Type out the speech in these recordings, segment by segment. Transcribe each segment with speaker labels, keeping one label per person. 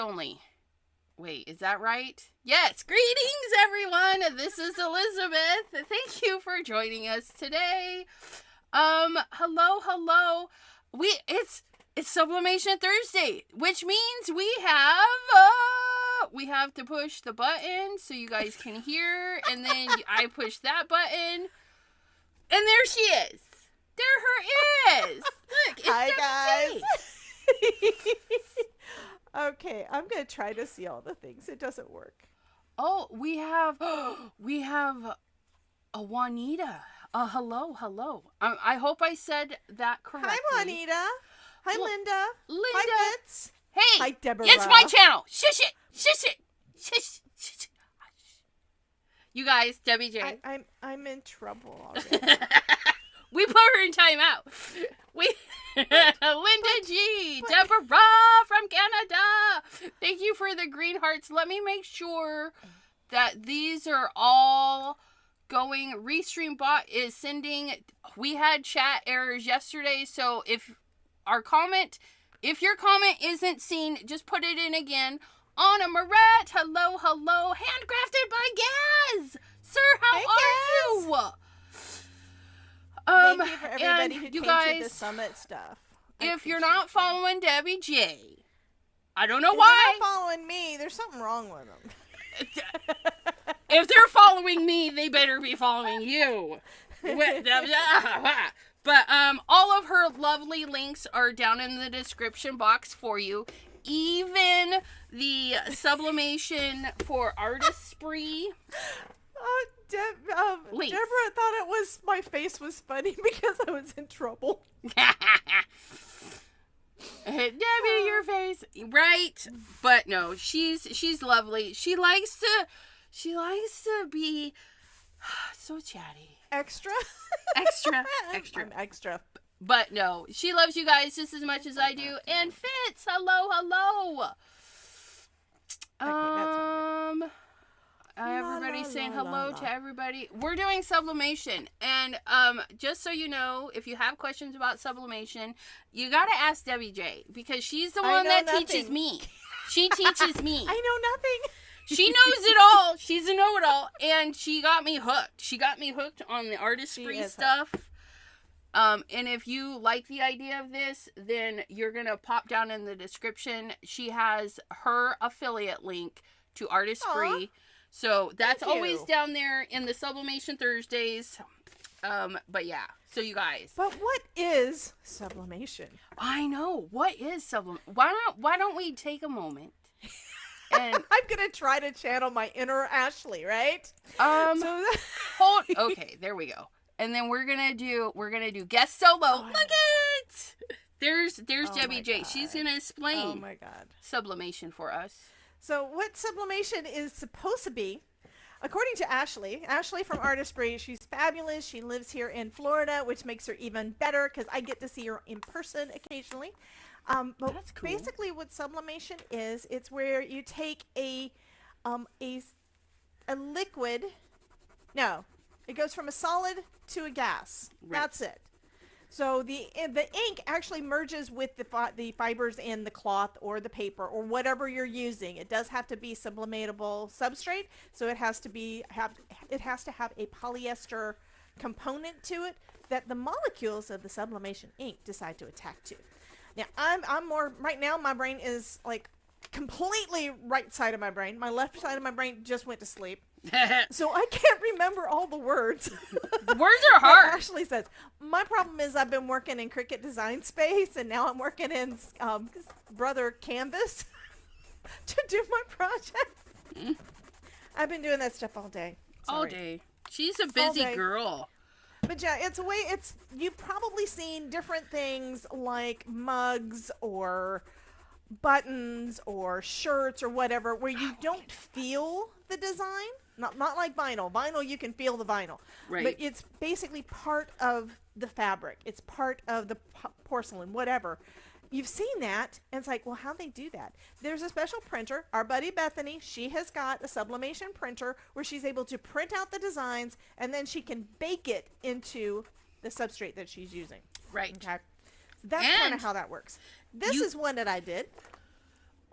Speaker 1: only. Wait, is that right? Yes. Greetings, everyone. This is Elizabeth. Thank you for joining us today. Hello. It's Sublimation Thursday, which means we have to push the button so you guys can hear, and then I push that button, and there she is. There her is. Look, it's
Speaker 2: Hi,
Speaker 1: WJ.
Speaker 2: guys. Okay, I'm going to try to see all the things. It doesn't work.
Speaker 1: Oh, we have a Juanita. Hello. I hope I said that correctly.
Speaker 2: Hi, Juanita. Hi, Linda.
Speaker 1: Linda.
Speaker 2: Hi, Fitz.
Speaker 1: Hey,
Speaker 2: Hi, Deborah.
Speaker 1: it's my channel. Shush it. You guys, Debbie J.
Speaker 2: I'm in trouble already.
Speaker 1: We put her in timeout. Linda G, Deborah from Canada. Thank you for the green hearts. Let me make sure that these are all going. Restream bot is sending. We had chat errors yesterday, so if your comment isn't seen, just put it in again. Anna Moret, hello, handcrafted by Gaz. Sir, how
Speaker 2: Hey,
Speaker 1: are
Speaker 2: Gaz.
Speaker 1: you?
Speaker 2: Thank you for everybody who
Speaker 1: you
Speaker 2: came
Speaker 1: guys,
Speaker 2: to the summit stuff.
Speaker 1: If you're not following Debbie J, I don't know
Speaker 2: if
Speaker 1: why.
Speaker 2: They're not following me. There's something wrong with them.
Speaker 1: If they're following me, they better be following you. But all of her lovely links are down in the description box for you. Even the sublimation for Artist Spree.
Speaker 2: Deborah thought it was my face was funny because I was in trouble.
Speaker 1: Debbie, your face, right? But no, she's lovely. She likes to be so chatty.
Speaker 2: Extra.
Speaker 1: I'm
Speaker 2: extra.
Speaker 1: But no, she loves you guys just as much as I do. And Fitz, hello. Everybody's saying hello to everybody. We're doing sublimation, and just so you know, if you have questions about sublimation, you gotta ask Debbie J, because she's the one that teaches me. She teaches me.
Speaker 2: I know nothing.
Speaker 1: She knows it all. She's a know-it-all, and she got me hooked. She got me hooked on the Artist Spree stuff. And if you like the idea of this, then you're gonna pop down in the description. She has her affiliate link to Artist Spree. So that's always down there in the Sublimation Thursdays. But yeah, so you guys.
Speaker 2: But what is sublimation?
Speaker 1: I know. What is sublimation? Why don't we take a moment? And
Speaker 2: I'm gonna try to channel my inner Ashley, right?
Speaker 1: Okay, there we go. And then we're gonna do guest solo. Look it. There's Debbie J.
Speaker 2: God.
Speaker 1: She's gonna explain.
Speaker 2: Oh my God.
Speaker 1: Sublimation for us.
Speaker 2: So what sublimation is supposed to be, according to Ashley from Artist Spree, she's fabulous. She lives here in Florida, which makes her even better because I get to see her in person occasionally. But
Speaker 1: that's cool.
Speaker 2: Basically what sublimation is, it's where you take a liquid. No, it goes from a solid to a gas. Right. That's it. So the ink actually merges with the fibers in the cloth or the paper or whatever you're using. It does have to be sublimatable substrate, so it has to have a polyester component to it that the molecules of the sublimation ink decide to attack to. Now I'm more right now. My brain is like completely right side of my brain. My left side of my brain just went to sleep. So I can't remember all the words.
Speaker 1: Words are hard.
Speaker 2: Ashley says, my problem is I've been working in Cricut Design Space, and now I'm working in Brother Canvas to do my projects. I've been doing that stuff all day. Sorry.
Speaker 1: All day. She's a busy girl.
Speaker 2: But yeah, you've probably seen different things like mugs or buttons or shirts or whatever where you don't feel the design. Not like vinyl. Vinyl, you can feel the vinyl.
Speaker 1: Right.
Speaker 2: But it's basically part of the fabric. It's part of the porcelain, whatever. You've seen that, and it's like, well, how'd they do that? There's a special printer. Our buddy Bethany, she has got a sublimation printer where she's able to print out the designs, and then she can bake it into the substrate that she's using.
Speaker 1: Right.
Speaker 2: Okay. So that's kind of how that works. This is one that I did.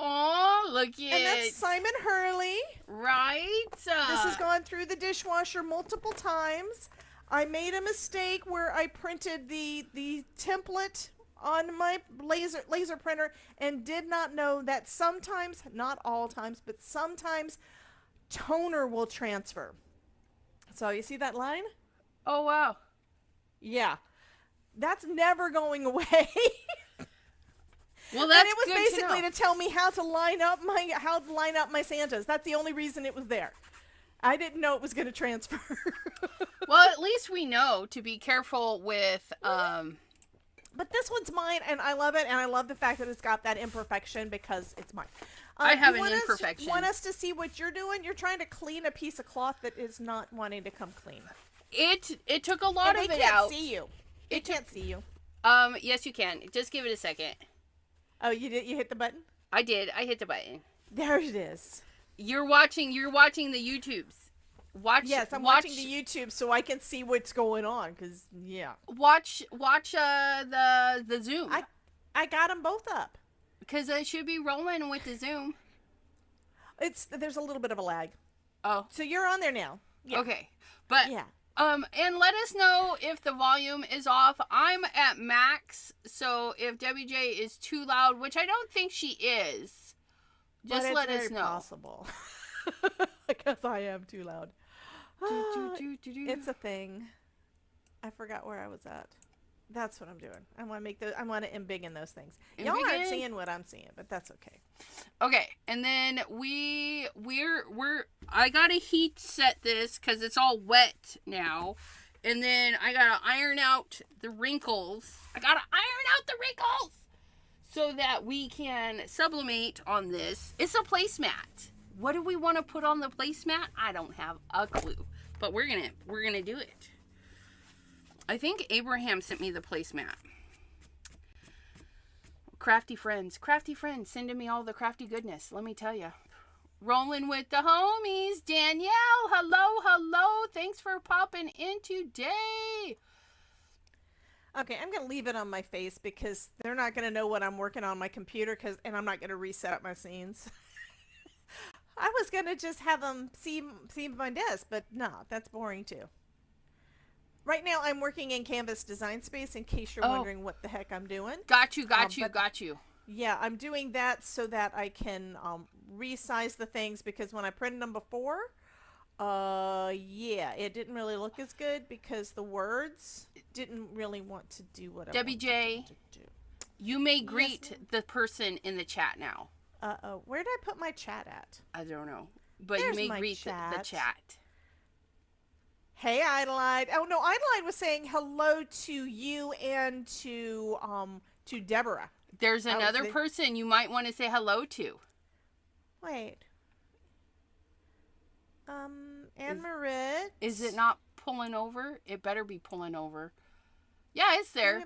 Speaker 1: Oh, look at
Speaker 2: And that's Simon Hurley.
Speaker 1: Right.
Speaker 2: This has gone through the dishwasher multiple times. I made a mistake where I printed the template on my laser printer and did not know that sometimes, not all times, but sometimes toner will transfer. So you see that line?
Speaker 1: Oh, wow.
Speaker 2: Yeah. That's never going away.
Speaker 1: Well, that's
Speaker 2: and it was
Speaker 1: good
Speaker 2: basically
Speaker 1: to know.
Speaker 2: to tell me how to line up my Santas. That's the only reason it was there. I didn't know it was going to transfer.
Speaker 1: Well, at least we know to be careful with
Speaker 2: But this one's mine, and I love it, and I love the fact that it's got that imperfection because it's mine.
Speaker 1: I have
Speaker 2: you
Speaker 1: an
Speaker 2: want
Speaker 1: imperfection.
Speaker 2: Want us to see what you're doing? You're trying to clean a piece of cloth that is not wanting to come clean.
Speaker 1: It took a lot
Speaker 2: and
Speaker 1: of it
Speaker 2: they can't
Speaker 1: out.
Speaker 2: see you. They can't see you.
Speaker 1: Yes, you can. Just give it a second.
Speaker 2: Oh, you did? You hit the button?
Speaker 1: I did. I hit the button.
Speaker 2: There it is.
Speaker 1: You're watching the YouTubes.
Speaker 2: Yes, I'm watching the YouTube so I can see what's going on. Cause yeah.
Speaker 1: Watch the Zoom.
Speaker 2: I got them both up.
Speaker 1: Because I should be rolling with the Zoom.
Speaker 2: There's a little bit of a lag.
Speaker 1: Oh.
Speaker 2: So you're on there now. Yeah.
Speaker 1: Okay. But
Speaker 2: yeah.
Speaker 1: And let us know if the volume is off. I'm at max, so if WJ is too loud, which I don't think she is, just let us know.
Speaker 2: Possible. Because I am too loud. It's a thing. I forgot where I was at. That's what I'm doing. I want to embiggen those things. Y'all aren't seeing what I'm seeing, but that's okay.
Speaker 1: Okay, and then I gotta heat set this because it's all wet now, and then I gotta iron out the wrinkles. So that we can sublimate on this. It's a placemat. What do we want to put on the placemat? I don't have a clue, but we're gonna do it. I think Abraham sent me the placemat. Crafty friends, sending me all the crafty goodness. Let me tell you. Rolling with the homies. Danielle, hello. Thanks for popping in today.
Speaker 2: Okay, I'm going to leave it on my face because they're not going to know what I'm working on my computer and I'm not going to reset up my scenes. I was going to just have them see my desk, but no, that's boring too. Right now, I'm working in Canvas Design Space in case you're wondering what the heck I'm doing.
Speaker 1: Got you.
Speaker 2: Yeah, I'm doing that so that I can resize the things because when I printed them before, it didn't really look as good because the words didn't really want to do what I wanted them to do.
Speaker 1: You may greet the person in the chat now.
Speaker 2: Where did I put my chat at?
Speaker 1: I don't know. But
Speaker 2: There's
Speaker 1: you may greet the chat.
Speaker 2: Hey, Idleide. Oh, no, Idleide was saying hello to you and to Deborah.
Speaker 1: There's another person you might want to say hello to.
Speaker 2: Wait. Anne-Marit.
Speaker 1: Is it not pulling over? It better be pulling over. Yeah, it's there.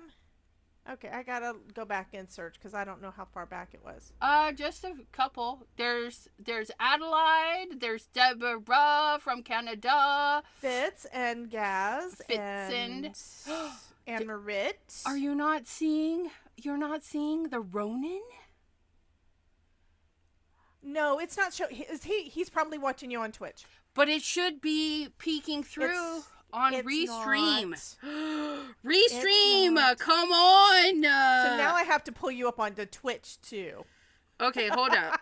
Speaker 2: Okay, I gotta go back and search because I don't know how far back it was.
Speaker 1: Just a couple. There's Adelaide. There's Deborah from Canada.
Speaker 2: Fitz and Gaz
Speaker 1: and
Speaker 2: Anne-Marit.
Speaker 1: Are you not seeing? You're not seeing the Ronin?
Speaker 2: No, it's not show. He's probably watching you on Twitch.
Speaker 1: But it should be peeking through on Restream. Restream, come on.
Speaker 2: So now I have to pull you up onto Twitch too.
Speaker 1: Okay, hold up.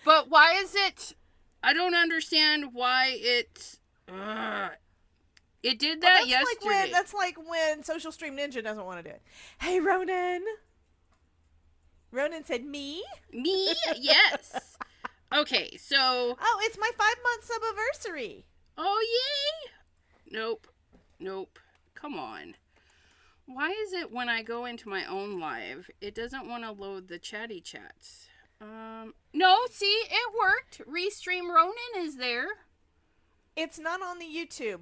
Speaker 1: But why is it? I don't understand why it. It did that yesterday.
Speaker 2: That's like when Social Stream Ninja doesn't want to do it. Hey, Ronan. Ronan said, me?
Speaker 1: Me? Yes. Okay, so...
Speaker 2: Oh, it's my 5-month subiversary.
Speaker 1: Oh, yay! Nope. Come on. Why is it when I go into my own live, it doesn't want to load the chatty chats? No, see, it worked. Restream Ronin is there.
Speaker 2: It's not on the YouTube.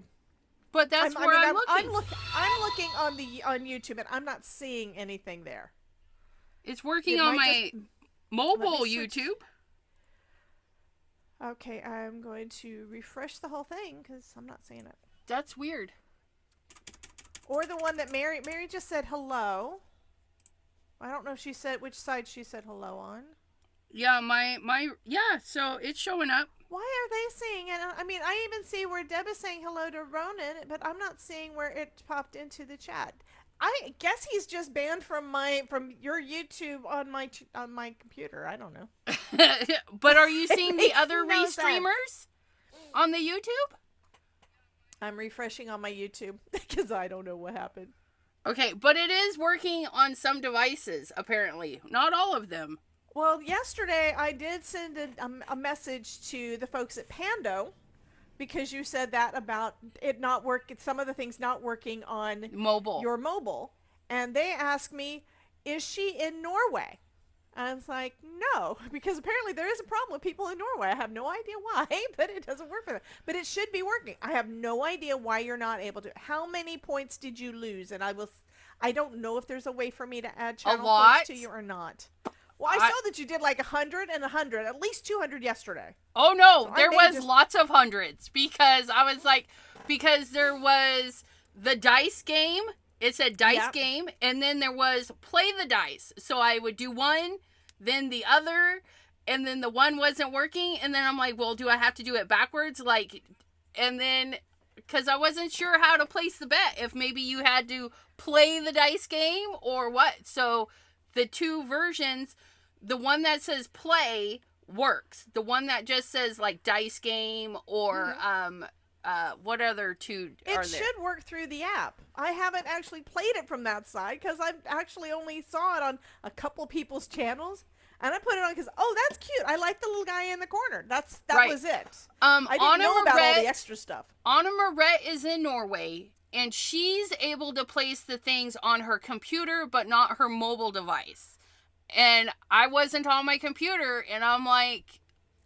Speaker 1: But that's where I'm looking.
Speaker 2: I'm looking on YouTube, and I'm not seeing anything there.
Speaker 1: It's working on my mobile YouTube.
Speaker 2: Okay, I'm going to refresh the whole thing because I'm not seeing it.
Speaker 1: That's weird.
Speaker 2: Or the one that Mary just said hello. I don't know if she said which side she said hello on.
Speaker 1: Yeah, yeah, so it's showing up.
Speaker 2: Why are they saying it? I mean, I even see where Deb is saying hello to Ronan, but I'm not seeing where it popped into the chat. I guess he's just banned from your YouTube on my computer. I don't know.
Speaker 1: But are you seeing the
Speaker 2: makes
Speaker 1: other
Speaker 2: no sense.
Speaker 1: restreamers on the YouTube?
Speaker 2: I'm refreshing on my YouTube because I don't know what happened.
Speaker 1: Okay, but it is working on some devices, apparently. Not all of them.
Speaker 2: Well, yesterday I did send a message to the folks at Pando because you said that about it not working, some of the things not working on your mobile. And they asked me, is she in Norway? I was like, no, because apparently there is a problem with people in Norway. I have no idea why, but it doesn't work for them. But it should be working. I have no idea why you're not able to. How many points did you lose? And I don't know if there's a way for me to add channel points to you or not. Well, I saw that you did like 100 and 100, at least 200 yesterday.
Speaker 1: Oh, no, so there was lots of hundreds because I was like, because there was the dice game. It said dice game, and then there was play the dice. So I would do one, then the other, and then the one wasn't working. And then I'm like, well, do I have to do it backwards? Like, and then, because I wasn't sure how to place the bet, if maybe you had to play the dice game or what. So the two versions, the one that says play works. The one that just says like dice game or what other two are there?
Speaker 2: It should work through the app. I haven't actually played it from that side because I actually only saw it on a couple people's channels. And I put it on because, oh, that's cute. I like the little guy in the corner. That was it. I didn't know about all the extra stuff.
Speaker 1: Anna Moret is in Norway, and she's able to place the things on her computer, but not her mobile device. And I wasn't on my computer, and I'm like,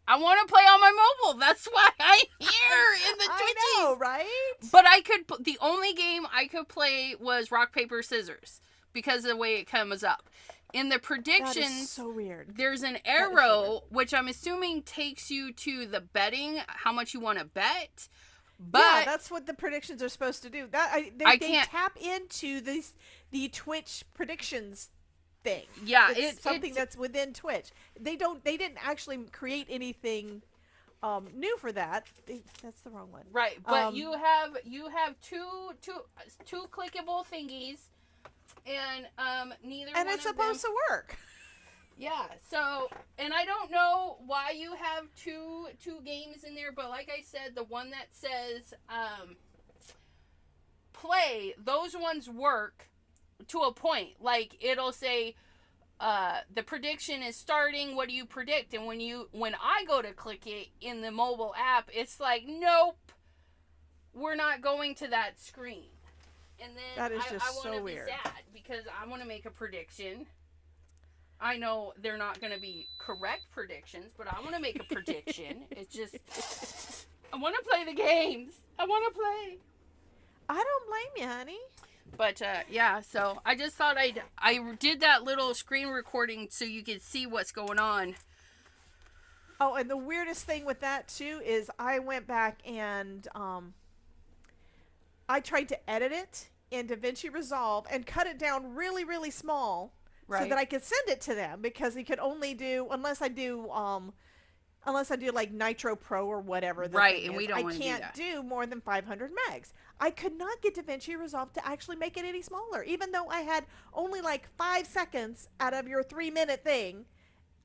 Speaker 1: I want to play on my mobile. That's why I'm here in the Twitchies.
Speaker 2: I know, right?
Speaker 1: But the only game I could play was rock, paper, scissors because of the way it comes up. In the predictions,
Speaker 2: that is so weird.
Speaker 1: There's an arrow, which I'm assuming takes you to the betting, how much you want to bet. But
Speaker 2: yeah, that's what the predictions are supposed to do. They tap into the Twitch predictions thing.
Speaker 1: Yeah,
Speaker 2: it's something that's within Twitch. They didn't actually create anything new for that. That's the wrong one.
Speaker 1: Right, but you have two clickable thingies, and neither.
Speaker 2: And it's supposed to work.
Speaker 1: Yeah. So, and I don't know why you have two games in there, but like I said, the one that says play, those ones work to a point. Like it'll say the prediction is starting, what do you predict? And when I go to click it in the mobile app, it's like, nope, we're not going to that screen. And then
Speaker 2: that is just
Speaker 1: I
Speaker 2: so weird.
Speaker 1: Be sad because I want to make a prediction. I know they're not going to be correct predictions, but I want to make a prediction. It's just, I want to play the games. I want to play.
Speaker 2: I don't blame you, honey.
Speaker 1: But, yeah, so I just thought I did that little screen recording so you could see what's going on.
Speaker 2: Oh, and the weirdest thing with that, too, is I went back and I tried to edit it in DaVinci Resolve and cut it down really, really small so that I could send it to them because he could only do, unless I do like Nitro Pro or whatever.
Speaker 1: Right, and we don't want to do that.
Speaker 2: I can't do more than 500 megs. I could not get DaVinci Resolve to actually make it any smaller, even though I had only like 5 seconds out of your 3-minute thing.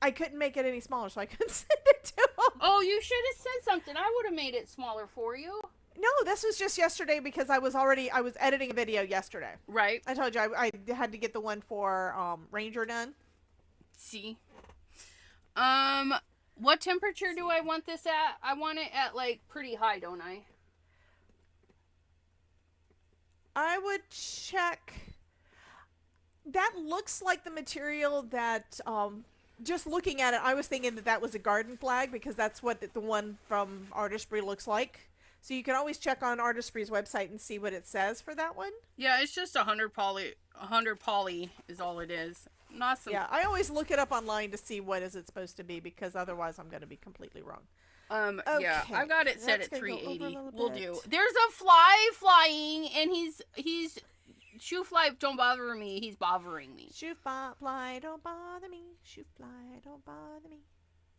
Speaker 2: I couldn't make it any smaller, so I couldn't send it to him.
Speaker 1: Oh, you should have said something. I would have made it smaller for you.
Speaker 2: No, this was just yesterday because I was editing a video yesterday.
Speaker 1: Right.
Speaker 2: I told you I had to get the one for Ranger done.
Speaker 1: See. What temperature do I want this at? I want it at like pretty high, don't I?
Speaker 2: I would check. That looks like the material that, just looking at it, I was thinking that was a garden flag because that's what the one from Artistry looks like. So you can always check on Artistry's website and see what it says for that one.
Speaker 1: Yeah, it's just 100 poly. 100 poly is all it is. Not some...
Speaker 2: Yeah, I always look it up online to see what is it supposed to be because otherwise I'm going to be completely wrong.
Speaker 1: Okay. Yeah, I've got it set at 380. We'll do. There's a fly flying, and he's Shoe fly, don't bother me. He's bothering me.
Speaker 2: Shoe fly, don't bother me. Shoe fly, don't bother me.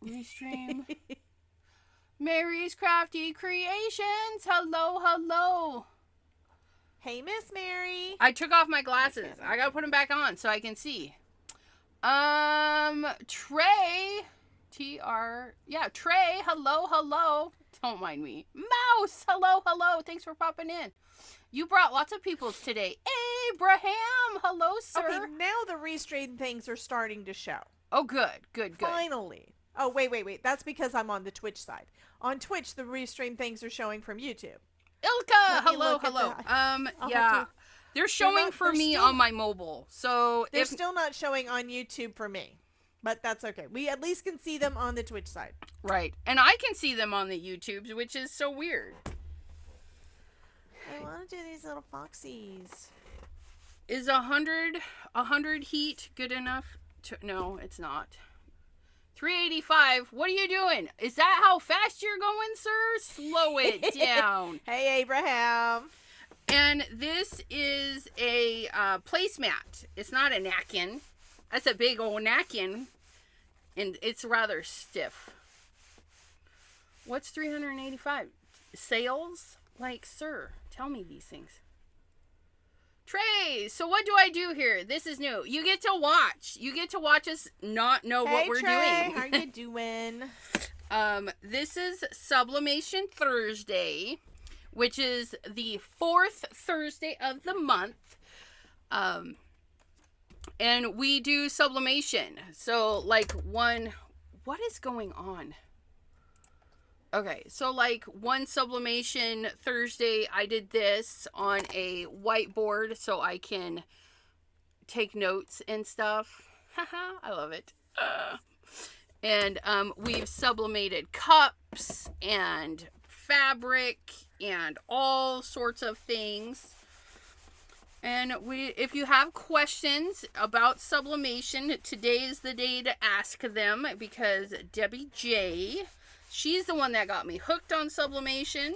Speaker 1: Restream. Mary's Crafty Creations. Hello, hello.
Speaker 2: Hey, Miss Mary.
Speaker 1: I took off my glasses. I gotta put them back on so I can see. Trey. Trey. Hello, hello. Don't mind me. Mouse. Hello, hello. Thanks for popping in. You brought lots of people today. Abraham. Hello, sir.
Speaker 2: Okay, now the restream things are starting to show.
Speaker 1: Oh, good.
Speaker 2: Finally. Oh, wait. That's because I'm on the Twitch side. On Twitch, the restream things are showing from YouTube.
Speaker 1: Ilka. Hello. Yeah. They're showing for me on my mobile. So
Speaker 2: they're still not showing on YouTube for me. But that's okay. We at least can see them on the Twitch side.
Speaker 1: Right. And I can see them on the YouTubes, which is so weird.
Speaker 2: I want to do these little foxies.
Speaker 1: Is 100 heat good enough? No, it's not. 385. What are you doing? Is that how fast you're going, sir? Slow it down.
Speaker 2: Hey, Abraham.
Speaker 1: And this is a placemat. It's not a napkin. That's a big old napkin. And it's rather stiff. What's 385? Sales? Like, sir, tell me these things. Trey, so what do I do here? This is new. You get to watch. You get to watch us not know what we're
Speaker 2: Trey,
Speaker 1: doing.
Speaker 2: how you doing?
Speaker 1: This is Sublimation Thursday, which is the 4th Thursday of the month. And we do sublimation. So, like, what is going on? Okay, so like one sublimation Thursday, I did this on a whiteboard so I can take notes and stuff. Haha, I love it. And we've sublimated cups and fabric and all sorts of things. And if you have questions about sublimation, today is the day to ask them, because Debbie J, she's the one that got me hooked on sublimation.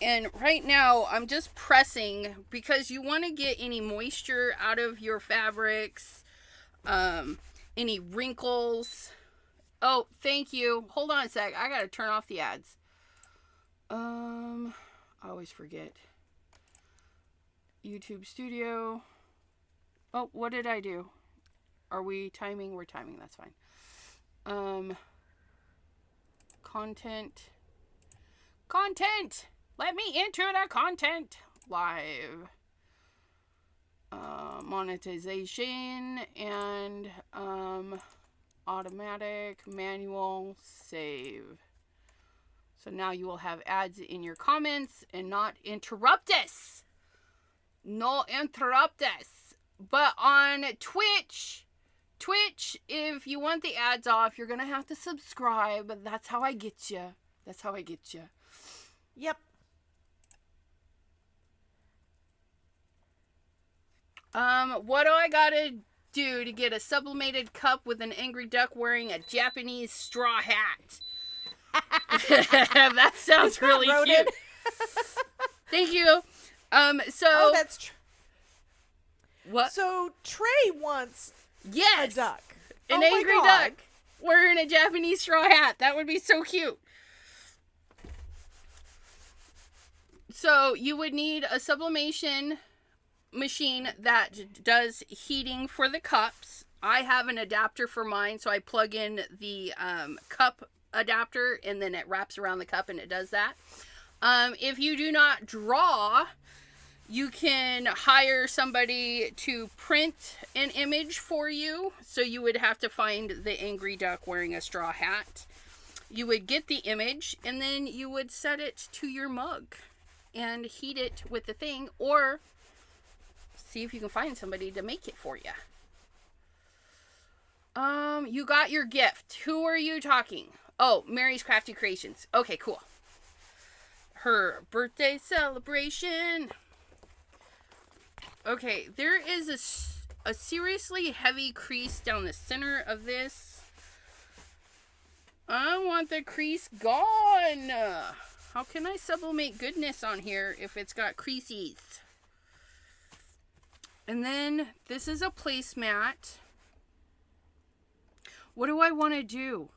Speaker 1: And right now I'm just pressing because you want to get any moisture out of your fabrics, any wrinkles. Oh, thank you. Hold on a sec. I gotta turn off the ads. I always forget. YouTube Studio. Oh, what did I do? Are we timing? We're timing. That's fine. Content. Let me enter the content. Live. Monetization and automatic, manual, save. So now you will have ads in your comments and not interrupt us. No interrupt us. But on Twitch, if you want the ads off, you're going to have to subscribe. That's how I get you.
Speaker 2: Yep.
Speaker 1: What do I got to do to get a sublimated cup with an angry duck wearing a Japanese straw hat? That sounds really cute. Thank you.
Speaker 2: Oh, that's true.
Speaker 1: What?
Speaker 2: So Trey wants a duck.
Speaker 1: An angry duck wearing a Japanese straw hat. That would be so cute. So you would need a sublimation machine that does heating for the cups. I have an adapter for mine, so I plug in the cup adapter and then it wraps around the cup and it does that. If you do not draw, you can hire somebody to print an image for you. So you would have to find the angry duck wearing a straw hat. You would get the image and then you would set it to your mug and heat it with the thing, or see if you can find somebody to make it for you. You got your gift. Who are you talking? Oh, Mary's Crafty Creations. Okay, cool. Her birthday celebration. Okay, there is a seriously heavy crease down the center of this. I want the crease gone. How can I sublimate goodness on here if it's got creases? And then this is a placemat. What do I want to do?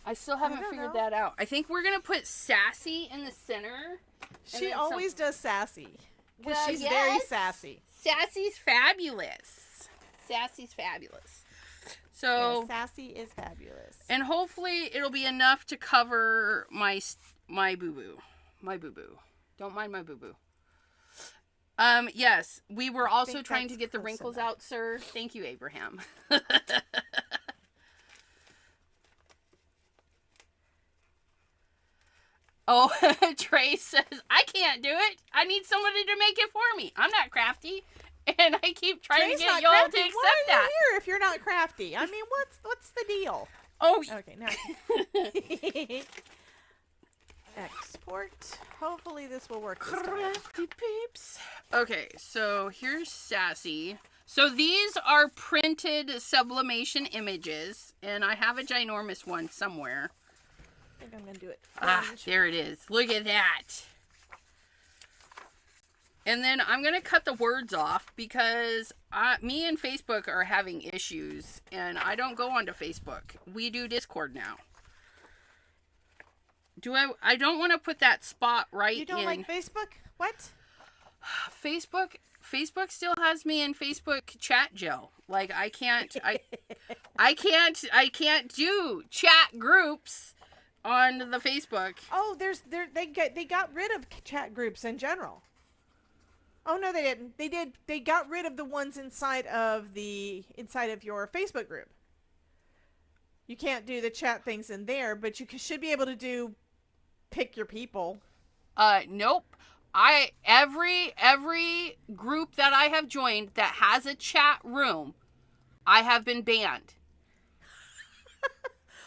Speaker 1: I still haven't figured that out. I think we're going to put Sassy in the center.
Speaker 2: She always does Sassy. Because she's very sassy.
Speaker 1: Sassy's fabulous. Sassy's fabulous. So
Speaker 2: Sassy is fabulous.
Speaker 1: And hopefully it'll be enough to cover my boo-boo. My boo-boo. Don't mind my boo-boo. Yes, we were also trying to get the wrinkles out, sir. Thank you, Abraham. Oh, Trey says, I can't do it. I need somebody to make it for me. I'm not crafty. And I keep trying to get y'all to accept
Speaker 2: Why are you
Speaker 1: that.
Speaker 2: here if you're not crafty? I mean, what's the deal?
Speaker 1: Oh,
Speaker 2: okay, now export. Hopefully this will work this time.
Speaker 1: Crafty peeps. Okay, so here's Sassy. So these are printed sublimation images, and I have a ginormous one somewhere.
Speaker 2: I think I'm gonna do it.
Speaker 1: There it is. Look at that. And then I'm going to cut the words off because me and Facebook are having issues, and I don't go onto Facebook. We do Discord now. I don't want to put that spot right in.
Speaker 2: You don't like Facebook? What?
Speaker 1: Facebook still has me in Facebook chat jail. Like I can't do chat groups on the Facebook.
Speaker 2: Oh, they got rid of chat groups in general. Oh no, they didn't. They got rid of the ones inside of your Facebook group. You can't do the chat things in there, but you should be able to pick your people.
Speaker 1: Nope. Every group that I have joined that has a chat room, I have been banned.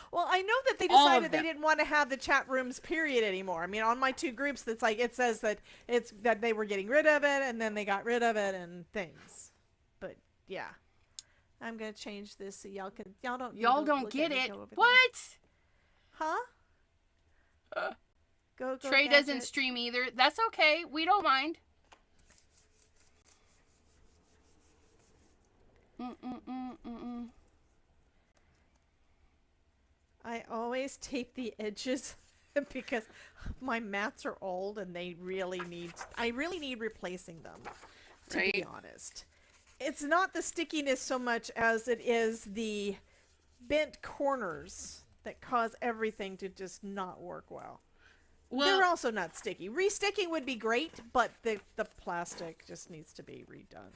Speaker 2: Well, I know that they decided they didn't want to have the chat rooms period anymore. I mean, on my two groups, it says that they were getting rid of it, and then they got rid of it and things. But yeah, I'm gonna change this so y'all don't
Speaker 1: get it. What?
Speaker 2: Huh? Go.
Speaker 1: Trey doesn't stream either. That's okay. We don't mind.
Speaker 2: I always tape the edges because my mats are old and I really need replacing them, to be honest. It's not the stickiness so much as it is the bent corners that cause everything to just not work well. They're also not sticky. Resticking would be great, but the plastic just needs to be redone.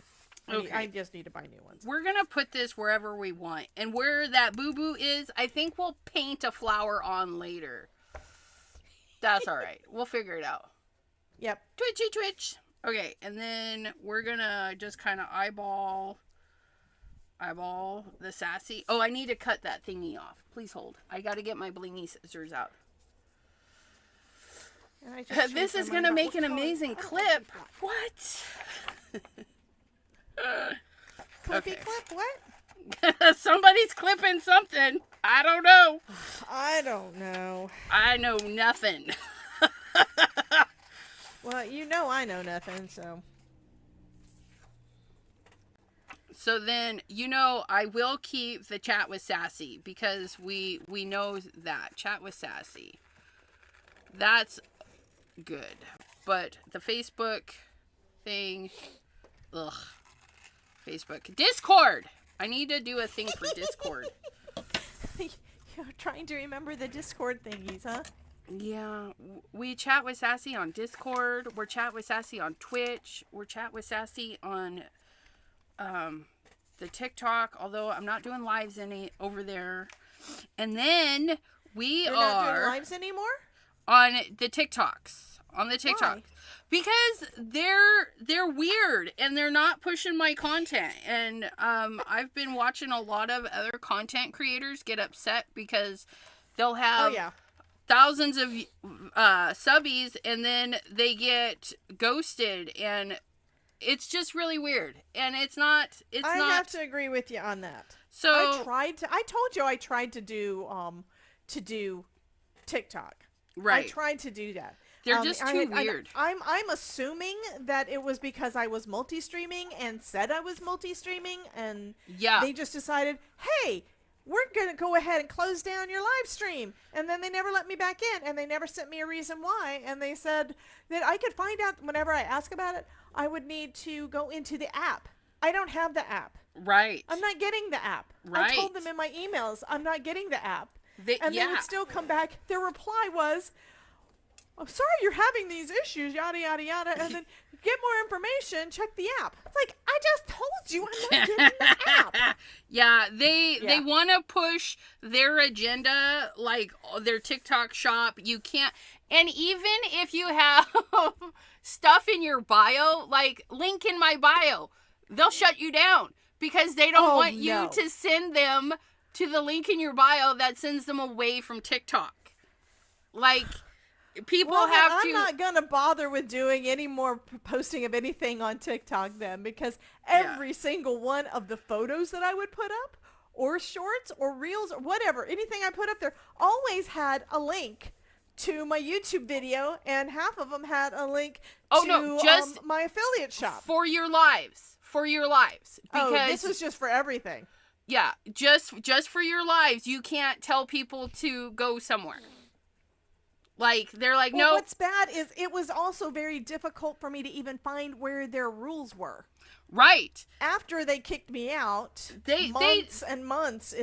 Speaker 1: Okay.
Speaker 2: I just need to buy new ones.
Speaker 1: We're going to put this wherever we want. And where that boo-boo is, I think we'll paint a flower on later. That's all right. We'll figure it out.
Speaker 2: Yep.
Speaker 1: Twitch. Okay, and then we're going to just kind of eyeball the Sassy. Oh, I need to cut that thingy off. Please hold. I got to get my blingy scissors out. This is going to make an amazing clip. What?
Speaker 2: Clippy clip, what?
Speaker 1: Somebody's clipping something. I don't know.
Speaker 2: I don't know.
Speaker 1: I know nothing.
Speaker 2: Well, you know I know nothing, so.
Speaker 1: So then, I will keep the chat with Sassy because we know that. Chat with Sassy. That's good. But the Facebook thing, ugh. Facebook. Discord! I need to do a thing for Discord.
Speaker 2: You're trying to remember the Discord thingies, huh?
Speaker 1: Yeah. We chat with Sassy on Discord. We're chat with Sassy on Twitch. We're chat with Sassy on the TikTok, although I'm not doing lives over there. And then
Speaker 2: You're not doing lives anymore?
Speaker 1: On the TikToks. On the TikTok.
Speaker 2: Why?
Speaker 1: Because they're weird and they're not pushing my content. And I've been watching a lot of other content creators get upset because they'll have thousands of subbies and then they get ghosted, and it's just really weird. And I
Speaker 2: have to agree with you on that.
Speaker 1: So
Speaker 2: I told you I tried to do TikTok.
Speaker 1: Right.
Speaker 2: I tried to do that.
Speaker 1: They're just too weird.
Speaker 2: I'm assuming that it was because I was multi-streaming and said I was multi-streaming, and they just decided, hey, we're going to go ahead and close down your live stream. And then they never let me back in, and they never sent me a reason why. And they said that I could find out whenever I ask about it, I would need to go into the app. I don't have the app.
Speaker 1: Right.
Speaker 2: I'm not getting the app.
Speaker 1: Right.
Speaker 2: I told them in my emails, I'm not getting the app. They would still come back. Their reply was, I'm sorry you're having these issues, yada, yada, yada. And then get more information, check the app. It's like, I just told you I'm not getting the app.
Speaker 1: They want to push their agenda, like their TikTok shop. You can't. And even if you have stuff in your bio, like link in my bio, they'll shut you down because they don't want you to send them to the link in your bio that sends them away from TikTok. Like, people have to...
Speaker 2: I'm not going to bother with doing any more posting of anything on TikTok then, because every single one of the photos that I would put up, or shorts, or reels, or whatever, anything I put up there, always had a link to my YouTube video, and half of them had a link to my affiliate shop.
Speaker 1: For your lives. Because
Speaker 2: this was just for everything.
Speaker 1: Yeah, just for your lives. You can't tell people to go somewhere. Like, they're like, no.
Speaker 2: What's bad is it was also very difficult for me to even find where their rules were.
Speaker 1: Right.
Speaker 2: After they kicked me out, months and months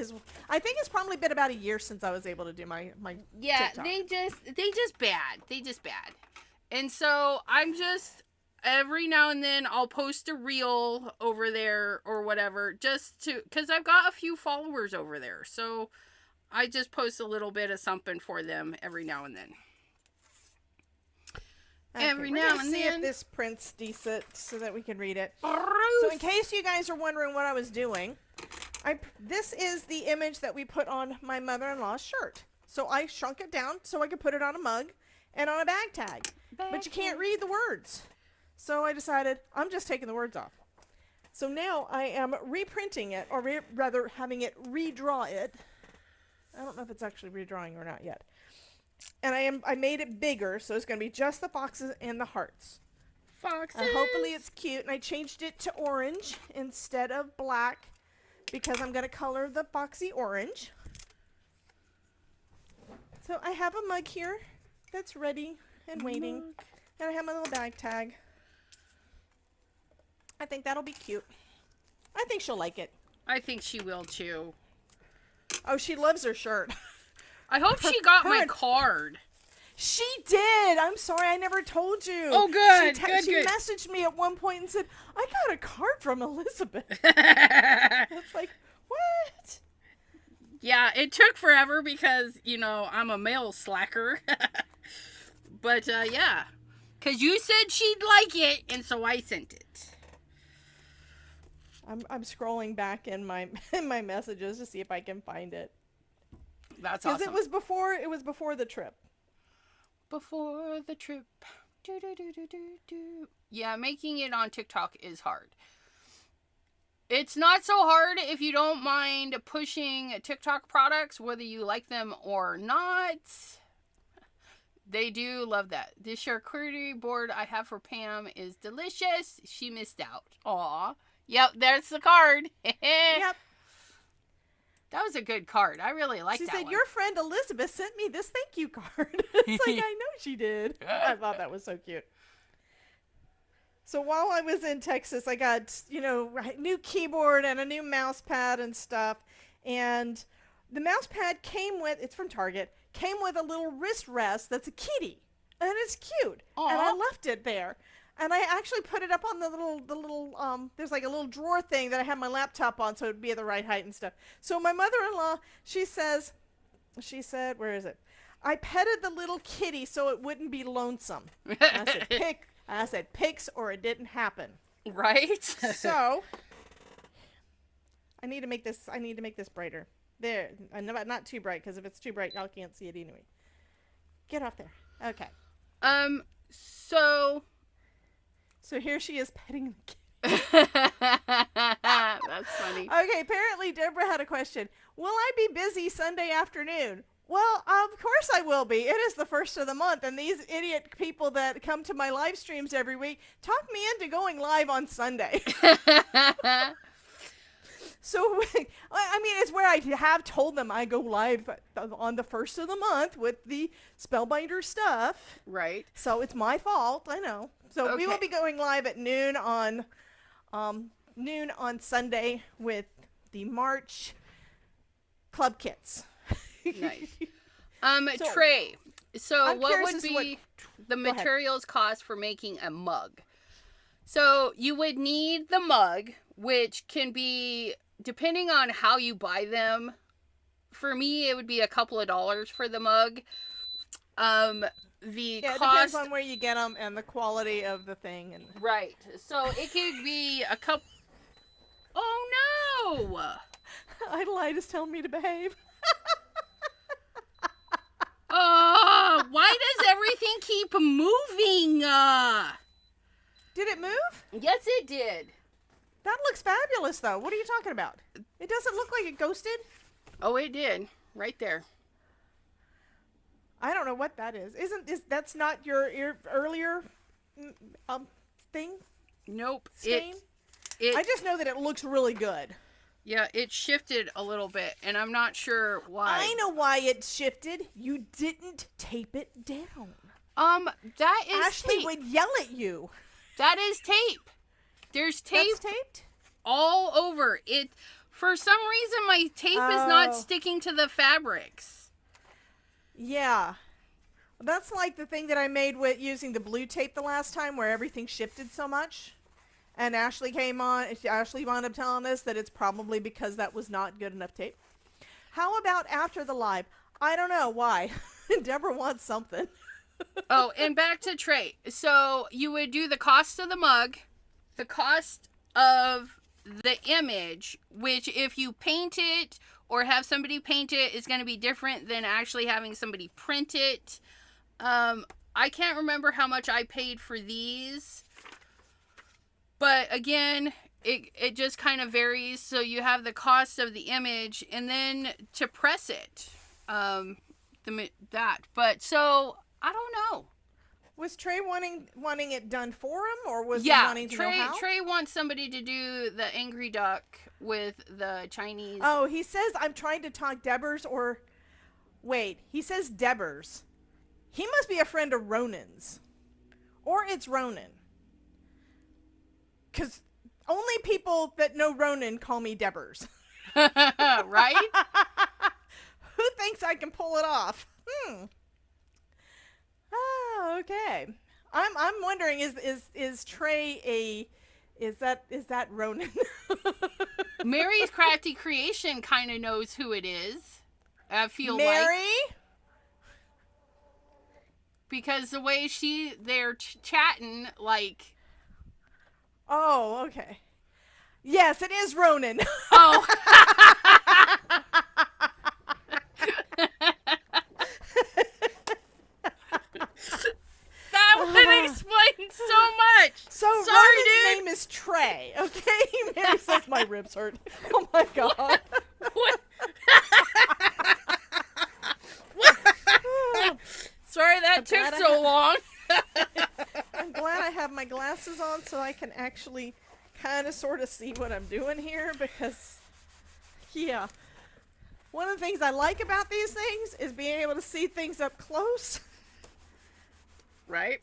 Speaker 2: I think it's probably been about a year since I was able to do my TikTok.
Speaker 1: they just bad. And so I'm just, every now and then I'll post a reel over there or whatever, just to, because I've got a few followers over there. So I just post a little bit of something for them every now and then.
Speaker 2: Okay,
Speaker 1: every now and then.
Speaker 2: See if this print's decent so that we can read it.
Speaker 1: Bruce.
Speaker 2: So in case you guys are wondering what I was doing, this is the image that we put on my mother-in-law's shirt. So I shrunk it down so I could put it on a mug and on a bag tag. But you can't read the words. So I decided I'm just taking the words off. So now I am reprinting it, or rather having it redraw it. I don't know if it's actually redrawing or not yet. And I made it bigger, so it's going to be just the foxes and the hearts.
Speaker 1: Foxes.
Speaker 2: Hopefully it's cute. And I changed it to orange instead of black because I'm going to color the foxy orange. So I have a mug here that's ready and waiting. And I have my little bag tag. I think that'll be cute. I think she'll like it.
Speaker 1: I think she will too.
Speaker 2: Oh, she loves her shirt.
Speaker 1: I hope she got my card.
Speaker 2: She did. I'm sorry, I never told you.
Speaker 1: Oh, good.
Speaker 2: She messaged me at one point and said, I got a card from Elizabeth. It's like, what?
Speaker 1: Yeah, it took forever because, I'm a mail slacker. But, yeah. Because you said she'd like it, and so I sent it.
Speaker 2: I'm scrolling back in my messages to see if I can find it.
Speaker 1: That's awesome.
Speaker 2: Because it was before the trip.
Speaker 1: Before the trip. Do, do, do, do, do, do. Yeah, making it on TikTok is hard. It's not so hard if you don't mind pushing TikTok products, whether you like them or not. They do love that. This charcuterie board I have for Pam is delicious. She missed out. Aw. Yep, there's the card.
Speaker 2: Yep.
Speaker 1: That was a good card. I really like that
Speaker 2: one. She said,
Speaker 1: one.
Speaker 2: your friend Elizabeth sent me this thank you card. It's like, I know she did. I thought that was so cute. So while I was in Texas, I got, new keyboard and a new mouse pad and stuff. And the mouse pad came with, it's from Target, came with a little wrist rest that's a kitty. And it's cute.
Speaker 1: Aww.
Speaker 2: And I left it there. And I actually put it up on the little, there's like a little drawer thing that I had my laptop on so it would be at the right height and stuff. So my mother-in-law, she said, where is it? I petted the little kitty so it wouldn't be lonesome. And I said, pics or it didn't happen.
Speaker 1: Right?
Speaker 2: So, I need to make this brighter. There, not too bright, because if it's too bright, y'all can't see it anyway. Get off there. Okay. So here she is petting the kitty.
Speaker 1: That's funny.
Speaker 2: Okay, apparently Deborah had a question. Will I be busy Sunday afternoon? Well, of course I will be. It is the first of the month, and these idiot people that come to my live streams every week talk me into going live on Sunday. So, I mean, it's where I have told them I go live on the first of the month with the Spellbinder stuff.
Speaker 1: Right.
Speaker 2: So it's my fault, I know. So we will
Speaker 1: Okay.
Speaker 2: be going live at noon on Sunday with the March club kits.
Speaker 1: Nice.
Speaker 2: So,
Speaker 1: Trey. So
Speaker 2: I'm
Speaker 1: what
Speaker 2: curious
Speaker 1: would
Speaker 2: as to
Speaker 1: be the
Speaker 2: Go ahead.
Speaker 1: materials cost for making a mug? So you would need the mug, which can be, depending on how you buy them, for me it would be a couple of dollars for the mug. The
Speaker 2: Yeah, it
Speaker 1: cost,
Speaker 2: depends on where you get them and the quality of the thing. And
Speaker 1: right. So it could be a cup. Oh no!
Speaker 2: Idolite is telling me to behave.
Speaker 1: Why does everything keep moving?
Speaker 2: Did it move?
Speaker 1: Yes, it did.
Speaker 2: That looks fabulous, though. What are you talking about? It doesn't look like it ghosted.
Speaker 1: Oh, it did. Right there.
Speaker 2: I don't know what that is. That's not your earlier thing?
Speaker 1: Nope.
Speaker 2: Stain? I just know that it looks really good.
Speaker 1: Yeah, it shifted a little bit, and I'm not sure why.
Speaker 2: I know why it shifted. You didn't tape it down.
Speaker 1: That is
Speaker 2: Ashley
Speaker 1: tape.
Speaker 2: would yell at you.
Speaker 1: That is tape. There's tape
Speaker 2: That's taped?
Speaker 1: all over it. For some reason, my tape is not
Speaker 2: Oh.
Speaker 1: sticking to the fabrics.
Speaker 2: Yeah. That's like the thing that I made with using the blue tape the last time where everything shifted so much. And Ashley wound up telling us that it's probably because that was not good enough tape. How about after the live? I don't know why. Deborah wants something.
Speaker 1: Oh, and back to Trey. So you would do the cost of the mug, the cost of the image, which if you paint it or have somebody paint it is going to be different than actually having somebody print it. I can't remember how much I paid for these. But again, it just kind of varies. So you have the cost of the image and then to press it. But so I don't know.
Speaker 2: Was Trey wanting it done for him, or was he
Speaker 1: Yeah,
Speaker 2: wanting to know how?
Speaker 1: Trey wants somebody to do the angry duck with the Chinese.
Speaker 2: Oh, he says I'm trying to talk Debbers or... Wait, he says Debbers. He must be a friend of Ronan's. Or it's Ronan. Because only people that know Ronan call me Debbers.
Speaker 1: Right?
Speaker 2: Who thinks I can pull it off? Oh, okay. I'm wondering, is Trey is that Ronan?
Speaker 1: Mary's Crafty Creation kind of knows who it is. I feel
Speaker 2: Mary?
Speaker 1: like. Because the way they're chatting, like.
Speaker 2: Oh, okay. Yes, it is Ronan.
Speaker 1: Oh. That would explain so much.
Speaker 2: So
Speaker 1: Sorry,
Speaker 2: Ronan's
Speaker 1: dude.
Speaker 2: name is Trey, okay? Mary says my ribs hurt. Oh my god.
Speaker 1: What? Sorry that took
Speaker 2: glad I
Speaker 1: so long.
Speaker 2: I'm glad I have my glasses on so I can actually kind of sort of see what I'm doing here because, yeah. One of the things I like about these things is being able to see things up close.
Speaker 1: Right?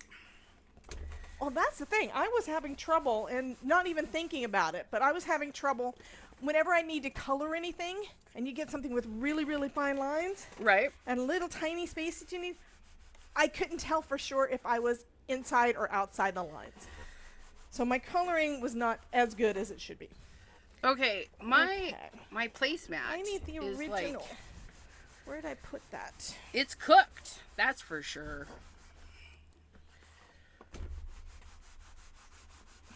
Speaker 2: Well, that's the thing. I was having trouble, and not even thinking about it, but I was having trouble whenever I need to color anything, and you get something with really, really fine lines,
Speaker 1: Right.
Speaker 2: and a little tiny space that you need, I couldn't tell for sure if I was inside or outside the lines. So my coloring was not as good as it should be.
Speaker 1: Okay, my placemat
Speaker 2: I need the
Speaker 1: is
Speaker 2: original.
Speaker 1: like,
Speaker 2: Where did I put that?
Speaker 1: it's cooked. That's for sure.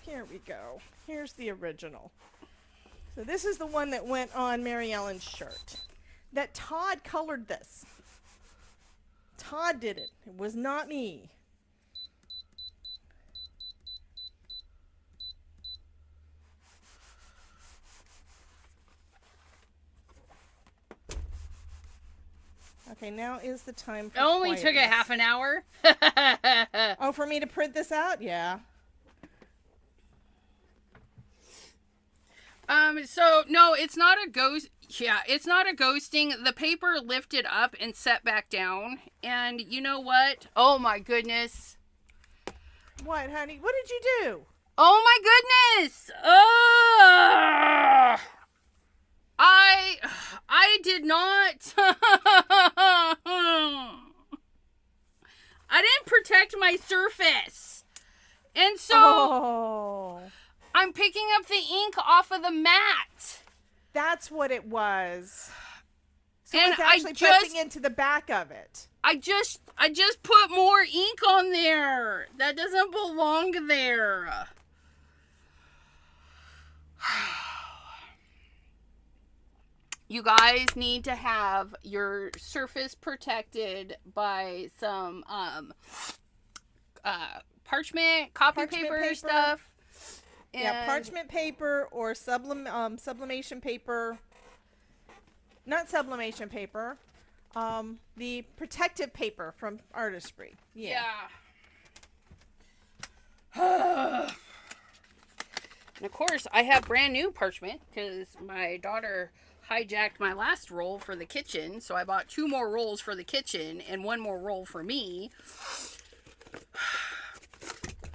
Speaker 2: Here we go. Here's the original. So this is the one that went on Mary Ellen's shirt. That Todd colored this. Todd did it. It was not me. Okay, now is the time for
Speaker 1: It only took a
Speaker 2: quietness.
Speaker 1: half an hour.
Speaker 2: Oh, for me to print this out? Yeah.
Speaker 1: So no, it's not a ghost. Yeah, it's not a ghosting. The paper lifted up and set back down. And you know what? Oh my goodness.
Speaker 2: What, honey? What did you do?
Speaker 1: Oh my goodness. I did not. I didn't protect my surface. And so
Speaker 2: Oh.
Speaker 1: I'm picking up the ink off of the mat.
Speaker 2: That's what it was. So
Speaker 1: And
Speaker 2: it's actually pressing into the back of it.
Speaker 1: I just put more ink on there. That doesn't belong there. You guys need to have your surface protected by some parchment,
Speaker 2: Parchment
Speaker 1: paper stuff.
Speaker 2: Yeah,
Speaker 1: And
Speaker 2: parchment paper or sublimation paper. Not sublimation paper. The protective paper from Artistry. Yeah.
Speaker 1: And of course, I have brand new parchment because my daughter hijacked my last roll for the kitchen. So I bought 2 more rolls for the kitchen and 1 more roll for me.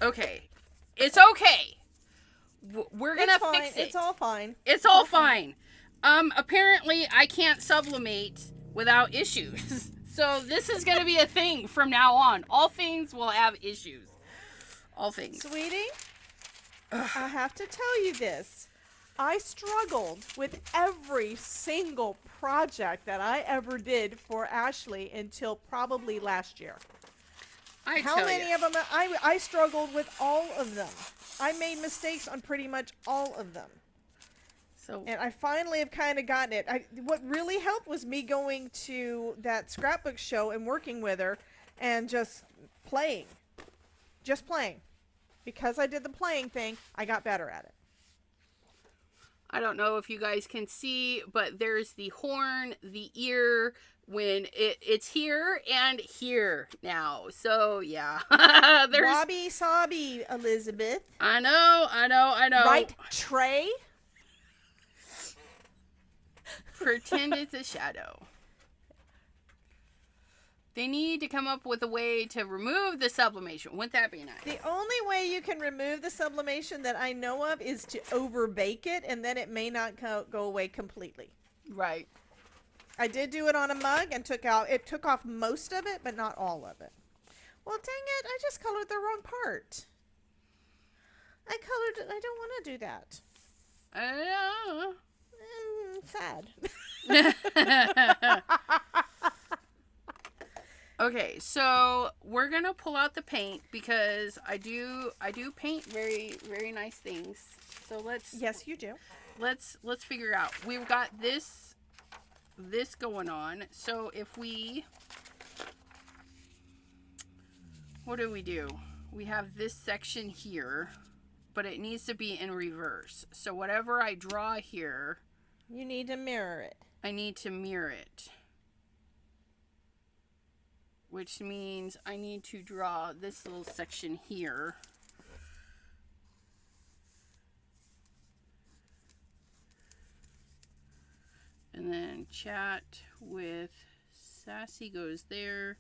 Speaker 1: Okay. It's okay. We're gonna fix it.
Speaker 2: It's all fine.
Speaker 1: It's all fine. Apparently I can't sublimate without issues. So this is gonna be a thing from now on. All things will have issues. All things.
Speaker 2: Sweetie, I have to tell you this. I struggled with every single project that I ever did for Ashley until probably last year. How many of them? I struggled with all of them. I made mistakes on pretty much all of them. And I finally have kind of gotten it. What really helped was me going to that scrapbook show and working with her and just playing. Just playing. Because I did the playing thing, I got better at it.
Speaker 1: I don't know if you guys can see, but there's the horn, the ear, when it's here and here now. So, yeah. There's
Speaker 2: Wabi Sabi, Elizabeth.
Speaker 1: I know.
Speaker 2: Right, Trey?
Speaker 1: Pretend it's a shadow. They need to come up with a way to remove the sublimation. Wouldn't that be nice?
Speaker 2: The only way you can remove the sublimation that I know of is to over-bake it, and then it may not go away completely.
Speaker 1: Right.
Speaker 2: I did do it on a mug and took off most of it, but not all of it. Well, dang it, I just colored the wrong part. I don't want to do that. Sad.
Speaker 1: Okay, so we're gonna pull out the paint because I do paint very, very nice things. So
Speaker 2: Yes, you do.
Speaker 1: Let's figure out. We've got this going on. So if what do? We have this section here, but it needs to be in reverse. So whatever I draw here,
Speaker 2: you need to mirror it.
Speaker 1: I need to mirror it. Which means I need to draw this little section here. And then chat with Sassy goes there.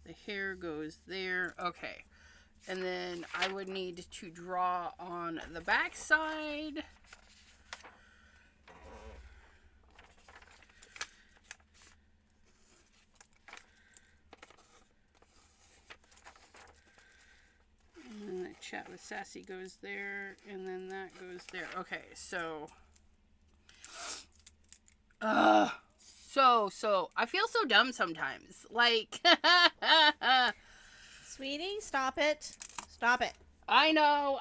Speaker 1: The hair goes there. Okay. And then I would need to draw on the back side. And the chat with Sassy goes there, and then that goes there. Okay, so I feel so dumb sometimes. Like
Speaker 2: Sweetie, stop it. Stop it.
Speaker 1: I know.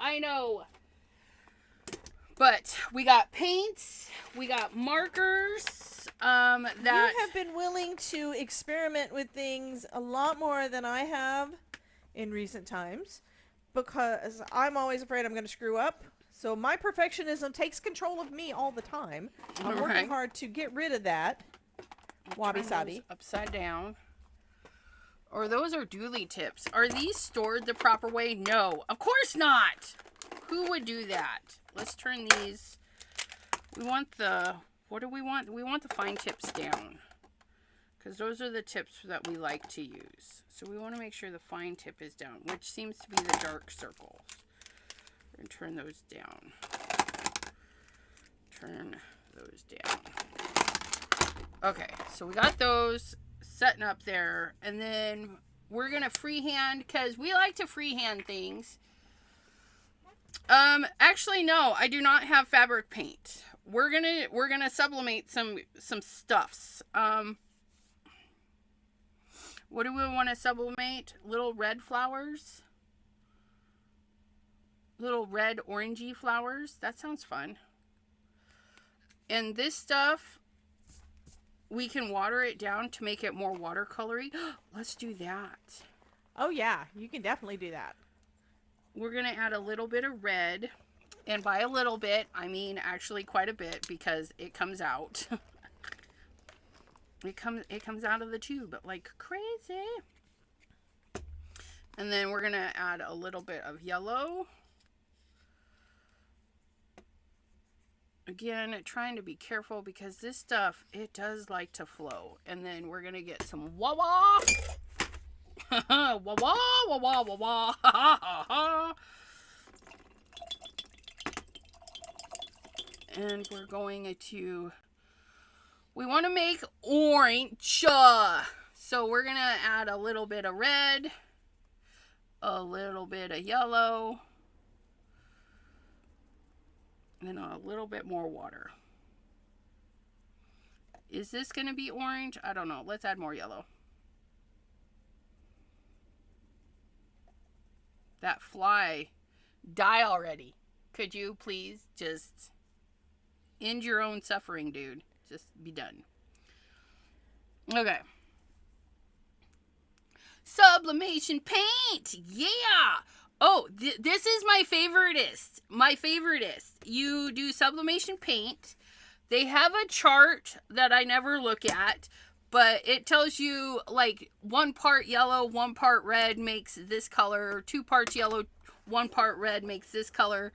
Speaker 1: But we got paints, we got markers, that
Speaker 2: you have been willing to experiment with things a lot more than I have in recent times. Because I'm always afraid I'm going to screw up. So my perfectionism takes control of me all the time. I'm working hard to get rid of that. Wabi sabi.
Speaker 1: Upside down. Or those are dooley tips. Are these stored the proper way? No, of course not. Who would do that? Let's turn these. We want the, what do we want? We want the fine tips down. Because those are the tips that we like to use. So we want to make sure the fine tip is down, which seems to be the dark circles. We're going to turn those down. Turn those down. Okay, so we got those setting up there. And then we're going to freehand, because we like to freehand things. Actually, no, I do not have fabric paint. We're gonna sublimate some stuffs. What do we want to sublimate? Little red flowers? Little red orangey flowers? That sounds fun. And this stuff, we can water it down to make it more watercolory. Let's do that.
Speaker 2: Oh yeah, you can definitely do that.
Speaker 1: We're going to add a little bit of red. And by a little bit, I mean actually quite a bit, because it comes out. It comes out of the tube like crazy. And then we're going to add a little bit of yellow. Again, trying to be careful, because this stuff, it does like to flow. And then we're going to get some wah-wah. Wah-wah, wah-wah, wah-wah. Ha ha ha. And we're going to, we want to make orange. So we're going to add a little bit of red, a little bit of yellow, and a little bit more water. Is this going to be orange? I don't know. Let's add more yellow. That fly, die already. Could you please just end your own suffering, dude? Just be done. Okay. Sublimation paint. Yeah. Oh, this is my favoritist. My favoritist. You do sublimation paint. They have a chart that I never look at, but it tells you like 1 part yellow, 1 part red makes this color, 2 parts yellow, 1 part red makes this color.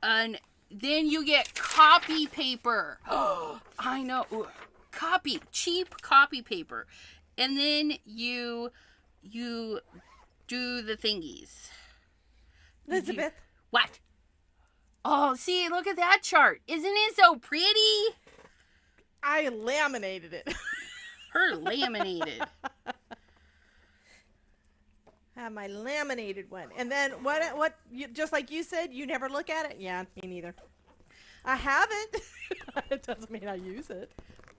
Speaker 1: And then you get copy paper. Oh, I know. Cheap copy paper. And then you do the thingies.
Speaker 2: Elizabeth.
Speaker 1: What? Oh, see, look at that chart. Isn't it so pretty?
Speaker 2: I laminated it.
Speaker 1: Her laminated.
Speaker 2: Have my laminated one. And then what you, just like you said, you never look at it? Yeah, me neither. I haven't. It doesn't mean I use it.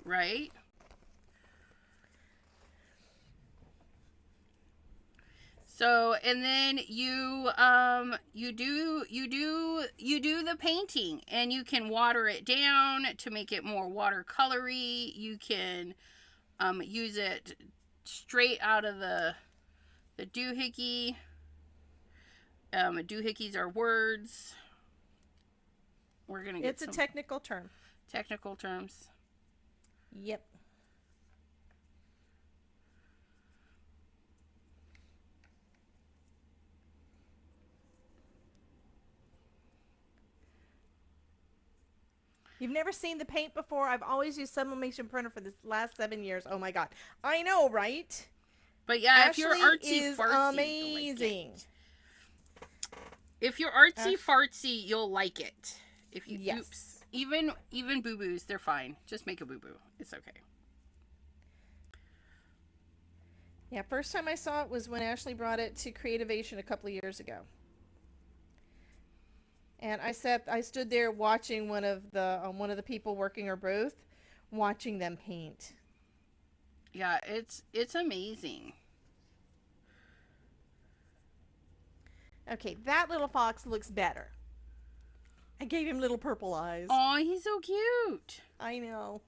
Speaker 1: Right? So, and then you do the painting, and you can water it down to make it more watercolory. You can use it straight out of the doohickey. Doohickeys are words. We're gonna get
Speaker 2: It's a technical term.
Speaker 1: Technical terms.
Speaker 2: Yep. You've never seen the paint before? I've always used sublimation printer for the last 7 years. Oh my god. I know, right?
Speaker 1: But yeah,
Speaker 2: Ashley
Speaker 1: if you're artsy
Speaker 2: is
Speaker 1: fartsy,
Speaker 2: amazing.
Speaker 1: Like if you're artsy fartsy, you'll like it. If you
Speaker 2: yes.
Speaker 1: Oops. Even boo-boos, they're fine. Just make a boo-boo. It's okay.
Speaker 2: Yeah, first time I saw it was when Ashley brought it to Creativation a couple of years ago. And I stood there watching one of the people working her booth, watching them paint.
Speaker 1: Yeah, it's amazing.
Speaker 2: Okay, that little fox looks better. I gave him little purple eyes.
Speaker 1: Oh, he's so cute.
Speaker 2: I know.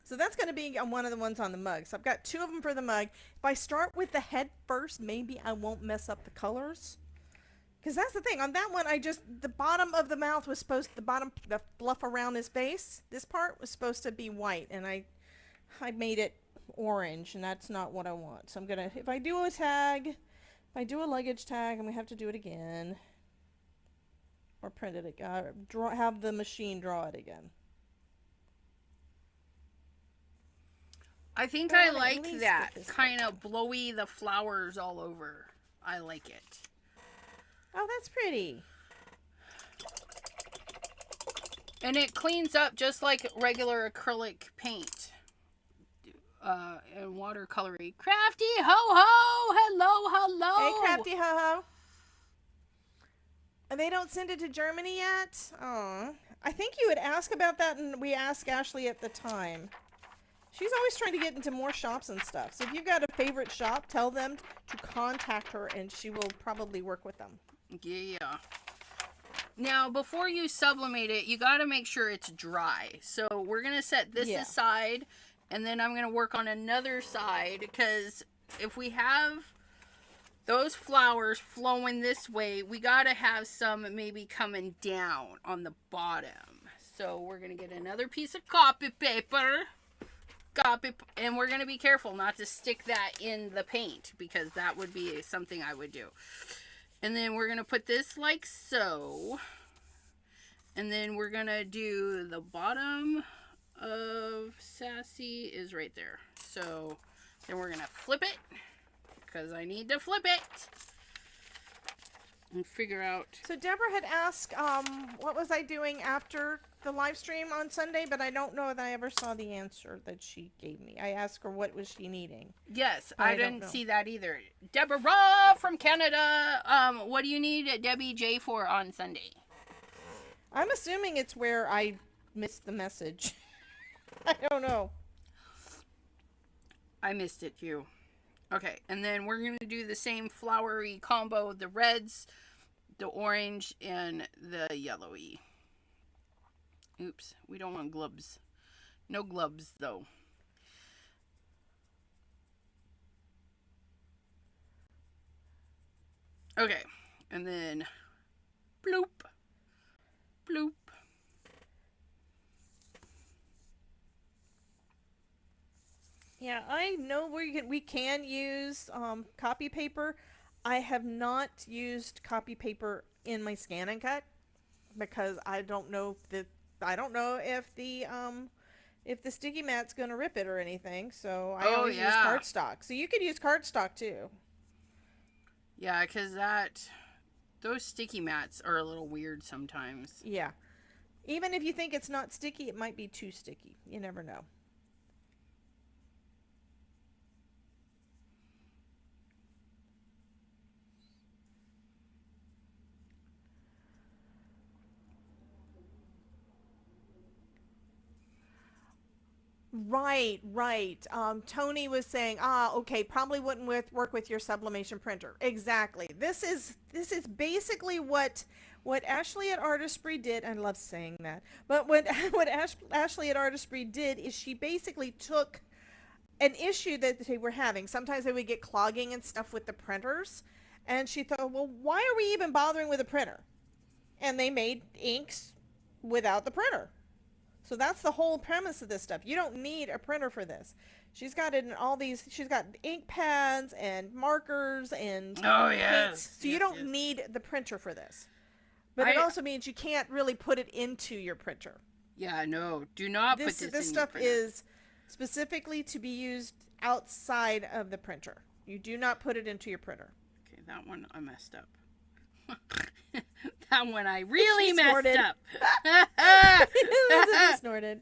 Speaker 2: So that's going to be one of the ones on the mug. So I've got 2 of them for the mug. If I start with the head first, maybe I won't mess up the colors. Because that's the thing. On that one, the bottom of the mouth was the fluff around his face, this part was supposed to be white. And I I made it orange, and that's not what I want. So I'm gonna, if I do a tag, if I do a luggage tag, I'm gonna have to do it again. Or print it again, have the machine draw it again.
Speaker 1: I think I like that kind of blowy the flowers all over. I like it.
Speaker 2: Oh, that's pretty.
Speaker 1: And it cleans up just like regular acrylic paint. And watercolory. Crafty ho ho! Hello, hello!
Speaker 2: Hey, Crafty ho ho. And they don't send it to Germany yet? Oh, I think you would ask about that, and we asked Ashley at the time. She's always trying to get into more shops and stuff. So if you've got a favorite shop, tell them to contact her, and she will probably work with them.
Speaker 1: Yeah. Now, before you sublimate it, you got to make sure it's dry. So we're going to set this aside, and then I'm going to work on another side, because if we have those flowers flowing this way, we got to have some maybe coming down on the bottom. So we're going to get another piece of copy paper. And we're going to be careful not to stick that in the paint, because that would be something I would do. And then we're going to put this like so. And then we're going to do the bottom of Sassy is right there. So then we're going to flip it, because I need to flip it. And figure out.
Speaker 2: So Deborah had asked, what was I doing after the live stream on Sunday, but I don't know that I ever saw the answer that she gave me. I asked her what was she needing.
Speaker 1: Yes, I didn't see that either. Deborah from Canada, what do you need Debbie J for on Sunday?
Speaker 2: I'm assuming it's where I missed the message. I don't know.
Speaker 1: I missed it too. Okay, and then we're going to do the same flowery combo, the reds, the orange, and the yellowy. Oops, we don't want glubs. No glubs, though. Okay, and then bloop, bloop.
Speaker 2: Yeah, I know we can use copy paper. I have not used copy paper in my scan and cut, because I don't know if the sticky mat's gonna rip it or anything. So I always use cardstock. So you could use cardstock too.
Speaker 1: Yeah, because those sticky mats are a little weird sometimes.
Speaker 2: Yeah, even if you think it's not sticky, it might be too sticky. You never know. Right. Tony was saying, okay, probably wouldn't work with your sublimation printer. Exactly. This is basically what Ashley at Artistry did. I love saying that. But what Ashley at Artistry did is she basically took an issue that they were having. Sometimes they would get clogging and stuff with the printers, and she thought, well, why are we even bothering with a printer? And they made inks without the printer. So that's the whole premise of this stuff. You don't need a printer for this. She's got it in all these, she's got ink pads and markers and paints. So you don't need the printer for this. But it also means you can't really put it into your printer.
Speaker 1: Yeah, no. Do not put this in your printer. This stuff
Speaker 2: is specifically to be used outside of the printer. You do not put it into your printer.
Speaker 1: Okay, that one I messed up. That one I really messed up.
Speaker 2: Snorted.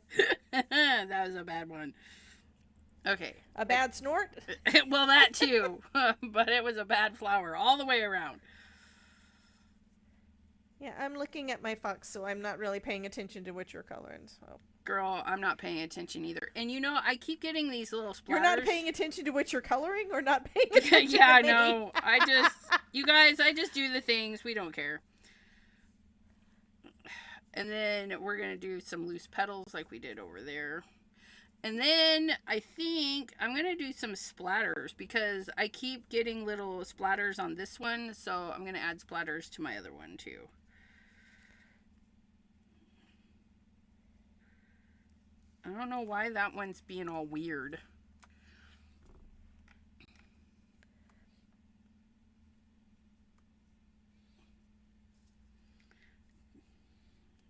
Speaker 1: That was a bad one. Okay.
Speaker 2: A bad snort?
Speaker 1: Well, that too. But it was a bad flower all the way around.
Speaker 2: Yeah, I'm looking at my fox, so I'm not really paying attention to what you're coloring. So.
Speaker 1: Girl, I'm not paying attention either. And you know, I keep getting these little splatters.
Speaker 2: You're not paying attention to what you're coloring, or not paying attention
Speaker 1: yeah,
Speaker 2: to me?
Speaker 1: no. You guys, I just do the things. We don't care. And then we're going to do some loose petals like we did over there. And then I think I'm going to do some splatters, because I keep getting little splatters on this one. So I'm going to add splatters to my other one too. I don't know why that one's being all weird.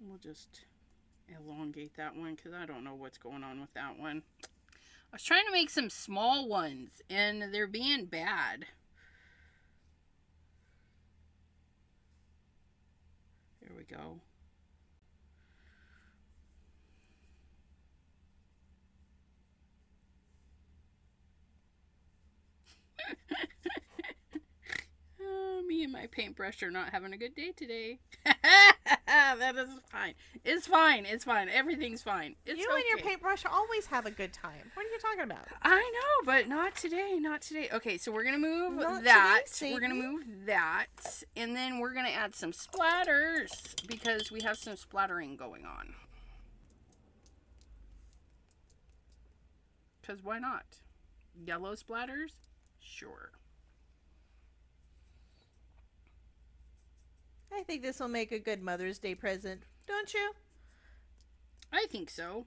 Speaker 1: We'll just elongate that one because I don't know what's going on with that one. I was trying to make some small ones and they're being bad. There we go. Me and my paintbrush are not having a good day today. That is fine. It's fine. It's fine. Everything's fine. It's
Speaker 2: you
Speaker 1: okay.
Speaker 2: and your paintbrush always have a good time. What are you talking about?
Speaker 1: I know, but not today. Not today. Okay, so we're going to move
Speaker 2: Not
Speaker 1: that.
Speaker 2: today,
Speaker 1: We're going to move that. And then we're going to add some splatters because we have some splattering going on. Because why not? Yellow splatters? Sure.
Speaker 2: I think this will make a good Mother's Day present, don't you?
Speaker 1: I think so.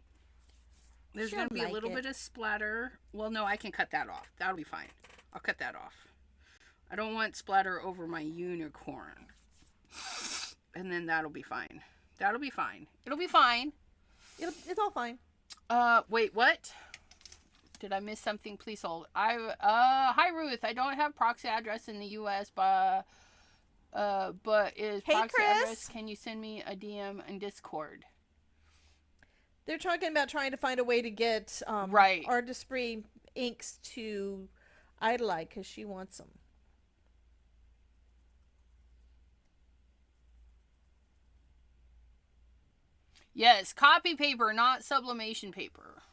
Speaker 1: There's going to be a little bit of splatter. Well, no, I can cut that off. That'll be fine. I'll cut that off. I don't want splatter over my unicorn. And then that'll be fine. That'll be fine. It'll be fine.
Speaker 2: It's all fine.
Speaker 1: Wait, what? Did I miss something? Please hold. Hi Ruth. I don't have proxy address in the U.S., but is
Speaker 2: hey,
Speaker 1: proxy
Speaker 2: Chris.
Speaker 1: address? Can you send me a DM in Discord?
Speaker 2: They're talking about trying to find a way to get
Speaker 1: right.
Speaker 2: Artistry inks to Idolite because she wants them.
Speaker 1: Yes, copy paper, not sublimation paper.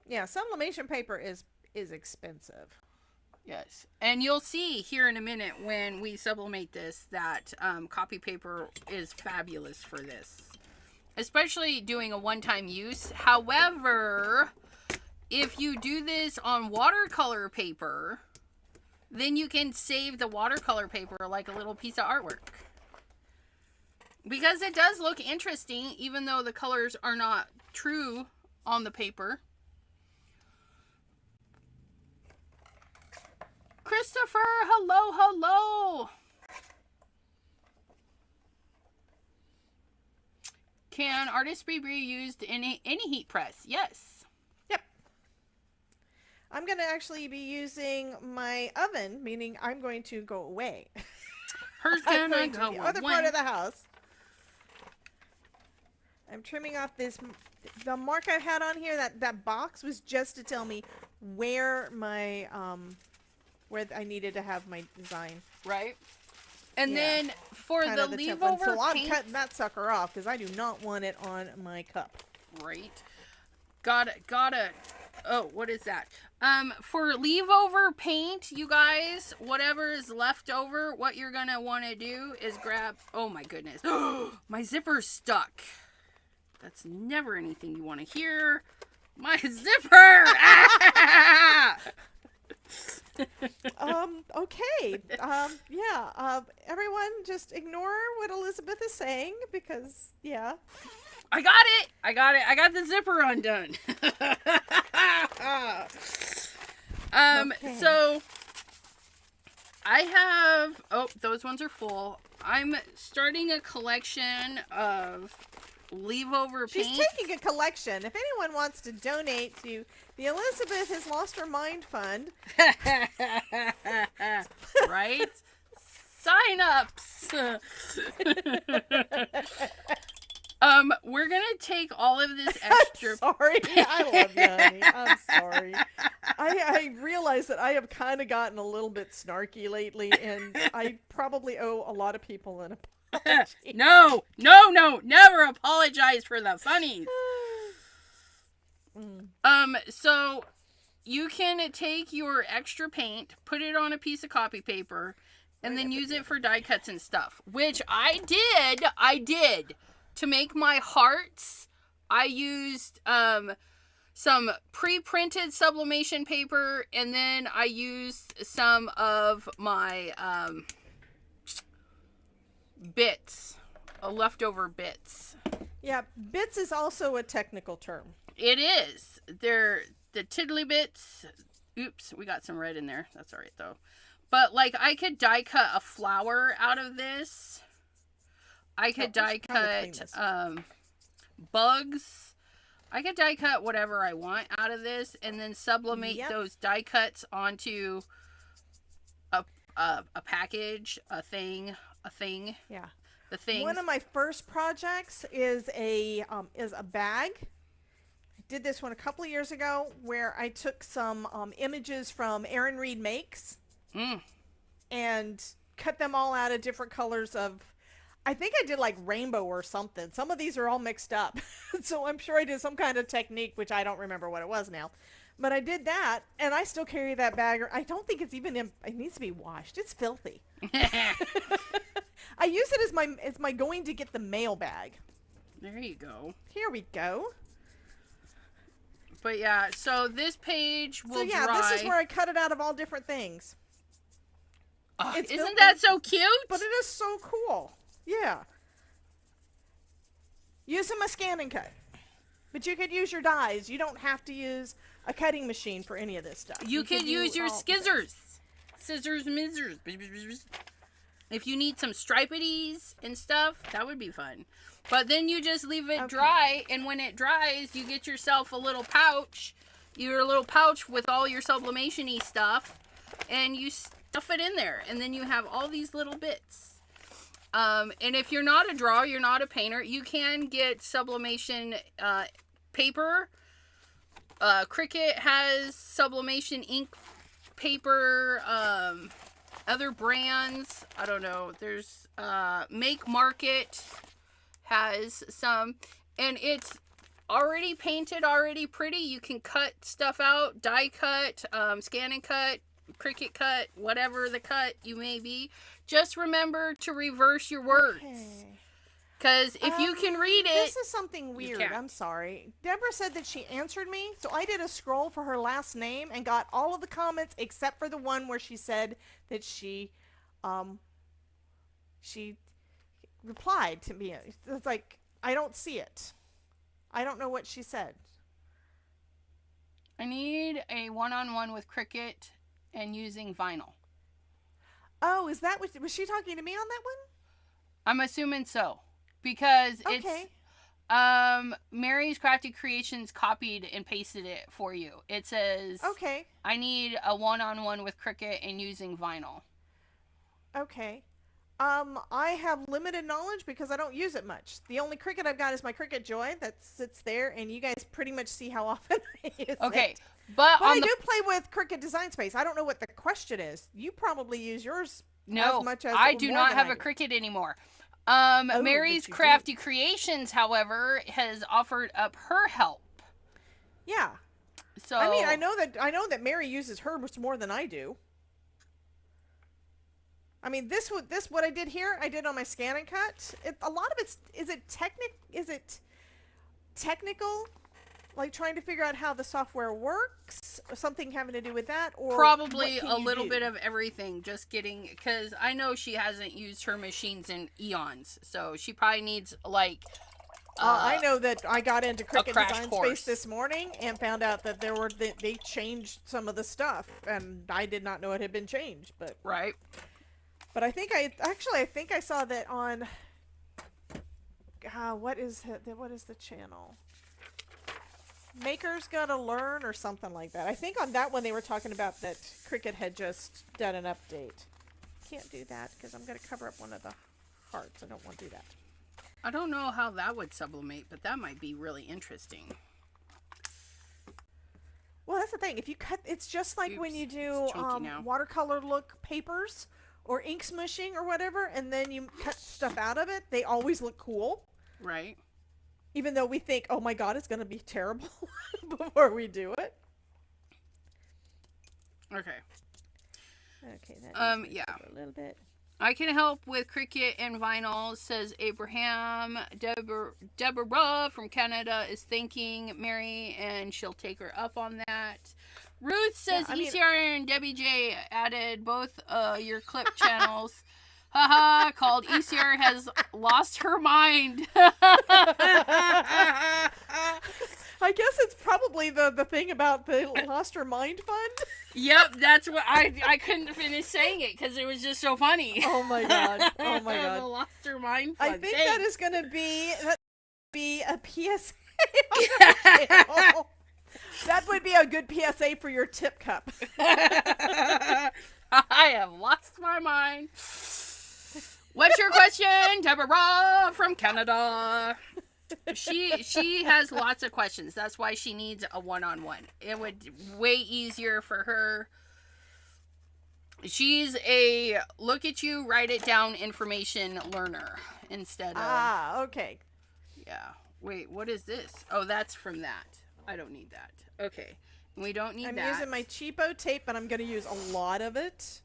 Speaker 2: Yeah, sublimation paper is expensive.
Speaker 1: Yes, and you'll see here in a minute when we sublimate this that copy paper is fabulous for this. Especially doing a one-time use. However, if you do this on watercolor paper, then you can save the watercolor paper like a little piece of artwork. Because it does look interesting, even though the colors are not true on the paper. Christopher, hello, hello. Can artistry be used in any heat press? Yes.
Speaker 2: Yep. I'm going to actually be using my oven, meaning I'm going to go away.
Speaker 1: Her's gonna go
Speaker 2: the other part of the house. I'm trimming off the mark I had on here. That box was just to tell me where my where I needed to have my design.
Speaker 1: Right. And
Speaker 2: yeah.
Speaker 1: then for
Speaker 2: kind
Speaker 1: the
Speaker 2: template.
Speaker 1: leave-over
Speaker 2: so I'm
Speaker 1: paint...
Speaker 2: cutting that sucker off because I do not want it on my cup.
Speaker 1: Right. Gotta... Oh, what is that? For leave-over paint, you guys, whatever is left over, what you're gonna want to do is grab... Oh, my goodness. My zipper's stuck. That's never anything you want to hear. My zipper!
Speaker 2: Okay. Yeah. Everyone just ignore what Elizabeth is saying because, yeah.
Speaker 1: I got it. I got the zipper undone.
Speaker 2: Okay.
Speaker 1: So I have, oh, those ones are full. I'm starting a collection of leave-over paint.
Speaker 2: She's taking a collection. If anyone wants to donate to the Elizabeth Has Lost Her Mind Fund.
Speaker 1: Right? Sign-ups. We're going to take all of this extra...
Speaker 2: I'm sorry. I love you, honey. I'm sorry. I realize that I have kind of gotten a little bit snarky lately, and I probably owe a lot of people an apology.
Speaker 1: No, never apologize for the funnies. So you can take your extra paint, put it on a piece of copy paper, and then use it for die cuts and stuff, which I did. To make my hearts, I used some pre-printed sublimation paper, and then I used some of my bits, leftover bits.
Speaker 2: Yeah, bits is also a technical term.
Speaker 1: It is. They're the tiddly bits. Oops, we got some red in there. That's all right though. But like, I could die cut a flower out of this. I could die cut bugs. I could die cut whatever I want out of this, and then sublimate those die cuts onto a package, a thing.
Speaker 2: Yeah.
Speaker 1: The thing.
Speaker 2: One of my first projects is a bag. I did this one a couple of years ago where I took some images from Erin Reed Makes and cut them all out of different colors of. I think I did like rainbow or something. Some of these are all mixed up, so I'm sure I did some kind of technique, which I don't remember what it was now. But I did that, and I still carry that bag. I don't think it's even in. It needs to be washed. It's filthy. I use it as my going to get the mail bag.
Speaker 1: There you go.
Speaker 2: Here we go.
Speaker 1: But yeah, so this page will dry.
Speaker 2: This is where I cut it out of all different things.
Speaker 1: Isn't that so cute?
Speaker 2: But it is so cool. Yeah. Use them a scan and cut. But you could use your dies. You don't have to use a cutting machine for any of this stuff.
Speaker 1: You could use your scissors. Scissors, mizzers. If you need some stripities and stuff, that would be fun. But then you just leave it dry, and when it dries, you get yourself a little pouch. Your little pouch with all your sublimation-y stuff, and you stuff it in there, and then you have all these little bits. And if you're not a drawer, you're not a painter, you can get sublimation paper. Cricut has sublimation ink paper. Other brands, I don't know. There's Make Market has some, and it's already painted, already pretty. You can cut stuff out, die cut, scan and cut, Cricut cut, whatever the cut you may be. Just remember to reverse your words. Because if you can read it...
Speaker 2: This is something weird. I'm sorry. Deborah said that she answered me, so I did a scroll for her last name and got all of the comments except for the one where she said that she replied to me. It's like, I don't see it. I don't know what she said.
Speaker 1: I need a one-on-one with Cricut and using vinyl.
Speaker 2: Oh, is that what... Was she talking to me on that one?
Speaker 1: I'm assuming so. Because it's Mary's Crafty Creations copied and pasted it for you. It says, I need a one-on-one with Cricut and using vinyl.
Speaker 2: Okay. I have limited knowledge because I don't use it much. The only Cricut I've got is my Cricut Joy that sits there, and you guys pretty much see how often I use it.
Speaker 1: But
Speaker 2: I do play with Cricut Design Space. I don't know what the question is. You probably use yours as much as
Speaker 1: I do not have a Cricut anymore. Mary's Crafty Creations, however, has offered up her help.
Speaker 2: Yeah.
Speaker 1: So
Speaker 2: I mean, I know that Mary uses hers more than I do. I mean, what I did here, I did on my scan and cut. A lot of is it technical? Like trying to figure out how the software works, or something having to do with that, or
Speaker 1: probably a little bit of everything. Just getting, because I know she hasn't used her machines in eons, so she probably needs like.
Speaker 2: I know that I got into Cricut Design Space this morning and found out that they changed some of the stuff, and I did not know it had been changed. But
Speaker 1: right.
Speaker 2: But I think I saw that on. What is the channel? Makers Gotta Learn or something like that. I think on that one they were talking about that Cricut had just done an update. Can't do that because I'm going to cover up one of the hearts. I don't want to do that.
Speaker 1: I don't know how that would sublimate, but that might be really interesting.
Speaker 2: Well, that's the thing. If you cut, it's just like when you do watercolor look papers or ink smushing or whatever, and then you cut stuff out of it. They always look cool.
Speaker 1: Right.
Speaker 2: Even though we think, oh my God, it's going to be terrible before we do it.
Speaker 1: Okay.
Speaker 2: Okay. That
Speaker 1: yeah.
Speaker 2: A little bit.
Speaker 1: I can help with Cricut and vinyl, says Abraham. Deborah from Canada is thanking Mary, and she'll take her up on that. Ruth says ECR and Debbie J added both your clip channels. Haha, called ECR has lost her mind.
Speaker 2: I guess it's probably the thing about the Lost Her Mind Fund.
Speaker 1: Yep, that's what I couldn't finish saying it because it was just so funny.
Speaker 2: Oh my god. Oh my god.
Speaker 1: The Lost Her Mind Fund.
Speaker 2: I think that is going to be a PSA on the channel. That would be a good PSA for your tip cup.
Speaker 1: I have lost my mind. What's your question, Deborah from Canada? She has lots of questions. That's why she needs a one-on-one. It would be way easier for her. She's a look at you, write it down information learner instead of...
Speaker 2: Ah, okay.
Speaker 1: Yeah. Wait, what is this? Oh, that's from that. I don't need that. Okay. We don't need that.
Speaker 2: I'm using my cheapo tape, but I'm going to use a lot of it.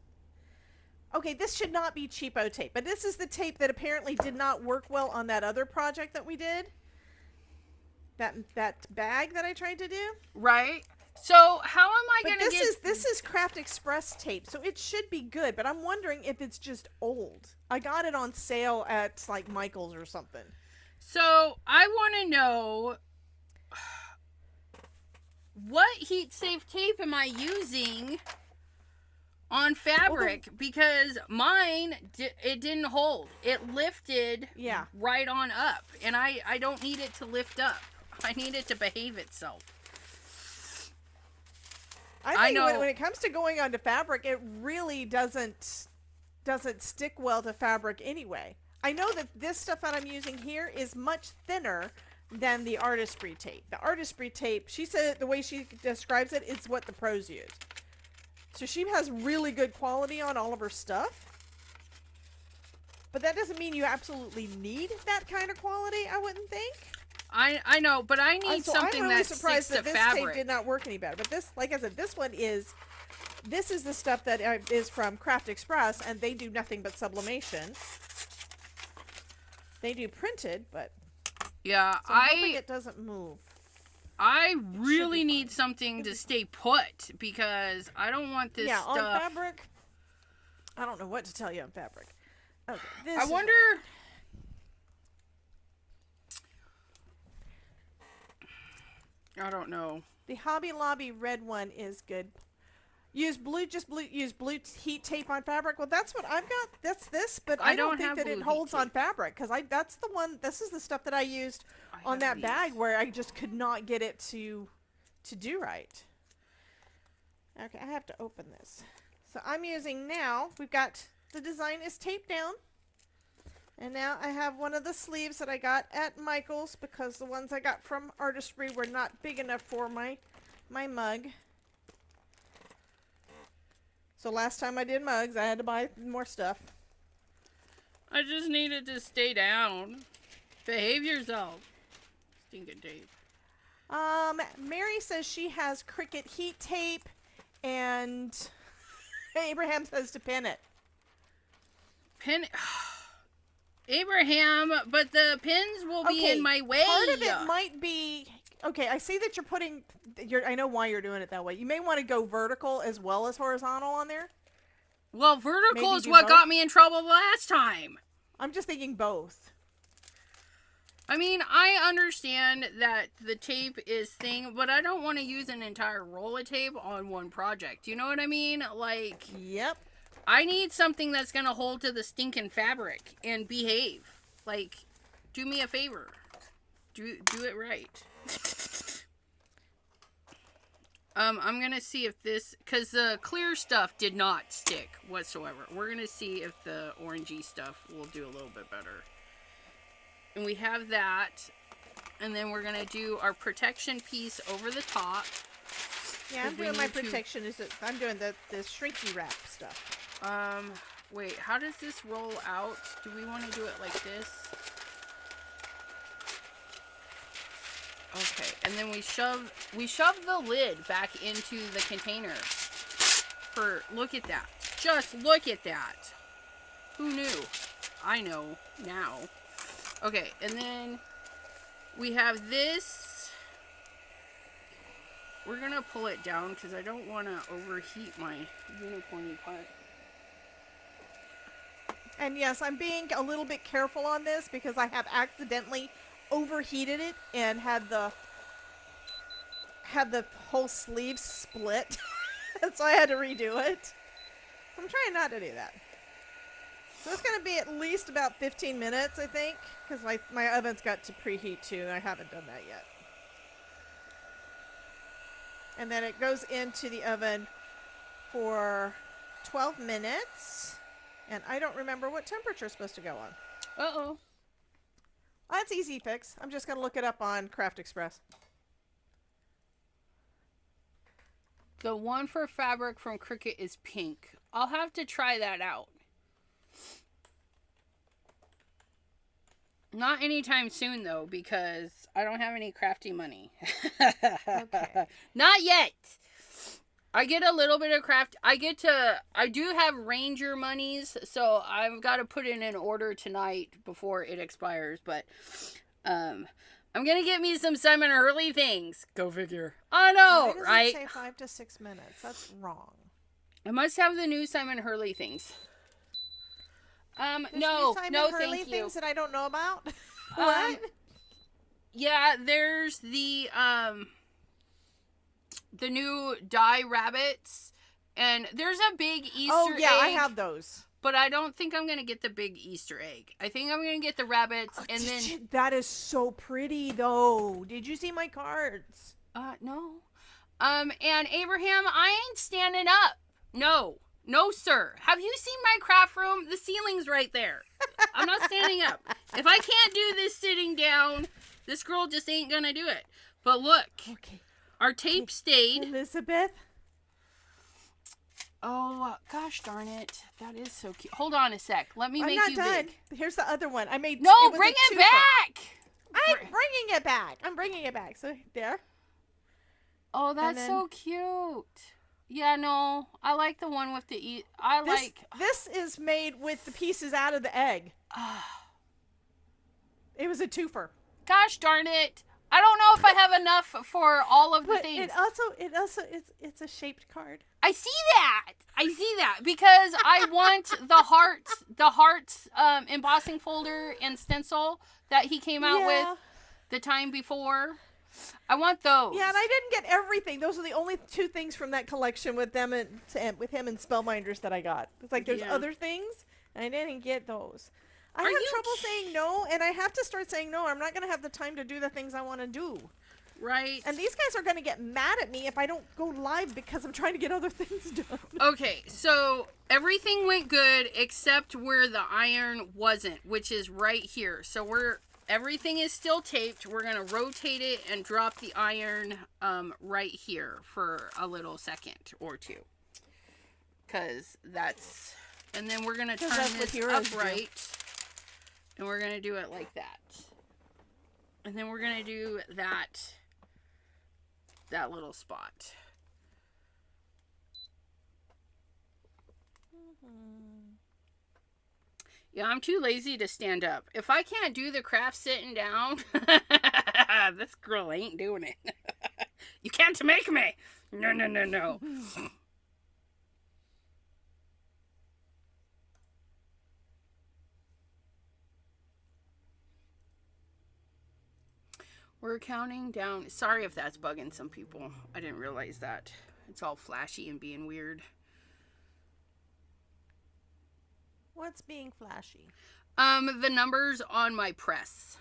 Speaker 2: Okay, this should not be cheapo tape, but this is the tape that apparently did not work well on that other project that we did. That bag that I tried to do.
Speaker 1: Right. So how am I going to get...
Speaker 2: This is Craft Express tape, so it should be good, but I'm wondering if it's just old. I got it on sale at like Michael's or something.
Speaker 1: So I want to know... what heat safe tape am I using on fabric? Because mine, it didn't hold. It lifted right on up. And I don't need it to lift up. I need it to behave itself.
Speaker 2: I think when it comes to going onto fabric, it really doesn't stick well to fabric anyway. I know that this stuff that I'm using here is much thinner than the artistry tape. The artistry tape, she said the way she describes it is what the pros use. So she has really good quality on all of her stuff. But that doesn't mean you absolutely need that kind of quality, I wouldn't think.
Speaker 1: I know, but I need something
Speaker 2: I'm really
Speaker 1: that
Speaker 2: surprised
Speaker 1: sticks
Speaker 2: that
Speaker 1: to
Speaker 2: this
Speaker 1: fabric.
Speaker 2: tape did not work any better. But this, like I said, this is the stuff that is from Craft Express, and they do nothing but sublimation. They do printed, but
Speaker 1: yeah,
Speaker 2: so I'm hoping it doesn't move.
Speaker 1: I really need something to stay put because I don't want this stuff.
Speaker 2: On fabric, I don't know what to tell you on fabric. Okay,
Speaker 1: I wonder. I don't know.
Speaker 2: The Hobby Lobby red one is good. Use blue heat tape on fabric. Well, that's what I've got. That's this, but I don't think that it holds on fabric because that's the one. This is the stuff that I used on that bag where I just could not get it to do right. Okay, I have to open this. So I'm using now. We've got the design is taped down. And now I have one of the sleeves that I got at Michael's because the ones I got from Artistry were not big enough for my mug. So last time I did mugs, I had to buy more stuff.
Speaker 1: I just needed to stay down. Behave yourself. Stinking tape.
Speaker 2: Mary says she has Cricut heat tape and Abraham says to pin it.
Speaker 1: Pin Abraham, but the pins will be in my way.
Speaker 2: Part of it might be... Okay, I see that you're putting... I know why you're doing it that way. You may want to go vertical as well as horizontal on there.
Speaker 1: Well, vertical is what got me in trouble last time.
Speaker 2: I'm just thinking both.
Speaker 1: I mean, I understand that the tape is thing, but I don't want to use an entire roll of tape on one project. You know what I mean? Like...
Speaker 2: Yep.
Speaker 1: I need something that's going to hold to the stinking fabric and behave. Like, do me a favor. Do it right. I'm going to see if this... Because the clear stuff did not stick whatsoever. We're going to see if the orangey stuff will do a little bit better. And we have that. And then we're going to do our protection piece over the top.
Speaker 2: Yeah, I'm doing my protection. I'm doing the shrinky wrap stuff.
Speaker 1: Wait, how does this roll out? Do we want to do it like this? Okay, and then we shove the lid back into the container. Look at that. Just look at that. Who knew? I know now. Okay, and then we have this. We're gonna pull it down because I don't want to overheat my unicorny part.
Speaker 2: And yes, I'm being a little bit careful on this because I have accidentally overheated it and had the whole sleeve split. So I had to redo it. I'm trying not to do that. So it's going to be at least about 15 minutes, I think, because my oven's got to preheat too, and I haven't done that yet. And then it goes into the oven for 12 minutes. And I don't remember what temperature it's supposed to go on.
Speaker 1: Uh-oh.
Speaker 2: That's easy fix. I'm just going to look it up on Craft Express.
Speaker 1: The one for fabric from Cricut is pink. I'll have to try that out. Not anytime soon, though, because I don't have any crafty money.
Speaker 2: Okay.
Speaker 1: Not yet. I get a little bit of craft. I do have Ranger monies, so I've got to put in an order tonight before it expires. But I'm going to get me some Simon Hurley things. Go figure. I know, right?
Speaker 2: Why does it say 5 to 6 minutes? That's wrong.
Speaker 1: I must have the new Simon Hurley things. No,
Speaker 2: Simon
Speaker 1: no,
Speaker 2: Hurley
Speaker 1: thank
Speaker 2: things
Speaker 1: you.
Speaker 2: that I don't know about. What?
Speaker 1: Yeah, there's the new dye rabbits, and there's a big Easter egg.
Speaker 2: Oh yeah, I have those.
Speaker 1: But I don't think I'm gonna get the big Easter egg. I think I'm gonna get the rabbits, and then
Speaker 2: that is so pretty though. Did you see my cards?
Speaker 1: No. And Abraham, I ain't standing up. No, sir. Have you seen my craft room? The ceiling's right there. I'm not standing up. If I can't do this sitting down, this girl just ain't gonna do it. But look,
Speaker 2: Okay.
Speaker 1: our tape stayed.
Speaker 2: Elizabeth?
Speaker 1: Oh, gosh darn it. That is so cute. Hold on a sec. Let me
Speaker 2: I'm
Speaker 1: make
Speaker 2: not
Speaker 1: you
Speaker 2: done.
Speaker 1: big.
Speaker 2: Here's the other one. I made.
Speaker 1: No,
Speaker 2: it was
Speaker 1: bring
Speaker 2: a
Speaker 1: it
Speaker 2: twofer.
Speaker 1: back!
Speaker 2: I'm bringing it back. I'm bringing it back. So there.
Speaker 1: Oh, that's
Speaker 2: then-
Speaker 1: so cute. Yeah, no. I like the one with the
Speaker 2: This is made with the pieces out of the egg. It was a twofer.
Speaker 1: Gosh darn it. I don't know if I have enough for all of the
Speaker 2: But
Speaker 1: things.
Speaker 2: it's a shaped card.
Speaker 1: I see that because I want the hearts embossing folder and stencil that he came out with the time before. I want those.
Speaker 2: Yeah, and I didn't get everything. Those are the only two things from that collection with them and with him and Spellbinders that I got. It's like there's other things, and I didn't get those. I have trouble saying no, and I have to start saying no. I'm not going to have the time to do the things I want to do.
Speaker 1: Right.
Speaker 2: And these guys are going to get mad at me if I don't go live because I'm trying to get other things done.
Speaker 1: Okay, so everything went good except where the iron wasn't, which is right here. So everything is still taped. We're going to rotate it and drop the iron right here for a little second or two. And then we're going to turn this upright. And we're going to do it like that. And then we're going to do that little spot. Yeah, I'm too lazy to stand up. If I can't do the craft sitting down, this girl ain't doing it. You can't make me. No. We're counting down. Sorry if that's bugging some people. I didn't realize that. It's all flashy and being weird.
Speaker 2: What's being flashy?
Speaker 1: The numbers on my press.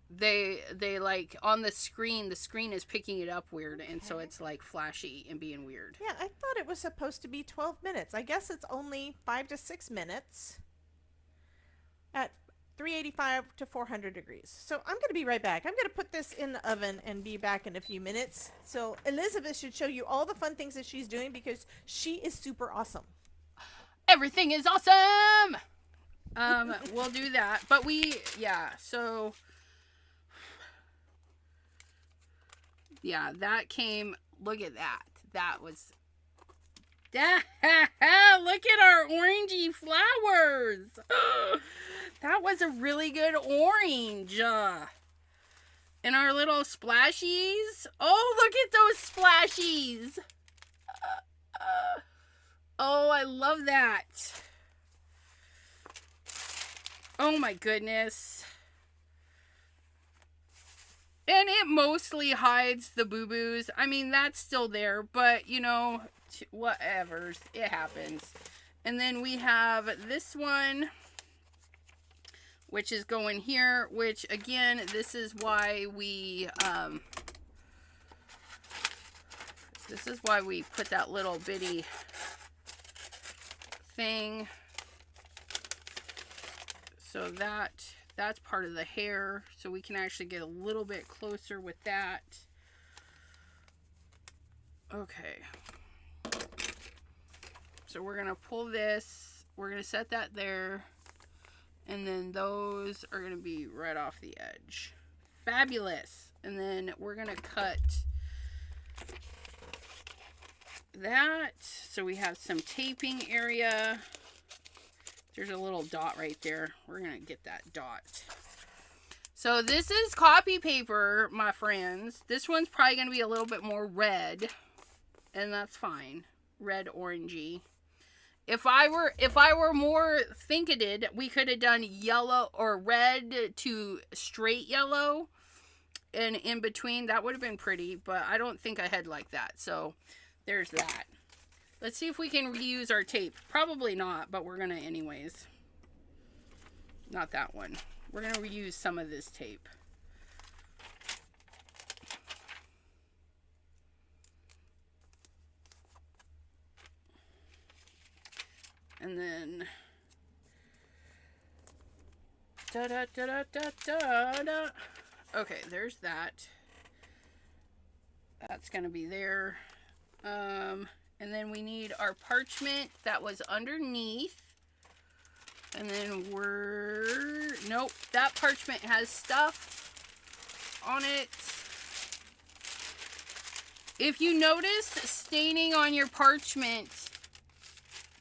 Speaker 1: They like on the screen is picking it up weird, and so it's like flashy and being weird.
Speaker 2: Yeah, I thought it was supposed to be 12 minutes. I guess it's only 5 to 6 minutes at 385 to 400 degrees. So I'm going to be right back. I'm going to put this in the oven and be back in a few minutes. So Elizabeth should show you all the fun things that she's doing because she is super awesome.
Speaker 1: Everything is awesome. We'll do that. But so yeah, that came, look at that. That was look at our orangey flowers. That was a really good orange. And our little splashies. Oh, look at those splashies. Oh, I love that. Oh my goodness. And it mostly hides the boo-boos. I mean, that's still there, but you know, whatever. It happens. And then we have this one, which is going here, which again, this is why we put that little bitty thing. So that's part of the hair, so we can actually get a little bit closer with that. Okay. So we're gonna pull this, we're gonna set that there, and then those are gonna be right off the edge. Fabulous. And then we're gonna cut that, so we have some taping area. There's a little dot right there. We're gonna get that dot. So this is copy paper, my friends. This one's probably gonna be a little bit more red, and that's fine. Red orangey. If I were more thinketed, we could have done yellow or red to straight yellow, and in between. That would have been pretty, but I don't think I had like that. So there's that. Let's see if we can reuse our tape. Probably not, but we're gonna anyways. Not that one. We're gonna reuse some of this tape. And then da da da da da da da. Okay, there's that. That's gonna be there. And then we need our parchment that was underneath. And then nope, that parchment has stuff on it. If you notice staining on your parchment,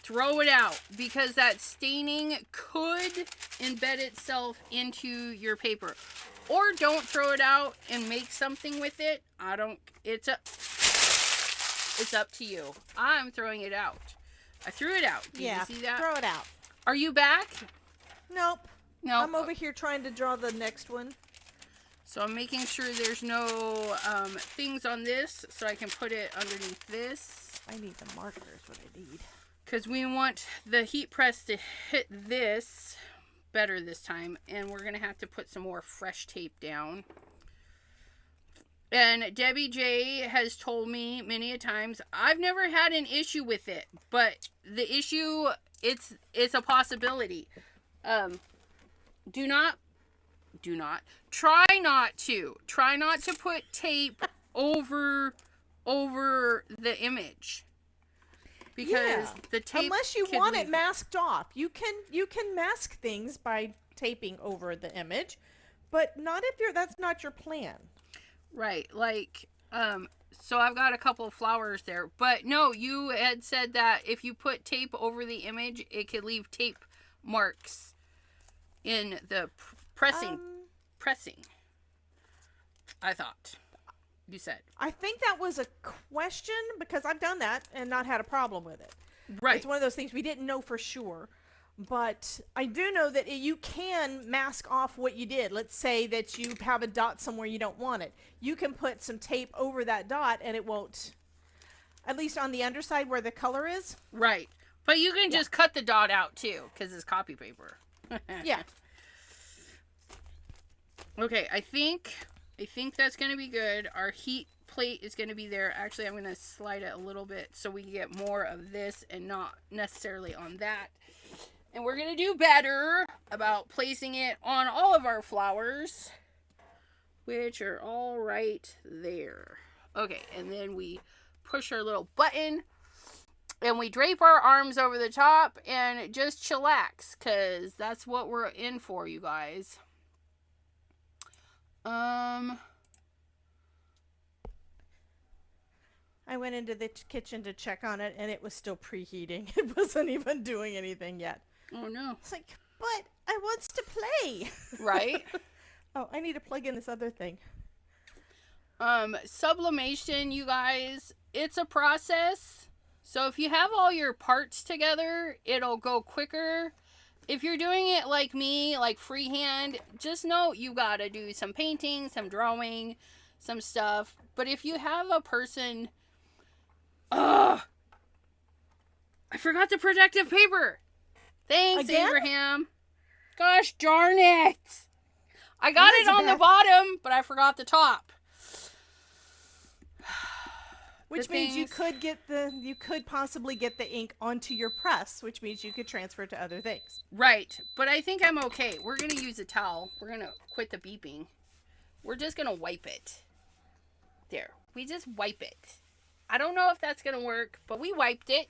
Speaker 1: throw it out, because that staining could embed itself into your paper. Or don't throw it out and make something with it. It's up to you. I'm throwing it out. I threw it out. Did you see that?
Speaker 2: Throw it out.
Speaker 1: Are you back?
Speaker 2: Nope.
Speaker 1: No.
Speaker 2: I'm over here trying to draw the next one.
Speaker 1: So I'm making sure there's no things on this, so I can put it underneath this.
Speaker 2: I need the markers, what I need.
Speaker 1: Because we want the heat press to hit this better this time. And we're going to have to put some more fresh tape down. And Debbie J has told me many a times, I've never had an issue with it. But the issue, it's a possibility. Try not to put tape over the image. Because the tape,
Speaker 2: unless you want it masked off. You can mask things by taping over the image, but not if that's not your plan.
Speaker 1: Right, like, so I've got a couple of flowers there. But no, you had said that if you put tape over the image, it could leave tape marks in the pressing. I thought. You said. I
Speaker 2: think that was a question, because I've done that and not had a problem with it.
Speaker 1: Right.
Speaker 2: It's one of those things we didn't know for sure. But I do know that you can mask off what you did. Let's say that you have a dot somewhere you don't want it. You can put some tape over that dot and it won't, at least on the underside where the color is.
Speaker 1: Right. But you can just cut the dot out too, because it's copy paper.
Speaker 2: Yeah.
Speaker 1: Okay, I think that's going to be good. Our heat plate is going to be there. Actually, I'm going to slide it a little bit so we can get more of this and not necessarily on that. And we're going to do better about placing it on all of our flowers, which are all right there. Okay, and then we push our little button, and we drape our arms over the top and just chillax, because that's what we're in for, you guys.
Speaker 2: I went into the kitchen to check on it, and it was still preheating. It wasn't even doing anything yet.
Speaker 1: Oh, no.
Speaker 2: It's like, but I wants to play.
Speaker 1: Right?
Speaker 2: Oh, I need to plug in this other thing.
Speaker 1: Sublimation, you guys, it's a process. So if you have all your parts together, it'll go quicker If you're doing it like me, like freehand, just know you gotta do some painting, some drawing, some stuff. But if you have a person... Ugh! I forgot the protective paper! Thanks,
Speaker 2: Again?
Speaker 1: Abraham. Gosh darn it! I got it on the bottom, but I forgot the top.
Speaker 2: Which means you could possibly get the ink onto your press, which means you could transfer it to other things.
Speaker 1: Right, but I think I'm okay. We're going to use a towel. We're going to quit the beeping. We're just going to wipe it. There. We just wipe it. I don't know if that's going to work, but we wiped it.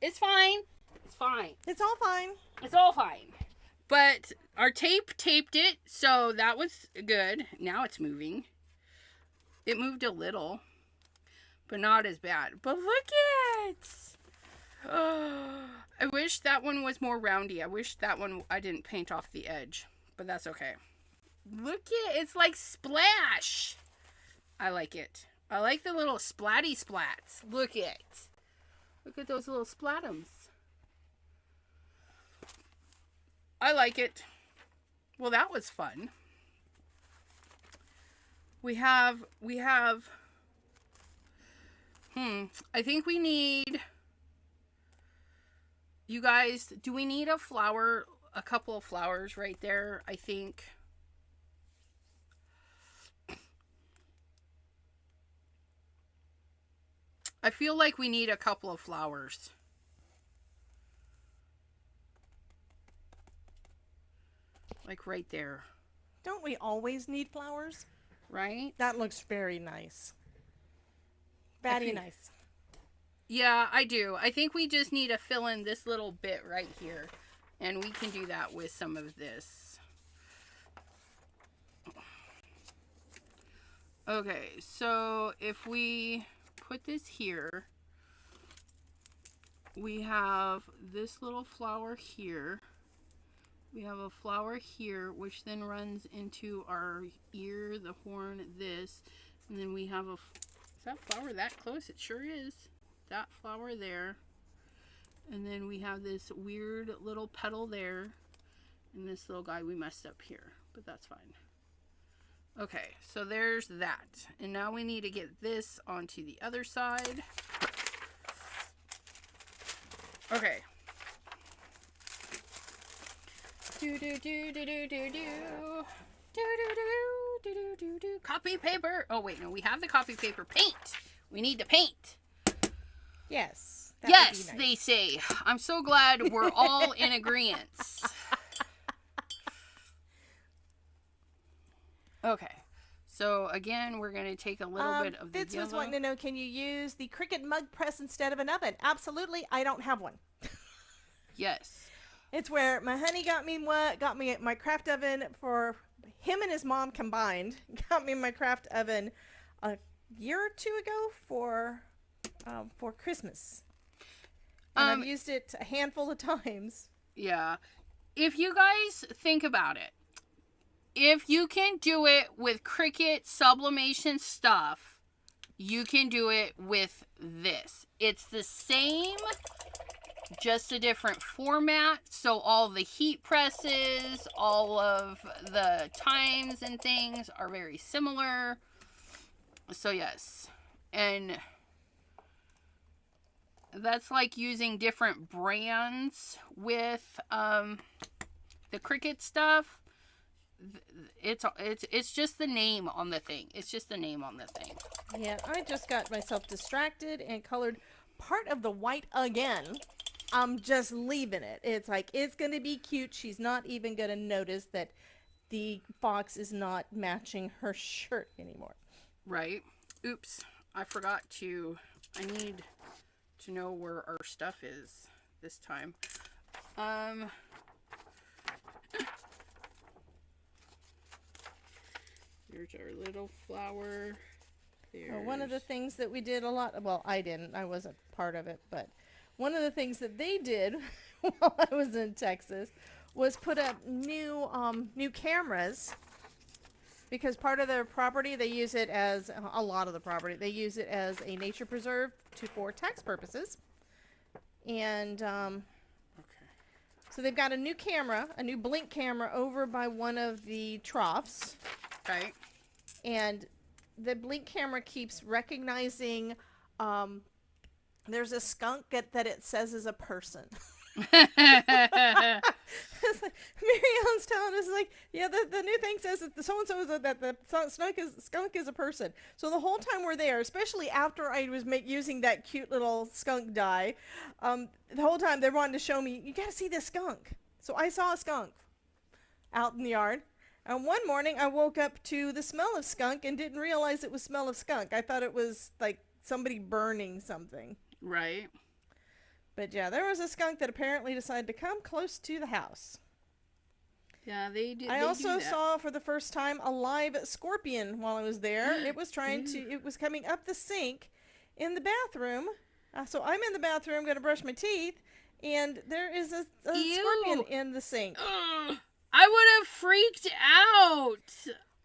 Speaker 1: It's fine. It's fine.
Speaker 2: It's all fine.
Speaker 1: It's all fine. But our tape taped it, so that was good. Now it's moving. It moved a little, but not as bad. But look it! I wish that one was more roundy. I wish that one I didn't paint off the edge, but that's okay. Look it! It's like splash! I like it. I like the little splatty splats. Look it. Look at those little splatums. I like it. Well, that was fun. We have, I think we need, you guys, do we need a flower, a couple of flowers right there, I think. I feel like we need a couple of flowers. Like right there.
Speaker 2: Don't we always need flowers?
Speaker 1: Right?
Speaker 2: That looks very nice. Very nice.
Speaker 1: Yeah, I do. I think we just need to fill in this little bit right here. And we can do that with some of this. Okay, so if we put this here, we have this little flower here. We have a flower here, which then runs into our ear, the horn, this. And then we have is that flower that close? It sure is. That flower there. And then we have this weird little petal there. And this little guy we messed up here. But that's fine. Okay, so there's that. And now we need to get this onto the other side. Okay. Do do do do do do do do do do do do do. Copy paper. Oh wait, no, we have the copy paper. Paint. We need to paint.
Speaker 2: Yes.
Speaker 1: Yes, nice. They say. I'm so glad we're all in agreement. Okay. So again, we're going to take a little bit of the
Speaker 2: Fitz
Speaker 1: yellow.
Speaker 2: was wanting to know, can you use the Cricut mug press instead of an oven? Absolutely. I don't have one.
Speaker 1: Yes.
Speaker 2: It's where my honey got me my craft oven for him and his mom combined. Got me my craft oven a year or two ago for Christmas. And I've used it a handful of times.
Speaker 1: Yeah. If you guys think about it, if you can do it with Cricut sublimation stuff, you can do it with this. It's the same, just a different format. So all the heat presses, all of the times and things are very similar. So yes. And that's like using different brands with the Cricut stuff. It's just the name on the thing. It's just the name on the thing.
Speaker 2: Yeah, I just got myself distracted and colored part of the white again. I'm just leaving it. It's like, it's going to be cute. She's not even going to notice that the fox is not matching her shirt anymore.
Speaker 1: Right. Oops. I need to know where our stuff is this time. Here's our little flower.
Speaker 2: One of the things that we did a lot, well, I didn't, I wasn't part of it, but one of the things that they did while I was in Texas was put up new cameras, because part of their property, they use it as, a lot of the property, they use it as a nature preserve for tax purposes. And So they've got a new camera, a new blink camera over by one of the troughs.
Speaker 1: Right.
Speaker 2: And the blink camera keeps recognizing there's a skunk that it says is a person. It's like, Mary Ellen's telling us, like, yeah, the new thing says that so-and-so is that the skunk is a person. So the whole time we're there, especially after I was using that cute little skunk dye, the whole time they wanted to show me, you got to see this skunk. So I saw a skunk out in the yard. And one morning I woke up to the smell of skunk and didn't realize it was smell of skunk. I thought it was like somebody burning something.
Speaker 1: Right.
Speaker 2: But yeah, there was a skunk that apparently decided to come close to the house.
Speaker 1: Yeah, they did.
Speaker 2: I also saw for the first time a live scorpion while I was there. It was it was coming up the sink in the bathroom. So I'm in the bathroom going to brush my teeth, and there is a scorpion in the sink.
Speaker 1: I would have freaked out.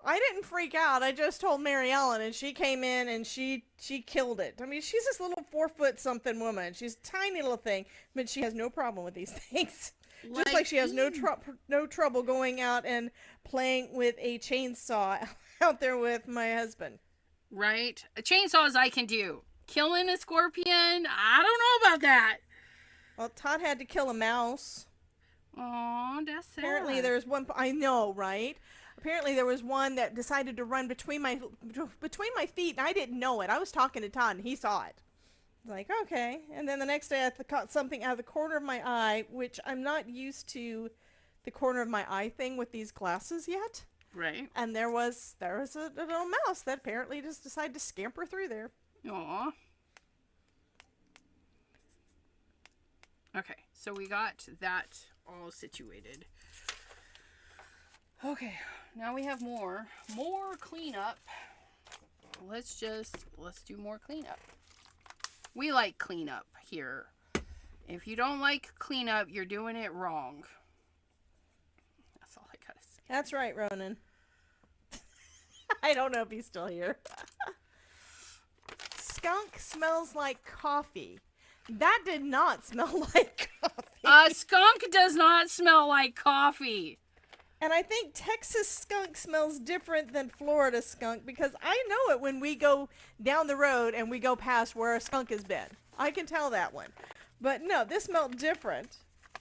Speaker 2: I didn't freak out. I just told Mary Ellen, and she came in and she killed it. I mean, she's this little 4-foot-something woman. She's a tiny little thing, but she has no problem with these things. Just like she has no trouble going out and playing with a chainsaw out there with my husband.
Speaker 1: Right? Chainsaws I can do. Killing a scorpion, I don't know about that.
Speaker 2: Well, Todd had to kill a mouse.
Speaker 1: Oh, that's sad.
Speaker 2: Apparently there's one, I know, right? Apparently there was one that decided to run between my feet, and I didn't know it. I was talking to Todd, and he saw it. Like, okay. And then the next day I caught something out of the corner of my eye, which I'm not used to the corner of my eye thing with these glasses yet.
Speaker 1: Right.
Speaker 2: And there was a little mouse that apparently just decided to scamper through there.
Speaker 1: Aw. Okay, so we got that all situated. Okay, now we have more cleanup. Let's do more cleanup. We like cleanup here. If you don't like cleanup, you're doing it wrong. That's all I gotta say.
Speaker 2: That's right, Ronan. I don't know if he's still here. Skunk smells like coffee. That did not smell like coffee.
Speaker 1: A skunk does not smell like coffee.
Speaker 2: And I think Texas skunk smells different than Florida skunk, because I know it when we go down the road and we go past where a skunk has been. I can tell that one. But no, this smelled different.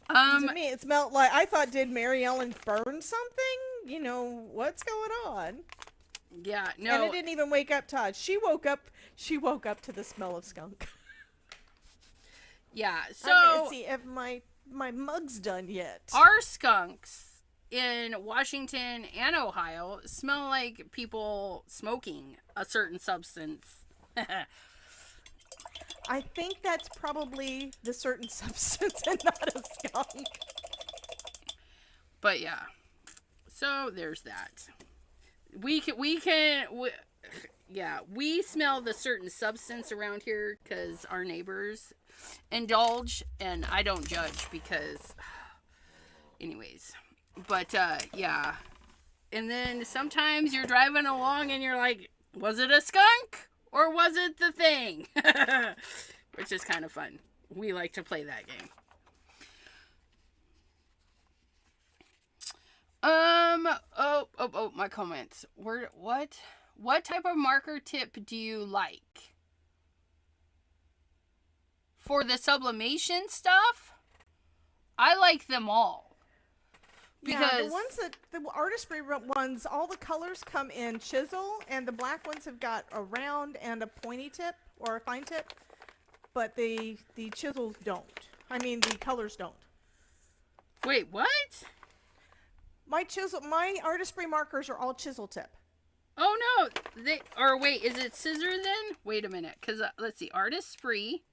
Speaker 2: To me, it smelled like, I thought, did Mary Ellen burn something? You know, what's going on?
Speaker 1: Yeah, no.
Speaker 2: And it didn't even wake up Todd. She woke up to the smell of skunk.
Speaker 1: Yeah, so
Speaker 2: I'm gonna see if my mug's done yet.
Speaker 1: Our skunks in Washington and Ohio smell like people smoking a certain substance.
Speaker 2: I think that's probably the certain substance and not a skunk.
Speaker 1: But yeah, so there's that. We smell the certain substance around here because our neighbors indulge, and I don't judge because, anyways. But yeah, and then sometimes you're driving along and you're like, was it a skunk or was it the thing? Which is kind of fun. We like to play that game. My comments. What type of marker tip do you like? For the sublimation stuff, I like them all. Because
Speaker 2: yeah, the ones the artistry ones, all the colors come in chisel, and the black ones have got a round and a pointy tip or a fine tip, but the chisels don't. I mean, the colors don't.
Speaker 1: Wait, what?
Speaker 2: My artistry markers are all chisel tip.
Speaker 1: Oh no, wait, is it scissor then? Wait a minute, because let's see, artistry,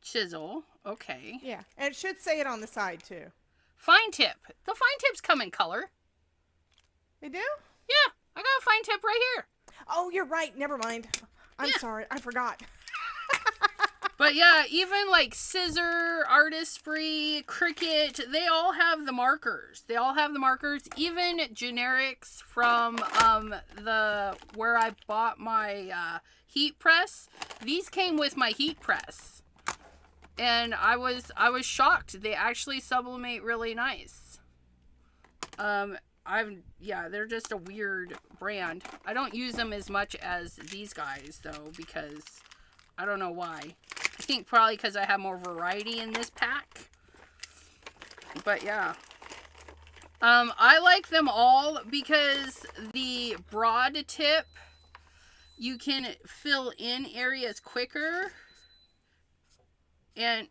Speaker 1: chisel, okay.
Speaker 2: Yeah, and it should say it on the side too.
Speaker 1: Fine tip. The fine tips come in color.
Speaker 2: They do?
Speaker 1: Yeah, I got a fine tip right here.
Speaker 2: Oh, you're right. Never mind. I'm sorry. I forgot.
Speaker 1: But yeah, even like scissor, artistry, Cricut, they all have the markers. Even generics from where I bought my heat press. These came with my heat press. And I was shocked. They actually sublimate really nice. They're just a weird brand. I don't use them as much as these guys though, because I don't know why. I think probably because I have more variety in this pack. But yeah. I like them all because the broad tip, you can fill in areas quicker. And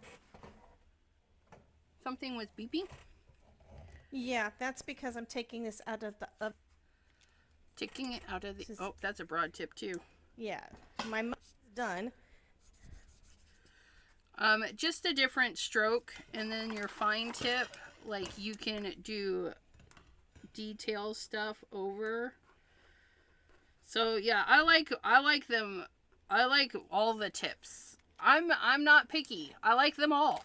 Speaker 1: something was beeping?
Speaker 2: Yeah, that's because I'm taking this out of the...
Speaker 1: Taking it out of the... Oh, that's a broad tip too.
Speaker 2: Yeah, my is done.
Speaker 1: Just a different stroke, and then your fine tip, like you can do detail stuff over. So yeah, I like them. I like all the tips. I'm not picky. I like them all.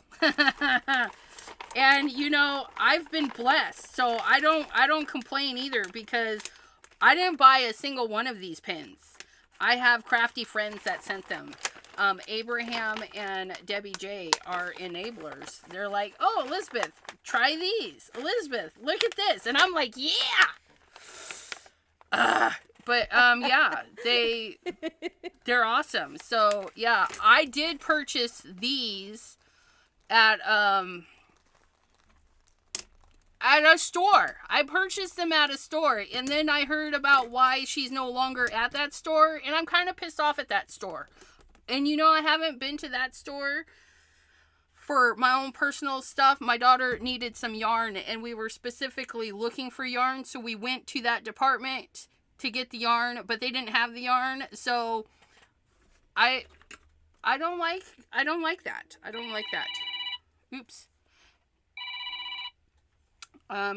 Speaker 1: And you know, I've been blessed, so I don't complain either, because I didn't buy a single one of these pins. I have crafty friends that sent them. Abraham and Debbie J are enablers. They're like, oh, Elizabeth, try these. Elizabeth, look at this. And I'm like, yeah. Yeah, they're awesome. So yeah, I did purchase these at a store. I purchased them at a store, and then I heard about why she's no longer at that store, and I'm kind of pissed off at that store. And you know, I haven't been to that store for my own personal stuff. My daughter needed some yarn, and we were specifically looking for yarn, so we went to that department to get the yarn, but they didn't have the yarn. So I don't like that. I don't like that. Oops.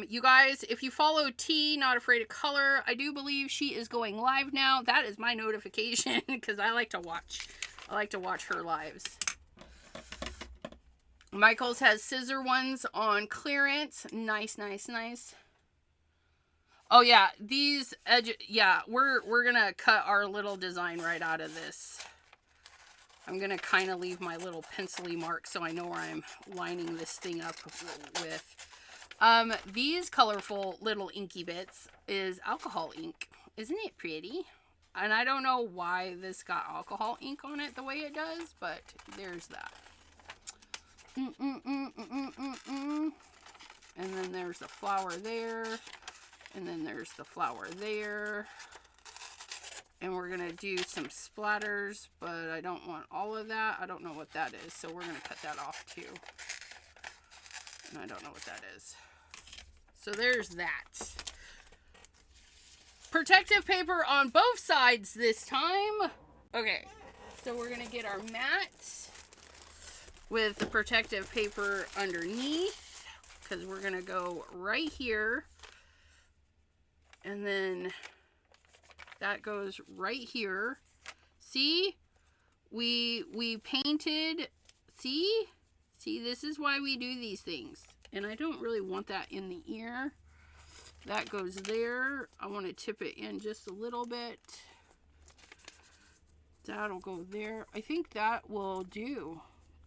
Speaker 1: You guys, if you follow T, Not Afraid of Color, I do believe she is going live now. That is my notification, because I like to watch. I like to watch her lives. Michael's has scissor ones on clearance. Nice, nice, nice. Oh yeah, these we're gonna cut our little design right out of this. I'm gonna kind of leave my little pencil-y mark so I know where I'm lining this thing up with. These colorful little inky bits is alcohol ink. Isn't it pretty? And I don't know why this got alcohol ink on it the way it does, but there's that. And then there's the flower there. And then there's the flower there. And we're going to do some splatters, but I don't want all of that. I don't know what that is, so we're going to cut that off too. And I don't know what that is. So there's that. Protective paper on both sides this time. Okay, so we're going to get our mat with the protective paper underneath, because we're going to go right here. And then that goes right here. See? We painted. See? See, this is why we do these things. And I don't really want that in the ear. That goes there. I want to tip it in just a little bit. That'll go there. I think that will do.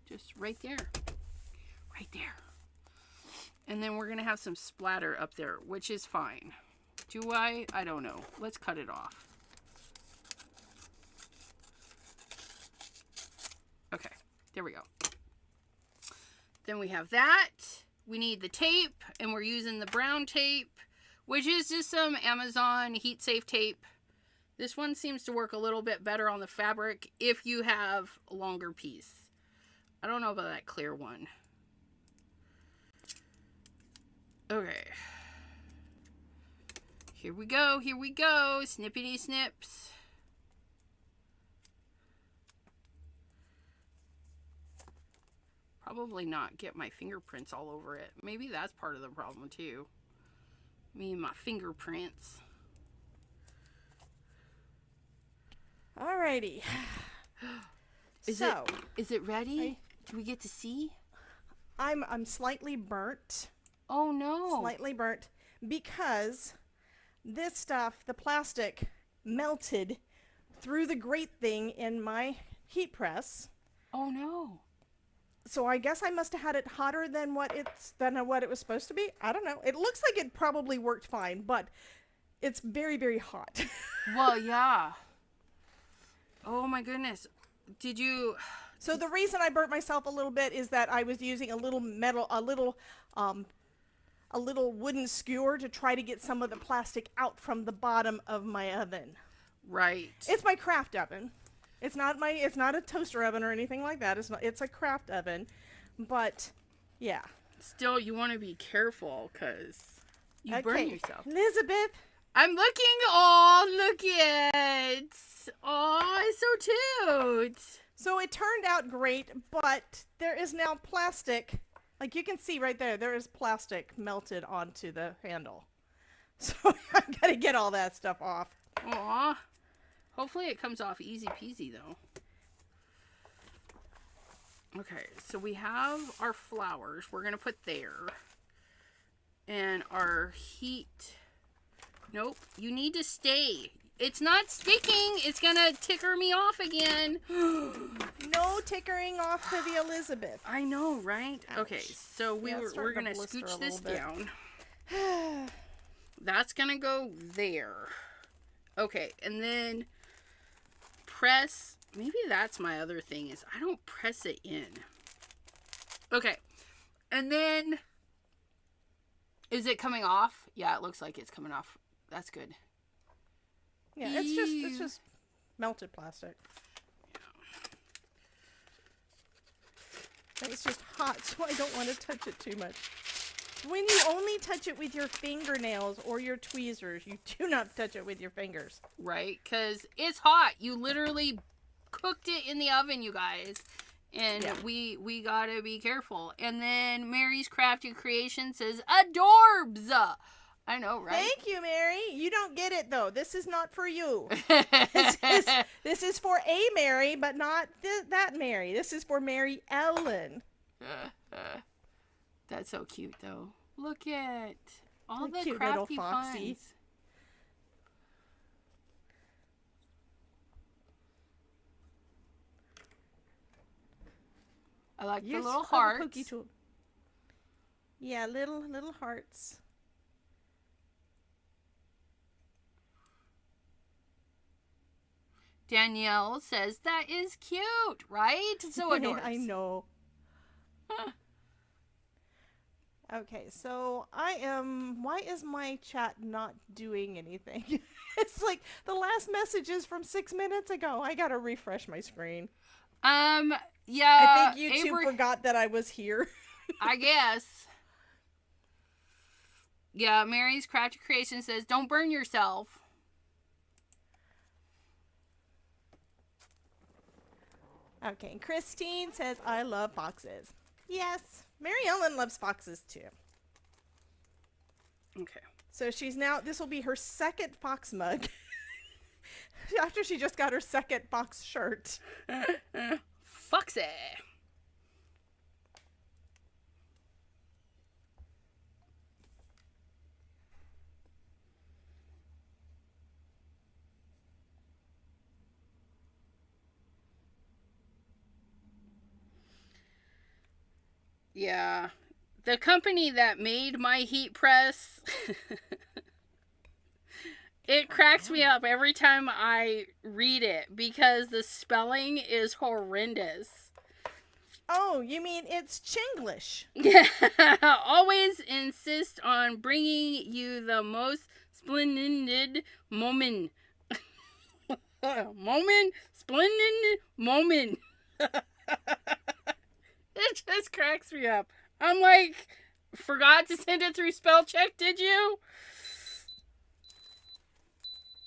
Speaker 1: Just right there. Right there. And then we're going to have some splatter up there, which is fine. Do I? I don't know. Let's cut it off. Okay, there we go. Then we have that. We need the tape, and we're using the brown tape, which is just some Amazon heat safe tape. This one seems to work a little bit better on the fabric if you have a longer piece. I don't know about that clear one. Okay. Here we go, here we go. Snippity snips. Probably not get my fingerprints all over it. Maybe that's part of the problem too. Me and my fingerprints.
Speaker 2: Alrighty.
Speaker 1: Is it ready? Do we get to see?
Speaker 2: I'm slightly burnt.
Speaker 1: Oh no.
Speaker 2: Slightly burnt because this stuff, the plastic, melted through the grate thing in my heat press.
Speaker 1: Oh no.
Speaker 2: So I guess I must have had it hotter than what it was supposed to be. I don't know. It looks like it probably worked fine, but it's very, very hot.
Speaker 1: Well, yeah. Oh my goodness. Did you?
Speaker 2: So the reason I burnt myself a little bit is that I was using a little wooden skewer to try to get some of the plastic out from the bottom of my oven.
Speaker 1: Right.
Speaker 2: It's my craft oven. It's not a toaster oven or anything like that. It's a craft oven. But yeah.
Speaker 1: Still, you want to be careful because you burn yourself.
Speaker 2: Elizabeth.
Speaker 1: I'm looking. Oh, look it. Oh, it's so cute.
Speaker 2: So it turned out great, but there is now plastic. Like you can see right there is plastic melted onto the handle. So I gotta get all that stuff off.
Speaker 1: Aw. Hopefully it comes off easy peasy though. Okay, so we have our flowers. We're gonna put there. And our heat. Nope, you need to stay. It's not sticking. It's gonna ticker me off again.
Speaker 2: No tickering off for the Elizabeth.
Speaker 1: I know, right?
Speaker 2: Ouch.
Speaker 1: Okay, so we're gonna scooch this down. That's gonna go there. Okay, and then press. Maybe that's my other thing is I don't press it in. Okay, and then is it coming off? Yeah, it looks like it's coming off. That's good.
Speaker 2: Yeah, it's just melted plastic. Yeah. It's just hot, so I don't want to touch it too much. When you only touch it with your fingernails or your tweezers, you do not touch it with your fingers.
Speaker 1: Right, because it's hot. You literally cooked it in the oven, you guys. And yeah. we gotta be careful. And then Mary's Crafty Creation says, adorbs! I know, right?
Speaker 2: Thank you, Mary. You don't get it, though. This is not for you. This is for a Mary, but not that Mary. This is for Mary Ellen.
Speaker 1: That's so cute, though. Look at all the
Speaker 2: cute
Speaker 1: crafty
Speaker 2: little foxy.
Speaker 1: finds. I like the little hearts.
Speaker 2: Yeah, little hearts.
Speaker 1: Danielle says, that is cute, right? So adorable.
Speaker 2: I know. Okay, so why is my chat not doing anything? It's like the last message is from 6 minutes ago. I gotta refresh my screen.
Speaker 1: Yeah.
Speaker 2: I think YouTube forgot that I was here.
Speaker 1: I guess. Yeah, Mary's Crafty Creation says, don't burn yourself.
Speaker 2: Okay, and Christine says, I love foxes. Yes, Mary Ellen loves foxes too.
Speaker 1: Okay.
Speaker 2: So this will be her second fox mug. After she just got her second fox shirt.
Speaker 1: Foxy. Yeah. The company that made my heat press, it cracks me up every time I read it because the spelling is horrendous.
Speaker 2: Oh, you mean it's Chinglish?
Speaker 1: Yeah. Always insist on bringing you the most splendid moment. Splendid moment. It just cracks me up. I'm like, forgot to send it through spell check, did you?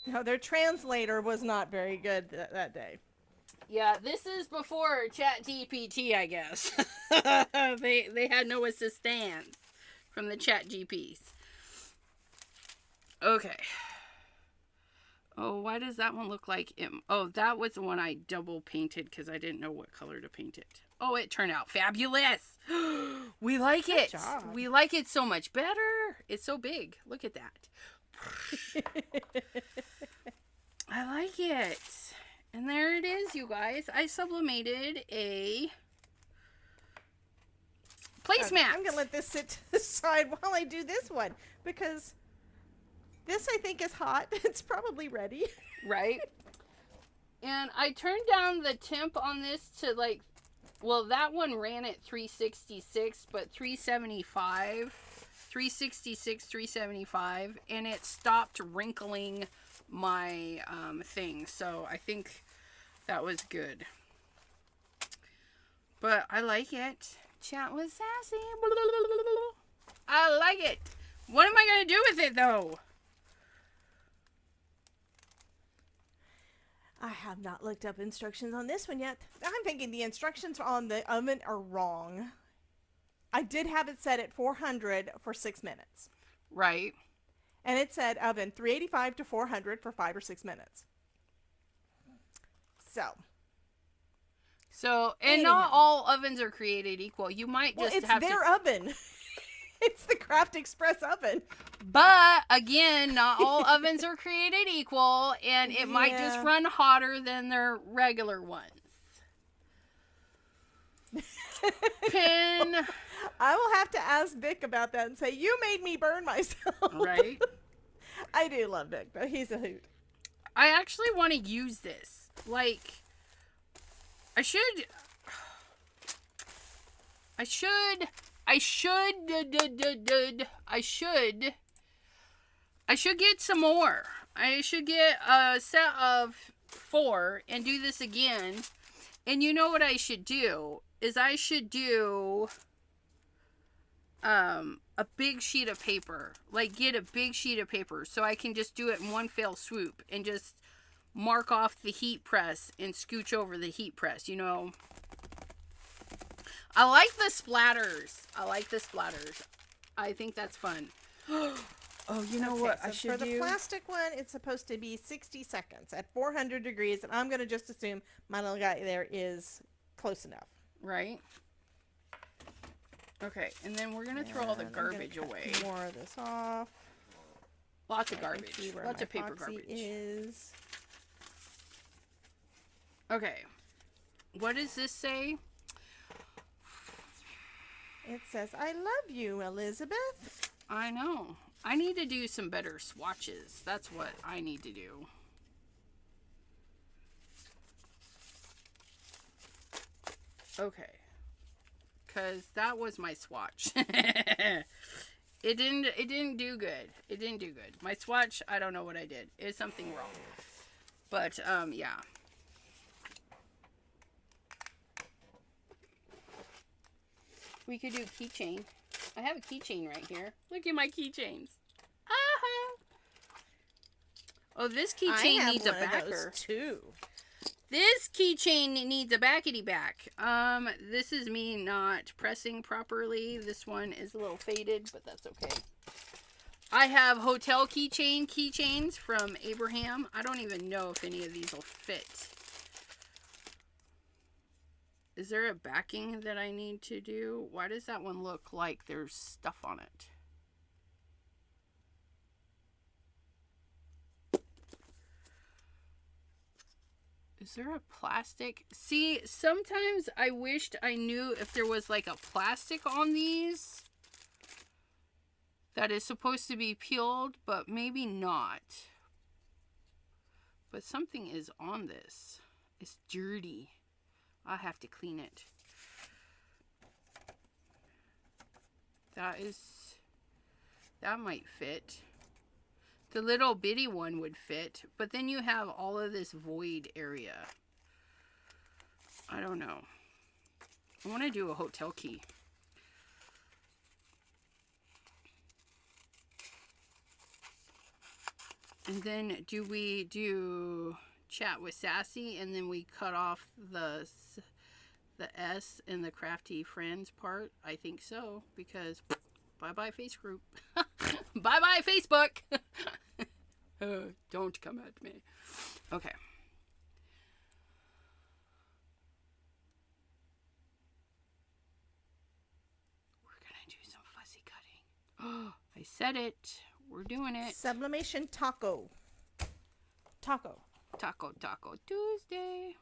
Speaker 2: No, their translator was not very good that day.
Speaker 1: Yeah, this is before ChatGPT, I guess. They had no assistance from the ChatGPTs. Okay. Oh, why does that one look like it? Oh, that was the one I double painted because I didn't know what color to paint it. Oh, it turned out fabulous. We like it.
Speaker 2: Good job.
Speaker 1: We like it so much better. It's so big. Look at that. I like it. And there it is, you guys. I sublimated a Placemats.
Speaker 2: I'm going to let this sit to the side while I do this one, because this I think is hot. It's probably ready.
Speaker 1: Right? And I turned down the temp on this to like, well, that one ran at 366, but 375, 366, 375, and it stopped wrinkling my thing. So I think that was good. But I like it. Chat was sassy. I like it. What am I going to do with it, though?
Speaker 2: I have not looked up instructions on this one yet. I'm thinking the instructions on the oven are wrong. I did have it set at 400 for 6 minutes.
Speaker 1: Right.
Speaker 2: And it said oven 385 to 400 for 5 or 6 minutes. So,
Speaker 1: and not all ovens are created equal. You might just
Speaker 2: it's
Speaker 1: have
Speaker 2: their oven. It's the Craft Express oven.
Speaker 1: But, again, not all ovens are created equal, and it might just run hotter than their regular ones. Pin.
Speaker 2: I will have to ask Vic about that and say, you made me burn myself.
Speaker 1: Right?
Speaker 2: I do love Vic, though. He's a hoot.
Speaker 1: I actually want to use this. Like, I should get some more. I should get a set of 4 and do this again. And you know what I should do? Is I should do a big sheet of paper. Like, get a big sheet of paper so I can just do it in one fell swoop and just mark off the heat press and scooch over the heat press, you know. I like the splatters. I think that's fun. Oh, you know what I should do?
Speaker 2: For the plastic one, it's supposed to be 60 seconds at 400 degrees, and I'm going to just assume my little guy there is close enough.
Speaker 1: Right? Okay, and then we're going to throw all the garbage away.
Speaker 2: More of this off.
Speaker 1: Lots of garbage. Lots of paper garbage.
Speaker 2: Is.
Speaker 1: Okay. What does this say?
Speaker 2: It says, I love you, Elizabeth.
Speaker 1: I know. I need to do some better swatches. That's what I need to do. Okay. Because that was my swatch. It didn't do good. It didn't do good. My swatch, I don't know what I did. It's something wrong. But, yeah. We could do keychain. I have a keychain right here. Look at my keychains. Uh-huh. Oh, this keychain needs a backer.
Speaker 2: Too.
Speaker 1: This keychain needs a backety back. This is me not pressing properly. This one is a little faded, but that's okay. I have hotel keychains from Abraham. I don't even know if any of these will fit. Is there a backing that I need to do? Why does that one look like there's stuff on it? Is there a plastic? See, sometimes I wished I knew if there was like a plastic on these that is supposed to be peeled, but maybe not. But something is on this. It's dirty. I have to clean it. That might fit. The little bitty one would fit, but then you have all of this void area. I don't know. I want to do a hotel key. And then do we do chat with Sassy and then we cut off the S in the crafty friends part? I think so, because bye-bye face group. Bye-bye Facebook. Don't come at me. Okay. We're going to do some fussy cutting. Oh, I said it. We're doing it.
Speaker 2: Sublimation Taco Tuesday.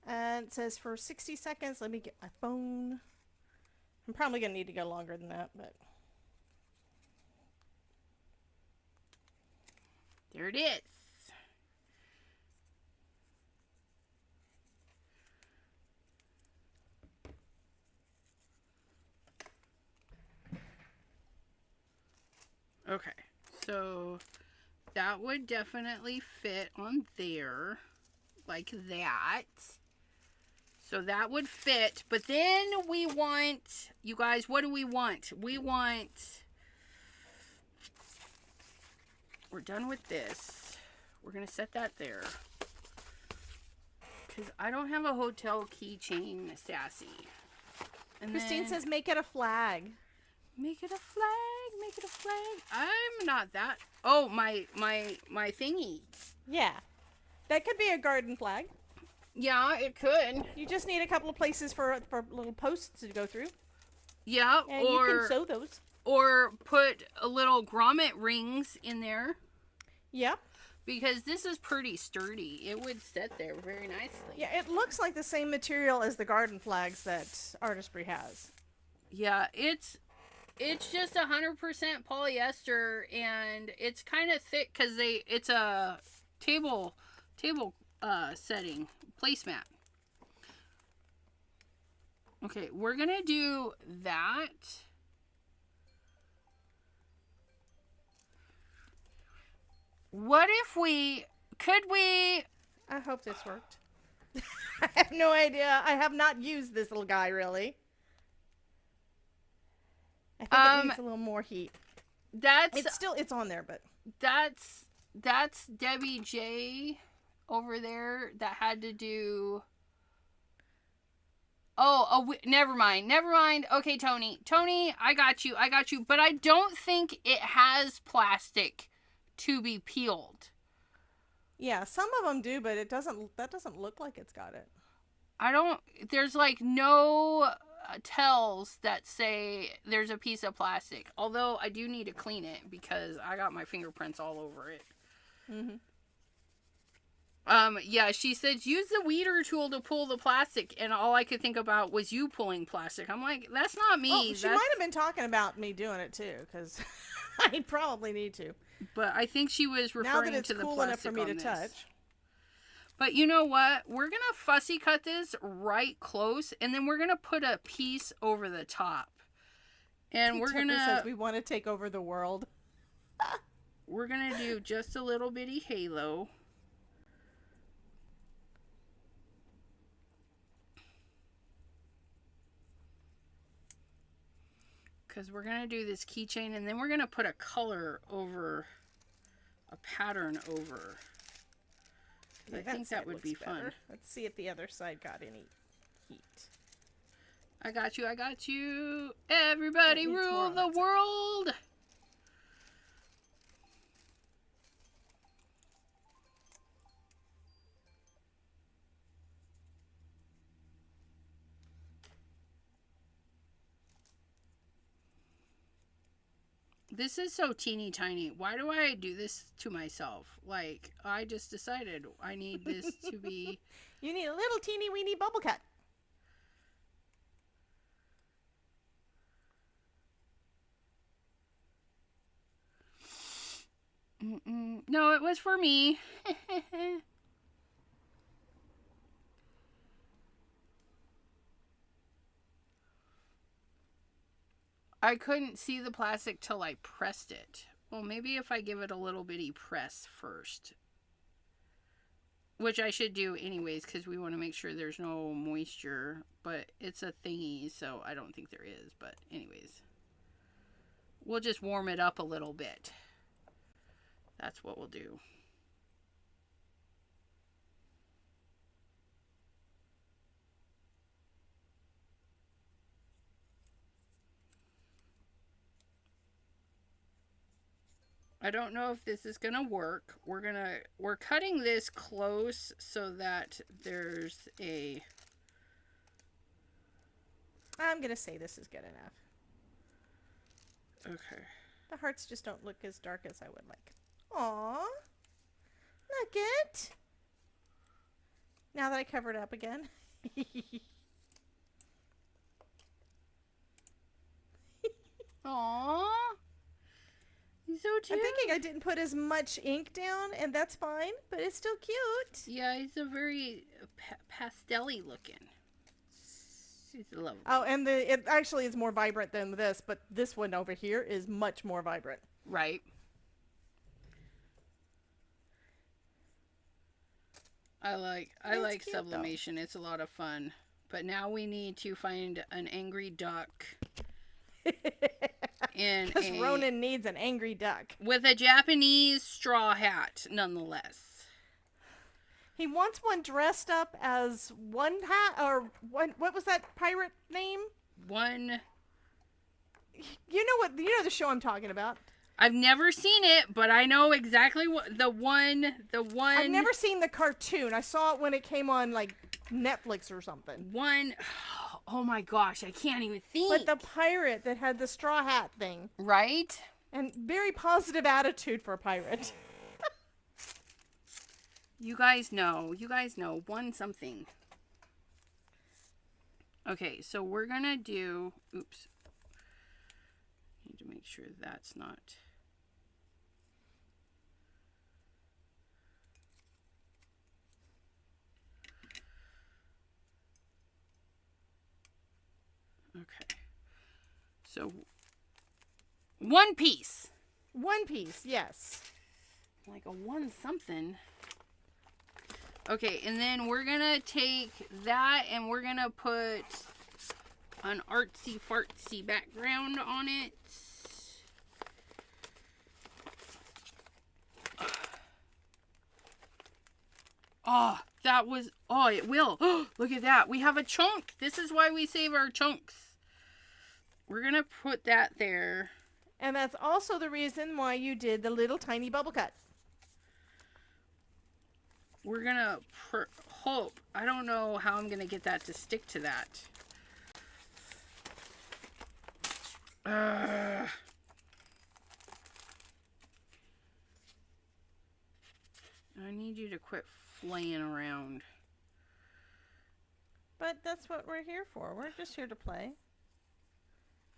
Speaker 2: And it says for 60 seconds, let me get my phone. I'm probably going to need to go longer than that, but...
Speaker 1: There it is. Okay, so that would definitely fit on there, like that. So that would fit, but then we want, you guys, what do we want? We're done with this. We're going to set that there. Because I don't have a hotel keychain, Sassy. And
Speaker 2: Christine
Speaker 1: then,
Speaker 2: says make it a flag.
Speaker 1: make it a flag, make it a flag. I'm not that. Oh, my thingy.
Speaker 2: Yeah. That could be a garden flag.
Speaker 1: Yeah, it could.
Speaker 2: You just need a couple of places for little posts to go through.
Speaker 1: Yeah,
Speaker 2: And you can sew those.
Speaker 1: Or put a little grommet rings in there.
Speaker 2: Yep.
Speaker 1: Because this is pretty sturdy. It would sit there very nicely.
Speaker 2: Yeah, it looks like the same material as the garden flags that Artistry has.
Speaker 1: Yeah, it's just 100% polyester, and it's kind of thick because it's a table setting placemat. Okay, we're gonna do that. What if could we?
Speaker 2: I hope this worked. I have no idea. I have not used this little guy really. I think it needs a little more heat. It's on there, but
Speaker 1: that's Debbie J over there that had to do. Oh, never mind. Okay, Tony, I got you. But I don't think it has plastic to be peeled.
Speaker 2: Yeah, some of them do, but that doesn't look like it's got it.
Speaker 1: There's like no tells that say there's a piece of plastic. Although I do need to clean it because I got my fingerprints all over it.
Speaker 2: Mm-hmm.
Speaker 1: Yeah, she said use the weeder tool to pull the plastic, and all I could think about was you pulling plastic. I'm like, that's not me.
Speaker 2: Oh, she might have been talking about me doing it too, because I probably need to.
Speaker 1: But I think she was referring
Speaker 2: now that it's
Speaker 1: to the
Speaker 2: cool
Speaker 1: plastic
Speaker 2: enough for me to
Speaker 1: this.
Speaker 2: touch.
Speaker 1: But you know what? We're going to fussy cut this right close, and then we're going to put a piece over the top. And we're going to...
Speaker 2: says we want to take over the world.
Speaker 1: We're going to do just a little bitty halo. Because we're going to do this keychain, and then we're going to put a color over, a pattern over. I think that would be fun.
Speaker 2: Let's see if the other side got any heat.
Speaker 1: I got you. Everybody rule the world. This is so teeny tiny. Why do I do this to myself? Like, I just decided I need this to be...
Speaker 2: You need a little teeny weeny bubble cut.
Speaker 1: No, it was for me. I couldn't see the plastic till I pressed it. Well, maybe if I give it a little bitty press first. Which I should do anyways, because we want to make sure there's no moisture. But it's a thingy, so I don't think there is. But anyways. We'll just warm it up a little bit. That's what we'll do. I don't know if this is gonna work. We're cutting this close so that there's a...
Speaker 2: I'm gonna say this is good enough.
Speaker 1: Okay.
Speaker 2: The hearts just don't look as dark as I would like. Aww. Look it. Now that I cover it up again.
Speaker 1: Aww. He's so cute.
Speaker 2: I'm thinking I didn't put as much ink down, and that's fine, but it's still cute.
Speaker 1: Yeah, he's a very pastel-y looking. He's lovely.
Speaker 2: Oh, and it actually is more vibrant than this, but this one over here is much more vibrant.
Speaker 1: Right. I like Sublimation. It's a lot of fun. But now we need to find an angry duck.
Speaker 2: Because Ronan needs an angry duck.
Speaker 1: With a Japanese straw hat, nonetheless.
Speaker 2: He wants one dressed up as one hat, or one, what was that pirate name?
Speaker 1: One.
Speaker 2: You know the show I'm talking about.
Speaker 1: I've never seen it, but I know exactly what the one.
Speaker 2: I've never seen the cartoon. I saw it when it came on like Netflix or something.
Speaker 1: One. Oh my gosh, I can't even think.
Speaker 2: But the pirate that had the straw hat thing.
Speaker 1: Right?
Speaker 2: And very positive attitude for a pirate.
Speaker 1: You guys know. One something. Okay, so we're gonna do. Oops. Need to make sure that's not. Okay. So, one piece.
Speaker 2: One piece, yes.
Speaker 1: Like a one something. Okay, and then we're gonna take that and we're gonna put an artsy fartsy background on it. Oh, that was, oh, it will. Oh, look at that. We have a chunk. This is why we save our chunks. We're going to put that there.
Speaker 2: And that's also the reason why you did the little tiny bubble cut.
Speaker 1: We're going to hope. I don't know how I'm going to get that to stick to that. I need you to quit flaying around.
Speaker 2: But that's what we're here for. We're just here to play.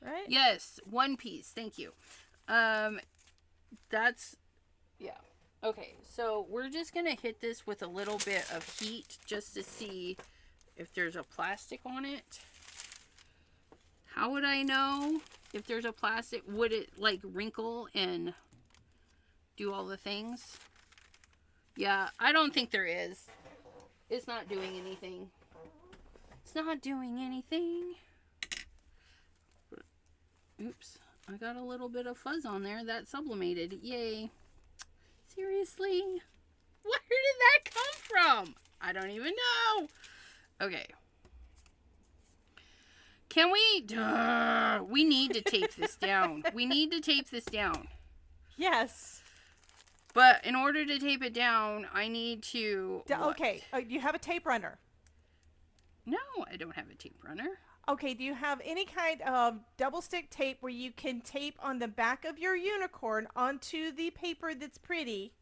Speaker 2: Right?
Speaker 1: Yes, one piece. Thank you. That's, yeah. Okay, so we're just going to hit this with a little bit of heat just to see if there's a plastic on it. How would I know if there's a plastic? Would it like wrinkle and do all the things? Yeah, I don't think there is. It's not doing anything. It's not doing anything. Oops, I got a little bit of fuzz on there that sublimated. Yay. Seriously? Where did that come from? I don't even know. Okay. Can we? We need to tape this down. We need to tape this down.
Speaker 2: Yes.
Speaker 1: But in order to tape it down, I need to...
Speaker 2: Okay, you have a tape runner.
Speaker 1: No, I don't have a tape runner.
Speaker 2: Okay, do you have any kind of double stick tape where you can tape on the back of your unicorn onto the paper that's pretty?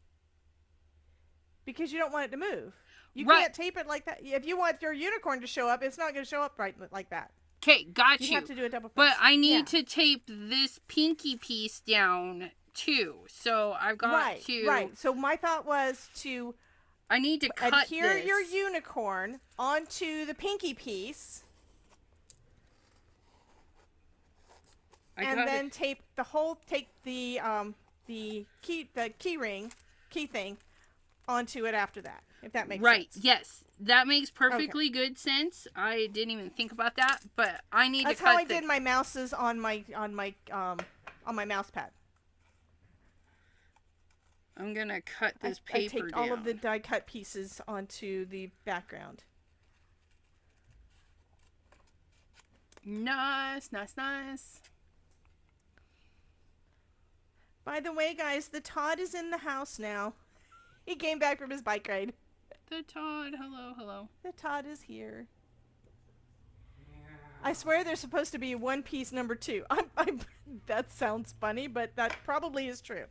Speaker 2: Because you don't want it to move. You can't tape it like that. If you want your unicorn to show up, it's not going to show up right like that.
Speaker 1: Okay, got you.
Speaker 2: You have to do a double press.
Speaker 1: But I need to tape this pinky piece down too. So I've got to...
Speaker 2: Right. So my thought was to...
Speaker 1: I need to cut
Speaker 2: adhere your unicorn onto the pinky piece. And then tape the whole, take the key thing onto it after that, if that makes sense.
Speaker 1: Right, yes. That makes perfectly good sense. I didn't even think about that, but I need to cut.
Speaker 2: That's how I did my mouses on my mouse pad.
Speaker 1: I'm going to cut this paper
Speaker 2: I taped
Speaker 1: down.
Speaker 2: all of the die cut pieces onto the background.
Speaker 1: Nice, nice, nice.
Speaker 2: By the way, guys, the Todd is in the house now. He came back from his bike ride.
Speaker 1: The Todd, hello, hello.
Speaker 2: The Todd is here. I swear there's supposed to be One Piece number 2. That sounds funny, but that probably is true.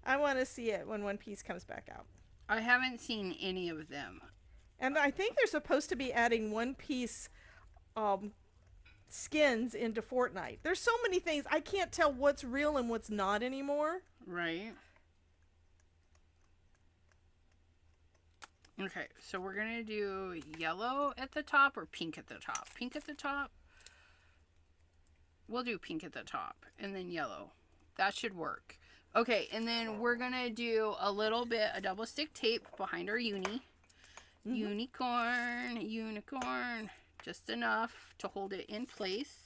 Speaker 2: I want to see it when One Piece comes back out.
Speaker 1: I haven't seen any of them.
Speaker 2: And I think they're supposed to be adding One Piece skins into Fortnite. There's so many things. I can't tell what's real and what's not anymore.
Speaker 1: Right. Okay, so we're going to do yellow at the top or pink at the top? Pink at the top? We'll do pink at the top and then yellow. That should work. Okay, and then we're going to do a little bit of double stick tape behind our uni. Mm-hmm. Unicorn. Just enough to hold it in place.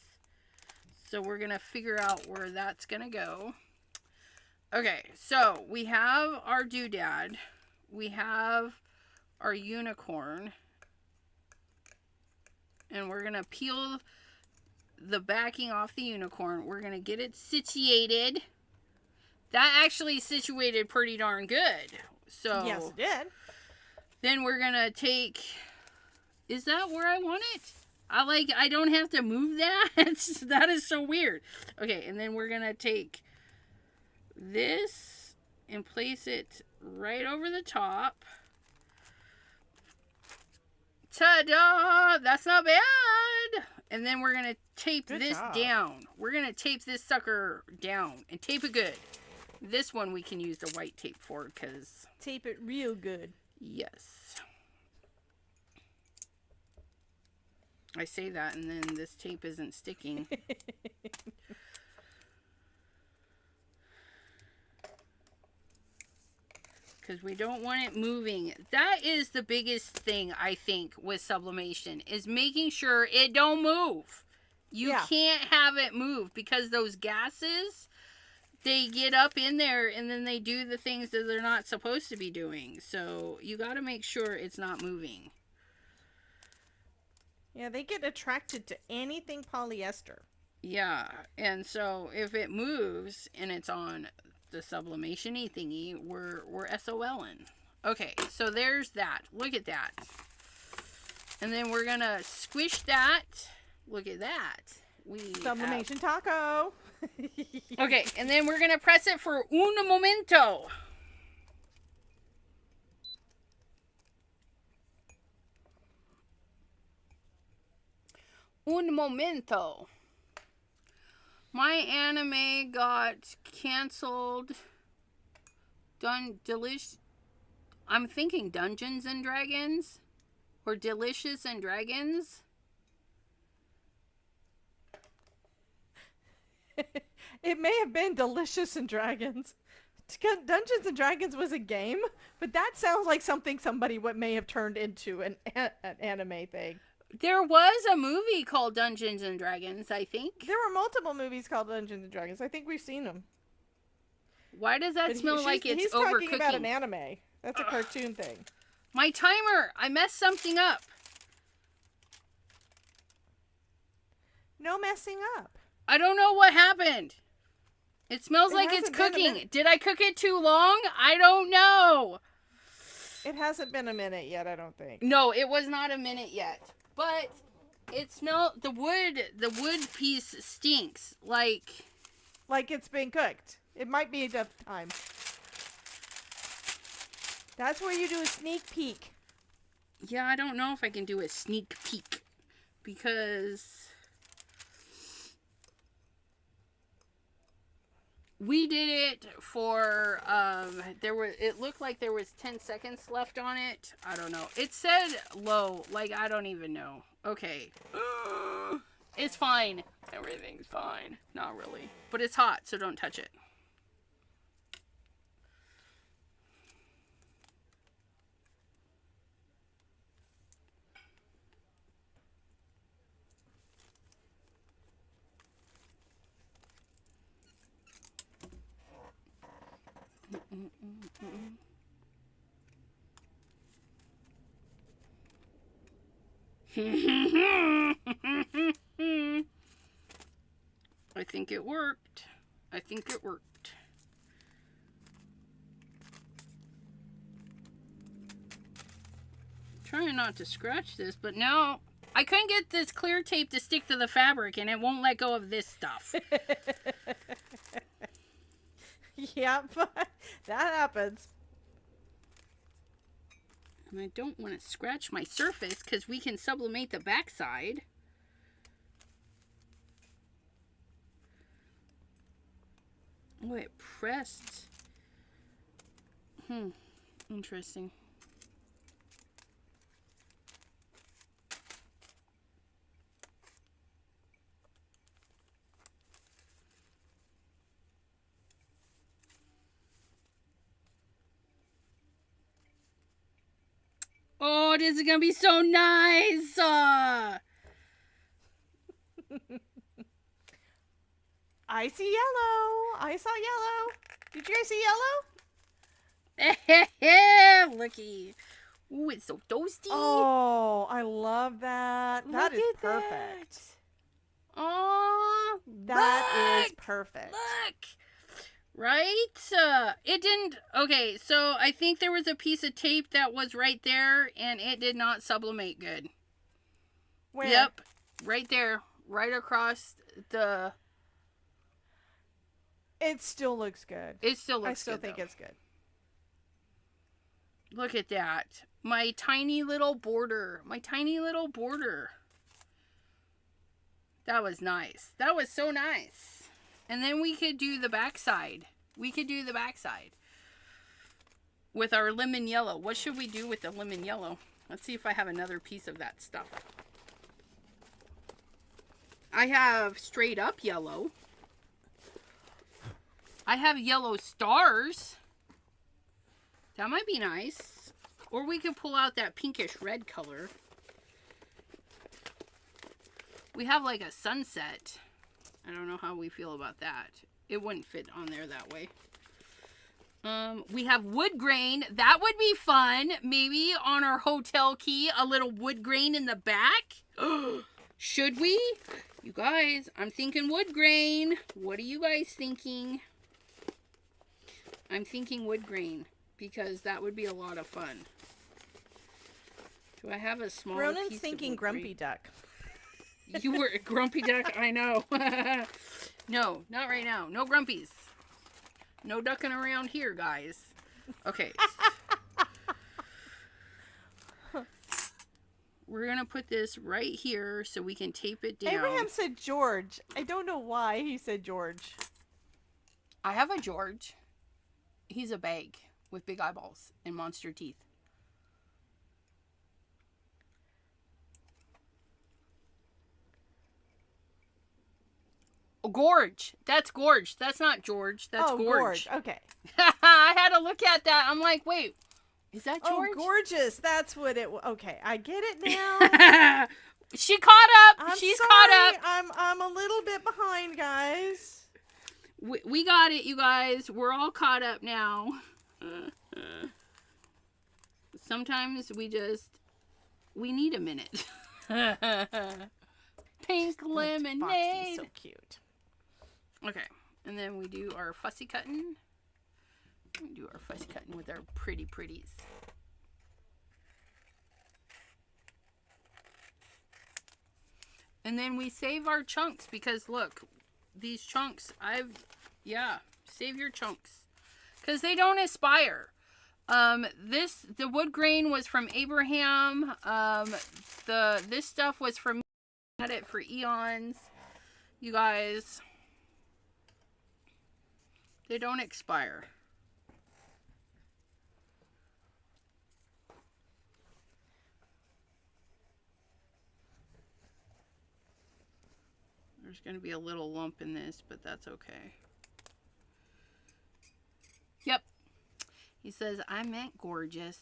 Speaker 1: So we're going to figure out where that's going to go. Okay, so we have our doodad. We have our unicorn. And we're going to peel the backing off the unicorn. We're going to get it situated. That actually situated pretty darn good. So
Speaker 2: yes, it did.
Speaker 1: Then we're going to take... Is that where I want it? I don't have to move that? That is so weird. Okay, and then we're going to take this and place it right over the top. Ta-da! That's not bad! And then we're going to tape this down. We're going to tape this sucker down and tape it good. This one we can use the white tape for because...
Speaker 2: Tape it real good.
Speaker 1: Yes. I say that and then this tape isn't sticking. Because we don't want it moving. That is the biggest thing, I think, with sublimation, is making sure it don't move. You can't have it move because those gases, they get up in there and then they do the things that they're not supposed to be doing. So you got to make sure it's not moving.
Speaker 2: Yeah, they get attracted to anything polyester.
Speaker 1: Yeah, and so if it moves and it's on the sublimation-y thingy, we're SOLing. Okay, so there's that. Look at that. And then we're going to squish that. Look at that.
Speaker 2: Sublimation taco.
Speaker 1: Okay, and then we're going to press it for un momento. Un momento. My anime got canceled. I'm thinking Dungeons and Dragons or Delicious and Dragons.
Speaker 2: It may have been Delicious and Dragons. Dungeons and Dragons was a game, but that sounds like something somebody may have turned into an anime thing.
Speaker 1: There was a movie called Dungeons and Dragons, I think.
Speaker 2: There were multiple movies called Dungeons and Dragons. I think we've seen them.
Speaker 1: Why does that smell like it's
Speaker 2: he's
Speaker 1: overcooking?
Speaker 2: He's talking about an anime. That's a cartoon thing.
Speaker 1: My timer! I messed something up.
Speaker 2: No messing up.
Speaker 1: I don't know what happened. It smells like it's cooking. Did I cook it too long? I don't know.
Speaker 2: It hasn't been a minute yet, I don't think.
Speaker 1: No, it was not a minute yet. But it smelled, the wood piece stinks. Like
Speaker 2: it's been cooked. It might be enough time. That's where you do a sneak peek.
Speaker 1: Yeah, I don't know if I can do a sneak peek. Because we did it for, it looked like there was 10 seconds left on it. I don't know. It said low, like I don't even know. Okay. It's fine. Everything's fine. Not really. But it's hot, so don't touch it. I think it worked. I think it worked. Trying not to scratch this, but now I couldn't get this clear tape to stick to the fabric and it won't let go of this stuff.
Speaker 2: Yep, that happens.
Speaker 1: And I don't want to scratch my surface because we can sublimate the backside. Oh, it pressed. Interesting. Oh, this is gonna be so nice.
Speaker 2: I see yellow. I saw yellow. Did you guys see yellow?
Speaker 1: Looky. Ooh, it's so toasty.
Speaker 2: Oh, I love that. That is
Speaker 1: Look at
Speaker 2: perfect.
Speaker 1: that. Oh,
Speaker 2: That is perfect.
Speaker 1: Look. Right? It didn't... Okay, so I think there was a piece of tape that was right there, and it did not sublimate good.
Speaker 2: Where?
Speaker 1: Yep. Right there. Right across the...
Speaker 2: It still looks good.
Speaker 1: It still looks good,
Speaker 2: I still think
Speaker 1: though.
Speaker 2: it's good.
Speaker 1: Look at that. My tiny little border. My tiny little border. That was nice. That was so nice. And then we could do the backside. We could do the backside. With our lemon yellow. What should we do with the lemon yellow? Let's see if I have another piece of that stuff. I have straight up yellow. I have yellow stars. That might be nice. Or we could pull out that pinkish red color. We have like a sunset. I don't know how we feel about that. It wouldn't fit on there that way. We have wood grain. That would be fun. Maybe on our hotel key, a little wood grain in the back. Should we? You guys, I'm thinking wood grain. What are you guys thinking? I'm thinking wood grain because that would be a lot of fun. Do I have a small
Speaker 2: Ronan's
Speaker 1: piece
Speaker 2: thinking
Speaker 1: of wood
Speaker 2: grumpy
Speaker 1: grain?
Speaker 2: duck.
Speaker 1: You were a grumpy duck, I know. No, not right now. No grumpies. No ducking around here, guys. Okay. We're going to put this right here so we can tape it down.
Speaker 2: Abraham said George. I don't know why he said George.
Speaker 1: I have a George. He's a bag with big eyeballs and monster teeth. Gorge. That's Gorge. That's not George. That's Gorge.
Speaker 2: Okay.
Speaker 1: I had to look at that. I'm like, wait, is that George?
Speaker 2: Oh, gorgeous. That's what it was. Okay, I get it now.
Speaker 1: She caught up.
Speaker 2: I'm
Speaker 1: She's
Speaker 2: sorry.
Speaker 1: caught up.
Speaker 2: I'm a little bit behind, guys.
Speaker 1: We got it, you guys. We're all caught up now. Sometimes we need a minute. Pink lemonade.
Speaker 2: Foxy's so cute.
Speaker 1: Okay, and then we do our fussy cutting. We do our fussy cutting with our pretties. And then we save our chunks because look, these chunks, save your chunks because they don't aspire. The wood grain was from Abraham. This stuff was from me. I had it for eons, you guys. They don't expire. There's going to be a little lump in this, but that's okay. Yep. He says, I meant gorgeous.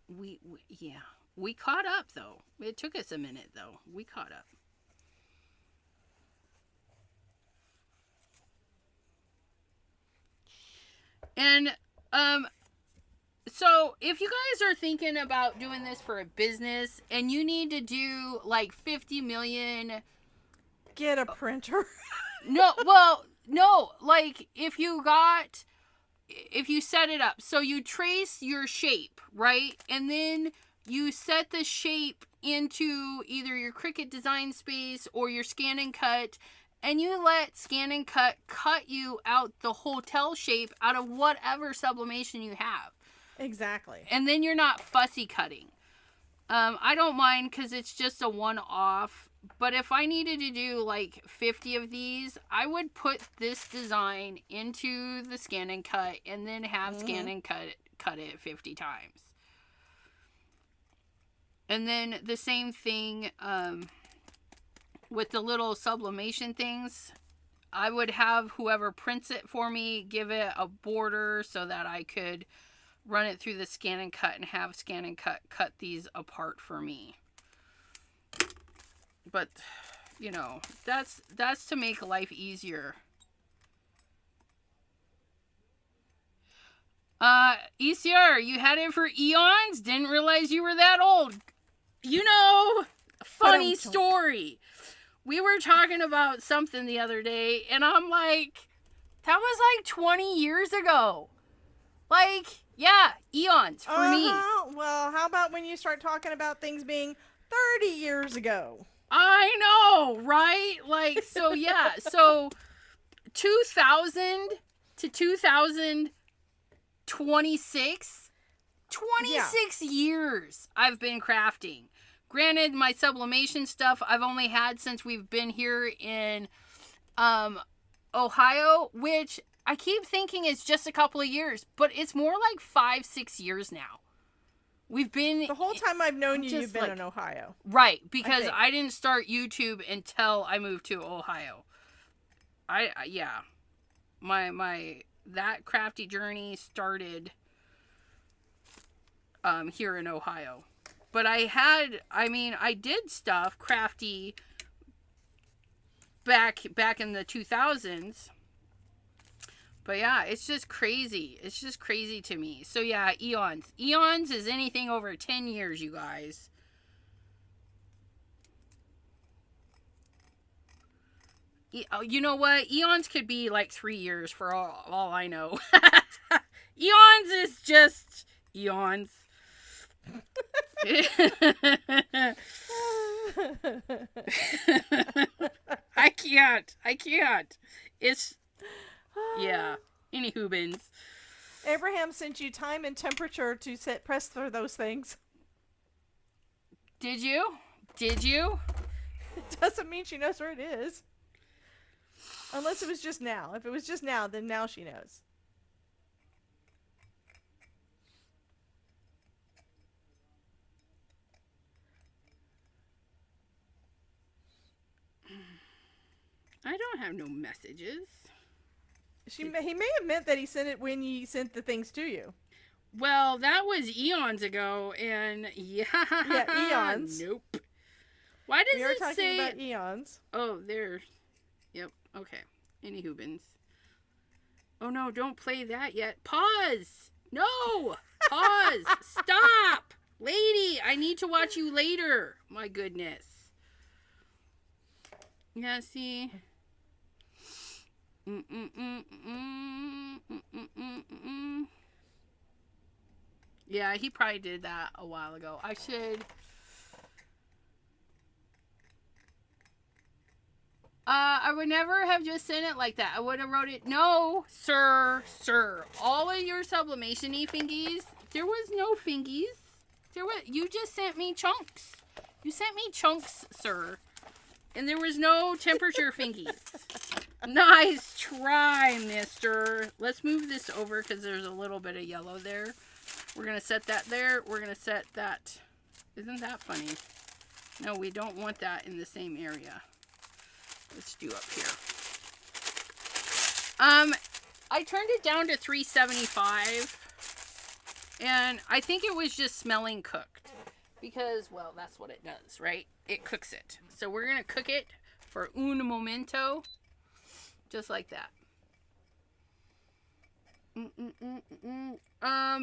Speaker 1: We caught up, though. It took us a minute, though. We caught up. And, so if you guys are thinking about doing this for a business and you need to do like 50 million...
Speaker 2: Get a printer.
Speaker 1: No, like if you set it up, so you trace your shape, right? And then you set the shape into either your Cricut design space or your scan and cut, and you let scan and cut you out the hotel shape out of whatever sublimation you have.
Speaker 2: Exactly.
Speaker 1: And then you're not fussy cutting. I don't mind because it's just a one-off, But if I needed to do like 50 of these, I would put this design into the scan and cut and then have scan and cut it 50 times. And then the same thing with the little sublimation things. I would have whoever prints it for me give it a border so that I could run it through the scan and cut and have scan and cut these apart for me. But, you know, that's to make life easier. ECR, you had it for eons? Didn't realize you were that old. You know, funny story. We were talking about something the other day, and I'm like, that was like 20 years ago. Like, yeah, eons for me.
Speaker 2: Well, how about when you start talking about things being 30 years ago?
Speaker 1: I know, right? Like, so yeah, so 2000 to 2026, 26 years I've been crafting. Granted, my sublimation stuff I've only had since we've been here in Ohio, which I keep thinking is just a couple of years, but it's more like 5-6 years now. We've been...
Speaker 2: The whole time I've known you, you've been in Ohio.
Speaker 1: Right, because I didn't start YouTube until I moved to Ohio. Yeah. That crafty journey started here in Ohio. But I did stuff crafty back in the 2000s. But yeah, it's just crazy. It's just crazy to me. So yeah, eons. Eons is anything over 10 years, you guys. You know what? Eons could be like 3 years for all I know. Eons is just eons. I can't. It's... Yeah. Anywho, bins.
Speaker 2: Abraham sent you time and temperature to press through those things.
Speaker 1: Did you? It
Speaker 2: doesn't mean she knows where it is. Unless it was just now. If it was just now, then now she knows.
Speaker 1: I don't have no messages.
Speaker 2: He may have meant that he sent it when he sent the things to you.
Speaker 1: Well, that was eons ago, and yeah,
Speaker 2: eons.
Speaker 1: Nope. Why does
Speaker 2: we are
Speaker 1: it
Speaker 2: talking
Speaker 1: say
Speaker 2: about eons?
Speaker 1: Oh, there. Yep. Okay. Anywho, bins. Oh no! Don't play that yet. Pause. No. Pause. Stop, lady. I need to watch you later. My goodness. Yeah. See. Yeah, he probably did that a while ago. I should... I would never have just sent it like that. I would have wrote it, no, sir. All of your sublimation-y fingies, there was no fingies. You just sent me chunks. You sent me chunks, sir. And there was no temperature fingies. Nice try, mister. Let's move this over because there's a little bit of yellow there. We're going to set that there. We're going to set that. Isn't that funny? No, we don't want that in the same area. Let's do up here. I turned it down to 375. And I think it was just smelling cooked. Because, well, that's what it does, right? It cooks it. So we're going to cook it for un momento. Just like that. On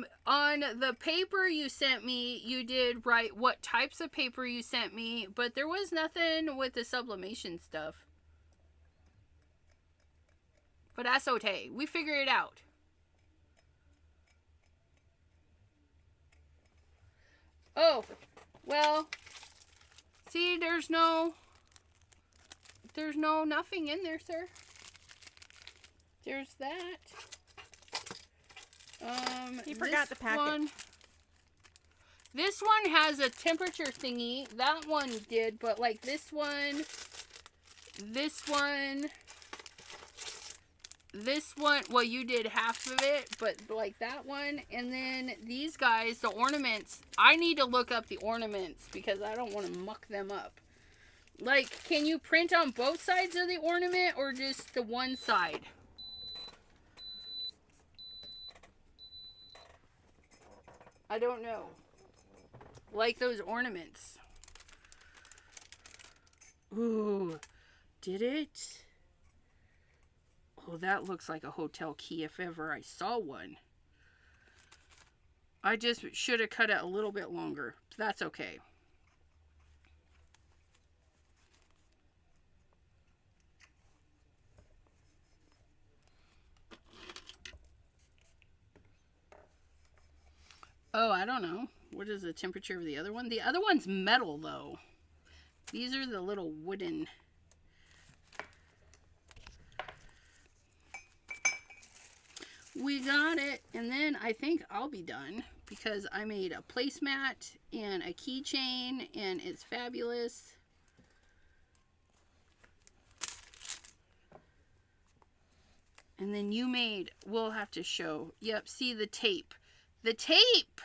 Speaker 1: the paper you sent me, you did write what types of paper you sent me, but there was nothing with the sublimation stuff. But that's okay. We figure it out. Oh, well, see, there's no nothing in there, sir. There's that.
Speaker 2: He forgot the packet.
Speaker 1: This one has a temperature thingy. That one did, but like this one, well, you did half of it, but like that one. And then these guys, the ornaments, I need to look up the ornaments because I don't want to muck them up. Like, can you print on both sides of the ornament or just the one side? I don't know. Like those ornaments. Ooh, did it? Oh, that looks like a hotel key if ever I saw one. I just should have cut it a little bit longer. That's okay. Oh, I don't know. What is the temperature of the other one? The other one's metal, though. These are the little wooden. We got it. And then I think I'll be done because I made a placemat and a keychain and it's fabulous. And then you made, we'll have to show. Yep, see the tape. The tape!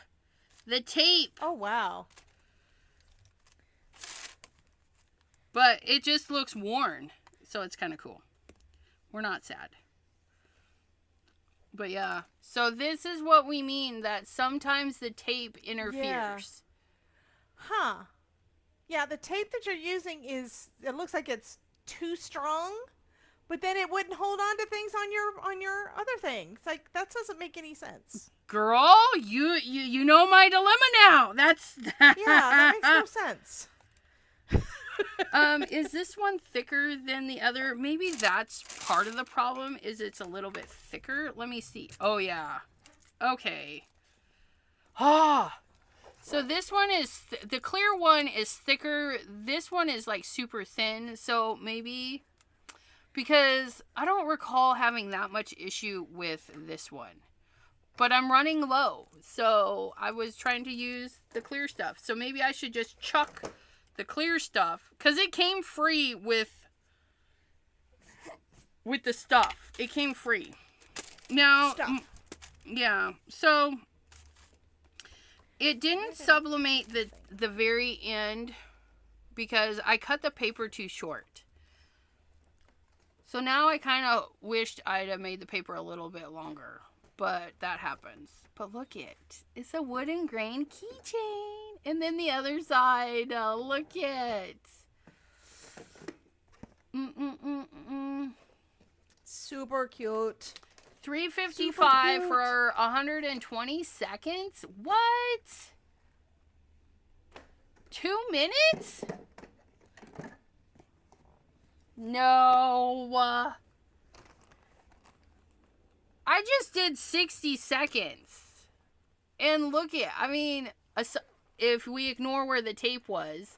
Speaker 1: The tape!
Speaker 2: Oh, wow.
Speaker 1: But it just looks worn. So it's kind of cool. We're not sad. But yeah. So this is what we mean that sometimes the tape interferes.
Speaker 2: Yeah. Huh. Yeah, the tape that you're using it looks like it's too strong, but then it wouldn't hold on to things on your other things. Like, that doesn't make any sense.
Speaker 1: Girl, you know my dilemma now. That's
Speaker 2: Yeah, that makes no sense.
Speaker 1: Is this one thicker than the other? Maybe that's part of the problem, is it's a little bit thicker. Let me see. Oh, yeah. Okay. Ah. So this one is, the clear one is thicker. This one is like super thin. So maybe, because I don't recall having that much issue with this one. But I'm running low, so I was trying to use the clear stuff. So maybe I should just chuck the clear stuff, because it came free with the stuff. It came free. Now, yeah, so it didn't sublimate the very end because I cut the paper too short. So now I kind of wished I'd have made the paper a little bit longer. But that happens. But look it. It's a wooden grain keychain. And then the other side. Look it.
Speaker 2: Super cute.
Speaker 1: $3.55 for 120 seconds? What? 2 minutes? No. I just did 60 seconds. And look at, I mean, if we ignore where the tape was,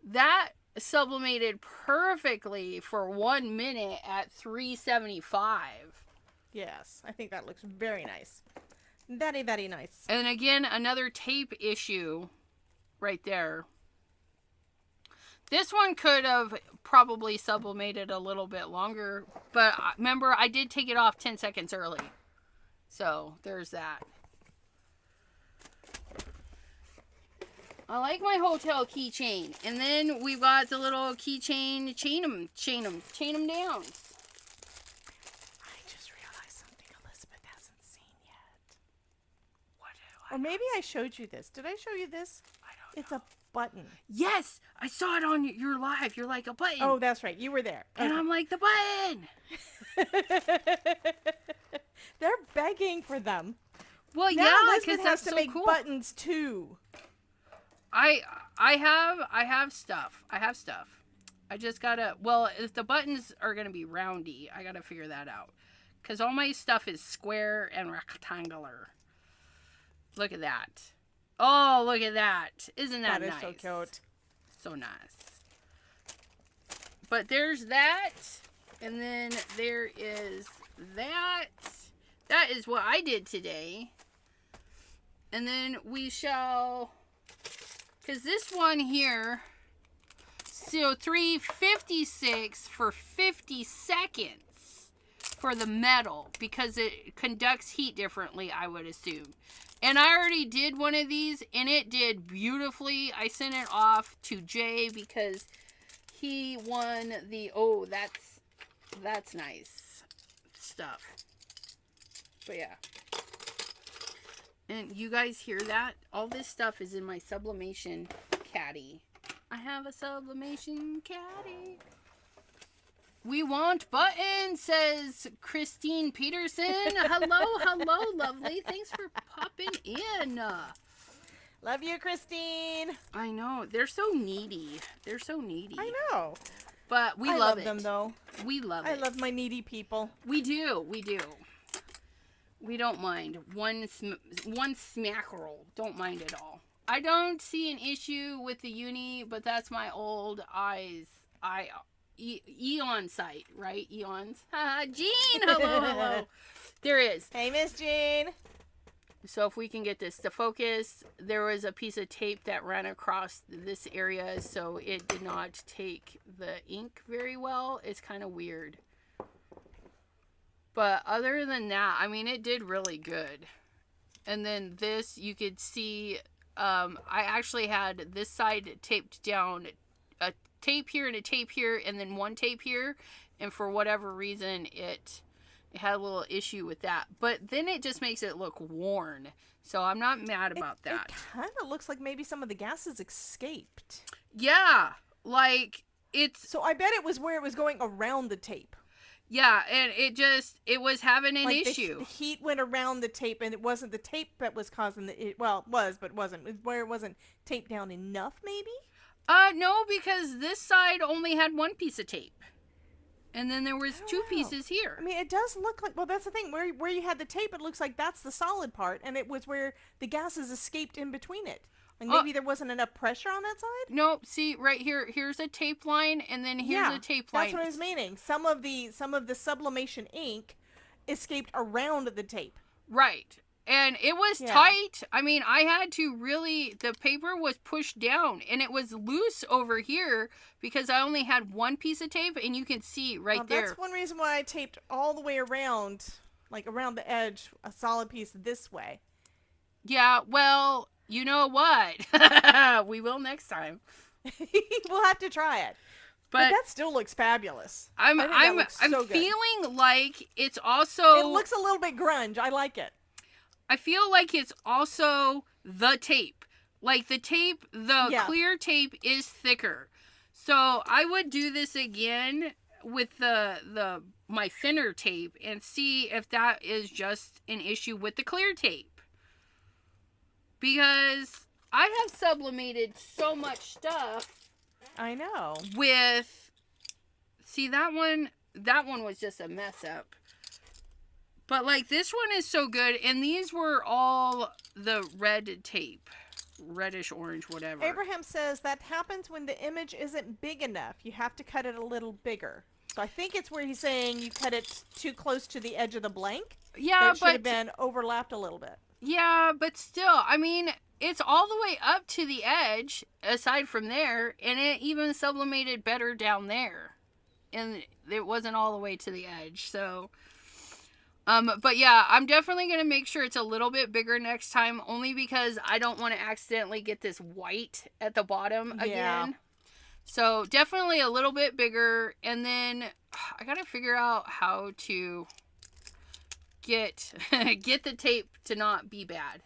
Speaker 1: that sublimated perfectly for 1 minute at 375.
Speaker 2: Yes, I think that looks very nice. Very, very nice.
Speaker 1: And again, another tape issue right there. This one could have probably sublimated a little bit longer, but remember, I did take it off 10 seconds early. So, there's that. I like my hotel keychain. And then we've got the little keychain, chain them down.
Speaker 2: I just realized something Elizabeth hasn't seen yet.
Speaker 1: What
Speaker 2: Or maybe I showed you this. Did I show you this?
Speaker 1: I don't know.
Speaker 2: It's a button.
Speaker 1: Yes, I saw it on your live. You're like, a button.
Speaker 2: Oh, that's right. You were there.
Speaker 1: And I'm like, the button.
Speaker 2: They're begging for them.
Speaker 1: Well,
Speaker 2: now
Speaker 1: yeah,
Speaker 2: Elizabeth
Speaker 1: because
Speaker 2: has
Speaker 1: that's
Speaker 2: to
Speaker 1: so
Speaker 2: make
Speaker 1: cool.
Speaker 2: buttons too.
Speaker 1: I have stuff. I just gotta, well, if the buttons are gonna be roundy, I gotta figure that out. Because all my stuff is square and rectangular. Look at that. Oh, look at that. Isn't that nice?
Speaker 2: That is so cute.
Speaker 1: So nice. But there's that. And then there is that. That is what I did today. And then we shall, because this one here, so 356 for 50 seconds for the metal, because it conducts heat differently, I would assume. And I already did one of these, and it did beautifully. I sent it off to Jay because he won the, oh, that's nice stuff. But yeah. And you guys hear that? All this stuff is in my sublimation caddy. I have a sublimation caddy. We want buttons, says Christine Peterson. Hello, lovely. Thanks for popping in.
Speaker 2: Love you, Christine.
Speaker 1: I know. They're so needy. I
Speaker 2: know.
Speaker 1: But I
Speaker 2: love
Speaker 1: it.
Speaker 2: them, though.
Speaker 1: We love it.
Speaker 2: I love my needy people.
Speaker 1: We do. We don't mind. One smackerel. Don't mind at all. I don't see an issue with the uni, but that's my old eyes. Eon sight, right? Eons. Jean, hello. There is.
Speaker 2: Hey, Miss Jean.
Speaker 1: So if we can get this to focus, there was a piece of tape that ran across this area, so it did not take the ink very well. It's kind of weird. But other than that, I mean, it did really good. And then this, you could see, I actually had this side taped down, a tape here and a tape here, and then one tape here. And for whatever reason, it had a little issue with that. But then it just makes it look worn. So I'm not mad about that.
Speaker 2: It kind of looks like maybe some of the gases escaped.
Speaker 1: Yeah, like it's...
Speaker 2: So I bet it was where it was going around the tape.
Speaker 1: Yeah, and it was having an
Speaker 2: like
Speaker 1: issue.
Speaker 2: The heat went around the tape, and it wasn't the tape that was causing it was, but it wasn't. It was where it wasn't taped down enough, maybe?
Speaker 1: No, because this side only had one piece of tape. And then there was two pieces here.
Speaker 2: I mean, it does look like, well, that's the thing. Where you had the tape, it looks like that's the solid part, and it was where the gases escaped in between it. Like maybe there wasn't enough pressure on that side?
Speaker 1: No, see, right here, here's a tape line, and then here's a tape line.
Speaker 2: That's what I was meaning. Some of the sublimation ink escaped around the tape.
Speaker 1: Right. And it was tight. I mean, I had to really, the paper was pushed down, and it was loose over here because I only had one piece of tape, and you can see right there.
Speaker 2: That's one reason why I taped all the way around, like around the edge, a solid piece this way.
Speaker 1: Yeah, well, you know what? We will next time.
Speaker 2: We'll have to try it. But that still looks fabulous.
Speaker 1: I'm feeling like it's also...
Speaker 2: It looks a little bit grunge. I like it.
Speaker 1: I feel like it's also the tape. Like the tape, clear tape is thicker. So I would do this again with my thinner tape and see if that is just an issue with the clear tape. Because I have sublimated so much stuff.
Speaker 2: I know.
Speaker 1: See, that one was just a mess up. But, like, this one is so good. And these were all the red tape. Reddish, orange, whatever.
Speaker 2: Abraham says that happens when the image isn't big enough. You have to cut it a little bigger. So I think it's where he's saying you cut it too close to the edge of the blank.
Speaker 1: Yeah,
Speaker 2: it should have been overlapped a little bit.
Speaker 1: Yeah, but still, I mean, it's all the way up to the edge, aside from there. And it even sublimated better down there. And it wasn't all the way to the edge, so... but yeah, I'm definitely going to make sure it's a little bit bigger next time, only because I don't want to accidentally get this white at the bottom again. So definitely a little bit bigger, and then I got to figure out how to get the tape to not be bad.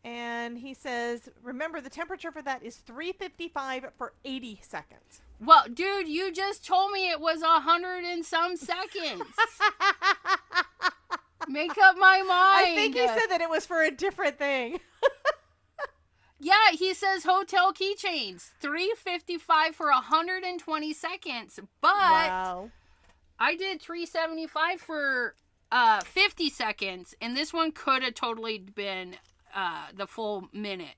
Speaker 2: And he says, remember, the temperature for that is 355 for 80 seconds.
Speaker 1: Well, dude, you just told me it was 100 and some seconds. Make up my mind.
Speaker 2: I think he said that it was for a different thing.
Speaker 1: Yeah, he says hotel keychains. 355 for 120 seconds. But
Speaker 2: wow.
Speaker 1: I did 375 for 50 seconds. And this one could have totally been... the full minute.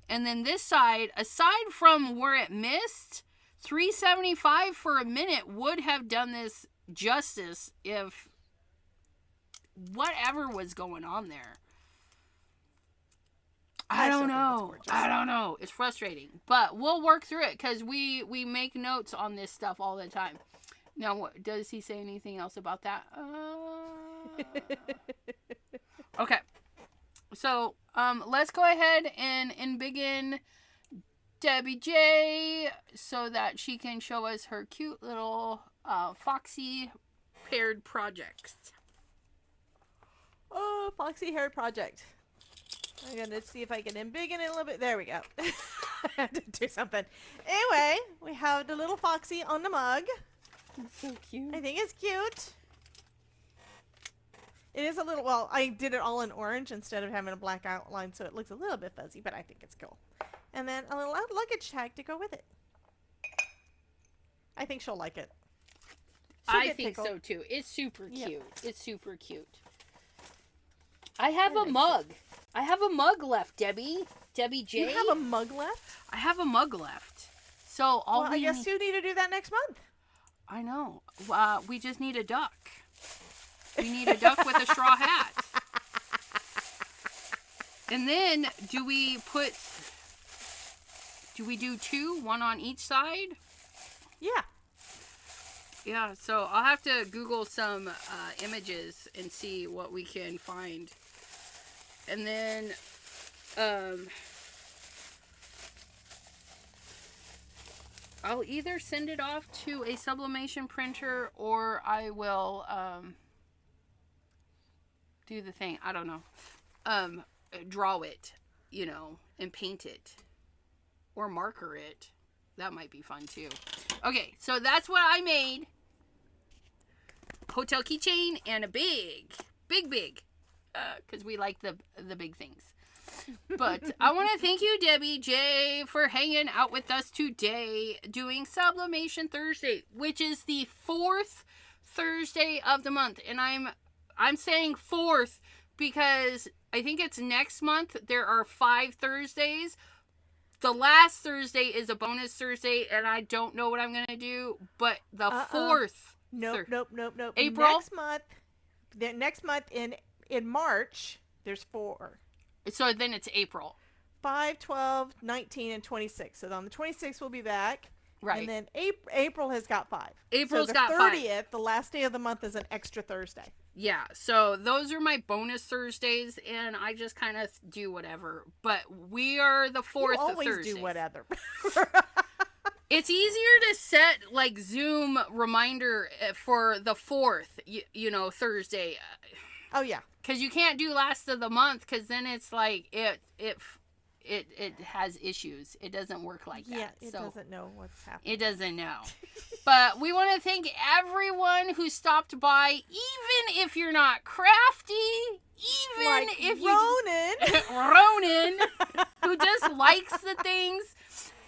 Speaker 1: And then this side, aside from where it missed, 375 for a minute would have done this justice if whatever was going on there. I don't know. It's frustrating, but we'll work through it because we make notes on this stuff all the time. Now, what, does he say anything else about that? Okay. So, let's go ahead and begin Debbie J so that she can show us her cute little foxy paired projects.
Speaker 2: Oh, foxy haired project. I'm going to see if I can embiggen it a little bit. There we go. I had to do something. Anyway, we have the little foxy on the mug.
Speaker 1: It's so cute.
Speaker 2: I think it's cute. It is a little, well, I did it all in orange instead of having a black outline, so it looks a little bit fuzzy, but I think it's cool. And then a little luggage tag to go with it. I think she'll like it.
Speaker 1: I think so too. It's super cute. Yep. It's super cute. I have a mug. I have a mug left, Debbie. Debbie J.
Speaker 2: You have a mug left?
Speaker 1: I have a mug left. So
Speaker 2: I guess you need to do that next month.
Speaker 1: I know. We just need a duck. We need a duck with a straw hat. And then do we do two, one on each side?
Speaker 2: Yeah.
Speaker 1: Yeah, so I'll have to Google some images and see what we can find. And then, I'll either send it off to a sublimation printer or I will, do the thing. I don't know. Draw it, and paint it. Or marker it. That might be fun too. Okay, so that's what I made. Hotel keychain and a big. Because we like the big things. But I want to thank you, Debbie J, for hanging out with us today doing Sublimation Thursday, which is the 4th Thursday of the month. And I'm saying 4th because I think it's next month. There are 5 Thursdays. The last Thursday is a bonus Thursday, and I don't know what I'm going to do, but the 4th.
Speaker 2: Nope.
Speaker 1: April?
Speaker 2: Next month in March, there's 4.
Speaker 1: So then it's April.
Speaker 2: 5, 12, 19, and 26. So on the 26th, we'll be back.
Speaker 1: Right.
Speaker 2: And then April has got 5.
Speaker 1: April's got 5.
Speaker 2: So the 30th, the last day of the month, is an extra Thursday.
Speaker 1: Yeah, so those are my bonus Thursdays, and I just kind of do whatever. But we are the 4th
Speaker 2: you always
Speaker 1: Thursdays.
Speaker 2: do whatever.
Speaker 1: It's easier to set, like, Zoom reminder for the 4th, Thursday.
Speaker 2: Oh, yeah.
Speaker 1: Because you can't do last of the month, because then it's like, it has issues. It doesn't work like that.
Speaker 2: Yeah, it doesn't know what's happening.
Speaker 1: It doesn't know. But we want to thank everyone who stopped by, even if you're not crafty, even
Speaker 2: like
Speaker 1: if you...
Speaker 2: Ronan,
Speaker 1: who just likes the things.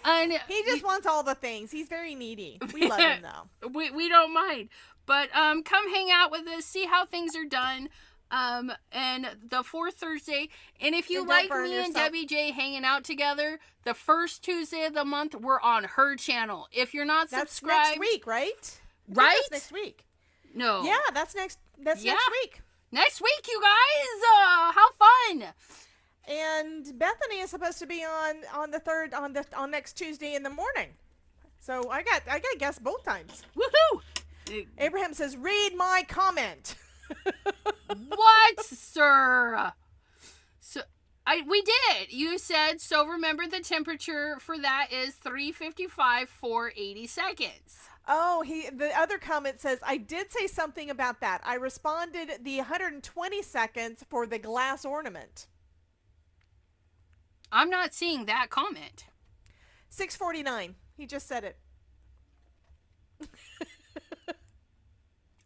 Speaker 1: And
Speaker 2: he just wants all the things. He's very needy. We love him, though.
Speaker 1: We don't mind. But come hang out with us, see how things are done. And the 4th Thursday. And if you like me and Debbie J hanging out together, the first Tuesday of the month, we're on her channel. If you're not subscribed...
Speaker 2: That's next week, right?
Speaker 1: Right?
Speaker 2: That's next week.
Speaker 1: No.
Speaker 2: Yeah, that's next week.
Speaker 1: Next week, you guys. How fun.
Speaker 2: And Bethany is supposed to be on the 3rd, on next Tuesday in the morning. So I got guests both times.
Speaker 1: Woohoo!
Speaker 2: Abraham says, read my comment.
Speaker 1: What, sir? So we did. You said, so remember the temperature for that is 355 for 80 seconds.
Speaker 2: Oh, the other comment says, I did say something about that. I responded the 120 seconds for the glass ornament.
Speaker 1: I'm not seeing that comment.
Speaker 2: 6:49. He just said it.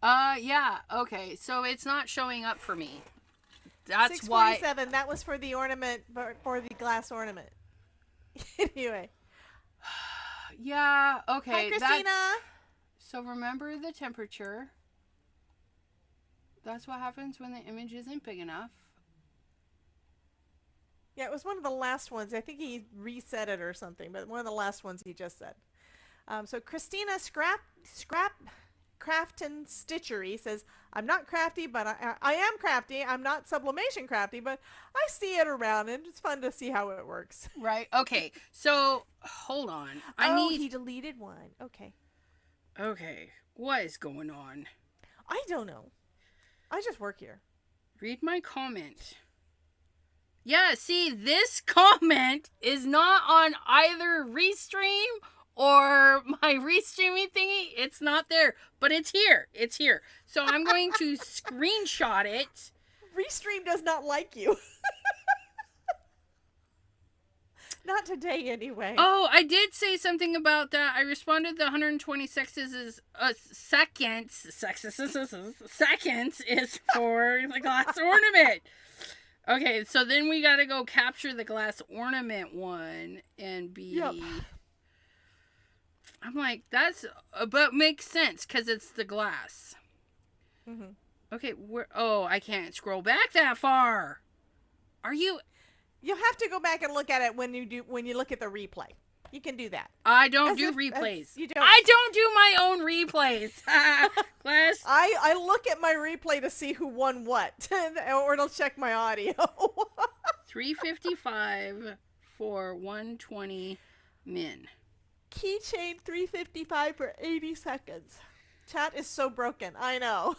Speaker 1: Yeah, okay. So it's not showing up for me. That's
Speaker 2: 6:47.
Speaker 1: why.
Speaker 2: That was for the ornament, for the glass ornament. Anyway.
Speaker 1: Yeah, okay.
Speaker 2: Hi, Christina.
Speaker 1: So remember the temperature. That's what happens when the image isn't big enough.
Speaker 2: Yeah, it was one of the last ones. I think he reset it or something, but one of the last ones he just said. So Christina Craft and Stitchery says, I'm not crafty, but I am crafty. I'm not sublimation crafty, but I see it around, and it's fun to see how it works.
Speaker 1: Right. Okay. So, hold on.
Speaker 2: He deleted one. Okay.
Speaker 1: Okay. What is going on?
Speaker 2: I don't know. I just work here.
Speaker 1: Read my comment. Yeah, see, this comment is not on either Restream or my restreaming thingy. It's not there, but it's here. It's here. So I'm going to screenshot it.
Speaker 2: Restream does not like you. Not today, anyway.
Speaker 1: Oh, I did say something about that. I responded the 120 seconds is for the glass ornament. Okay, so then we gotta go capture the glass ornament one and be...
Speaker 2: Yep.
Speaker 1: I'm like, that's... but makes sense, because it's the glass.
Speaker 2: Mm-hmm.
Speaker 1: Okay, oh, I can't scroll back that far. Are you...
Speaker 2: You'll have to go back and look at it when you look at the replay. You can do that.
Speaker 1: I don't do replays.
Speaker 2: You don't.
Speaker 1: I don't do my own replays. Glass.
Speaker 2: I look at my replay to see who won what, or it'll check my audio.
Speaker 1: 355 for 120 min.
Speaker 2: Keychain 355 for 80 seconds. Chat is so broken. I know.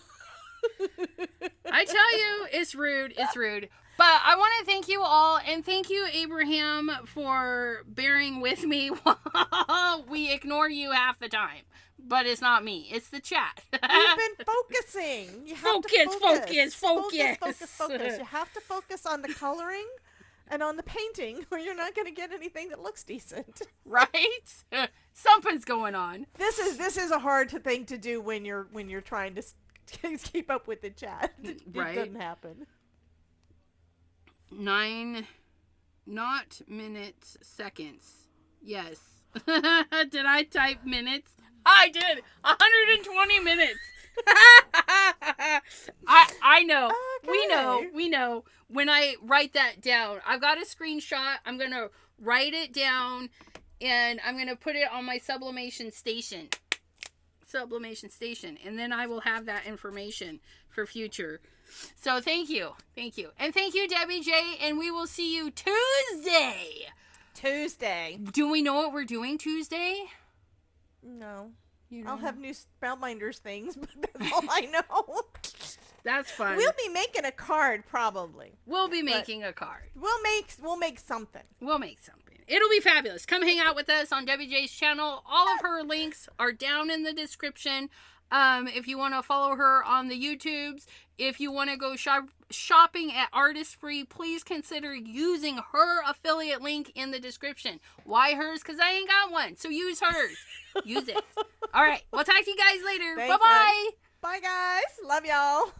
Speaker 1: I tell you, it's rude. It's rude. But I want to thank you all, and thank you, Abraham, for bearing with me while we ignore you half the time. But it's not me. It's the chat.
Speaker 2: You've been focusing. You have to focus. Focus. You have to focus on the coloring and on the painting, or you're not going to get anything that looks decent.
Speaker 1: Right? Something's going on.
Speaker 2: This is a hard thing to do when you're trying to keep up with the chat.
Speaker 1: Right.
Speaker 2: It doesn't happen.
Speaker 1: 9, not minutes, seconds. Yes. Did I type minutes? I did. 120 minutes. I know. Okay. We know. When I write that down, I've got a screenshot. I'm going to write it down, and I'm going to put it on my sublimation station. And then I will have that information for future. So thank you. And thank you, Debbie J, and we will see you Tuesday. Do we know what we're doing Tuesday?
Speaker 2: No. I'll have new Spellbinders things, but that's all I know.
Speaker 1: That's fun.
Speaker 2: We'll be making a card, probably.
Speaker 1: We'll be making a card.
Speaker 2: We'll make something.
Speaker 1: It'll be fabulous. Come hang out with us on Debbie J's channel. All of her links are down in the description. If you want to follow her on the YouTubes, if you want to go shopping at Artist Free, please consider using her affiliate link in the description. Why hers? Because I ain't got one. So use hers. Use it. All right. We'll talk to you guys later. Bye-bye.
Speaker 2: Bye, guys. Love y'all.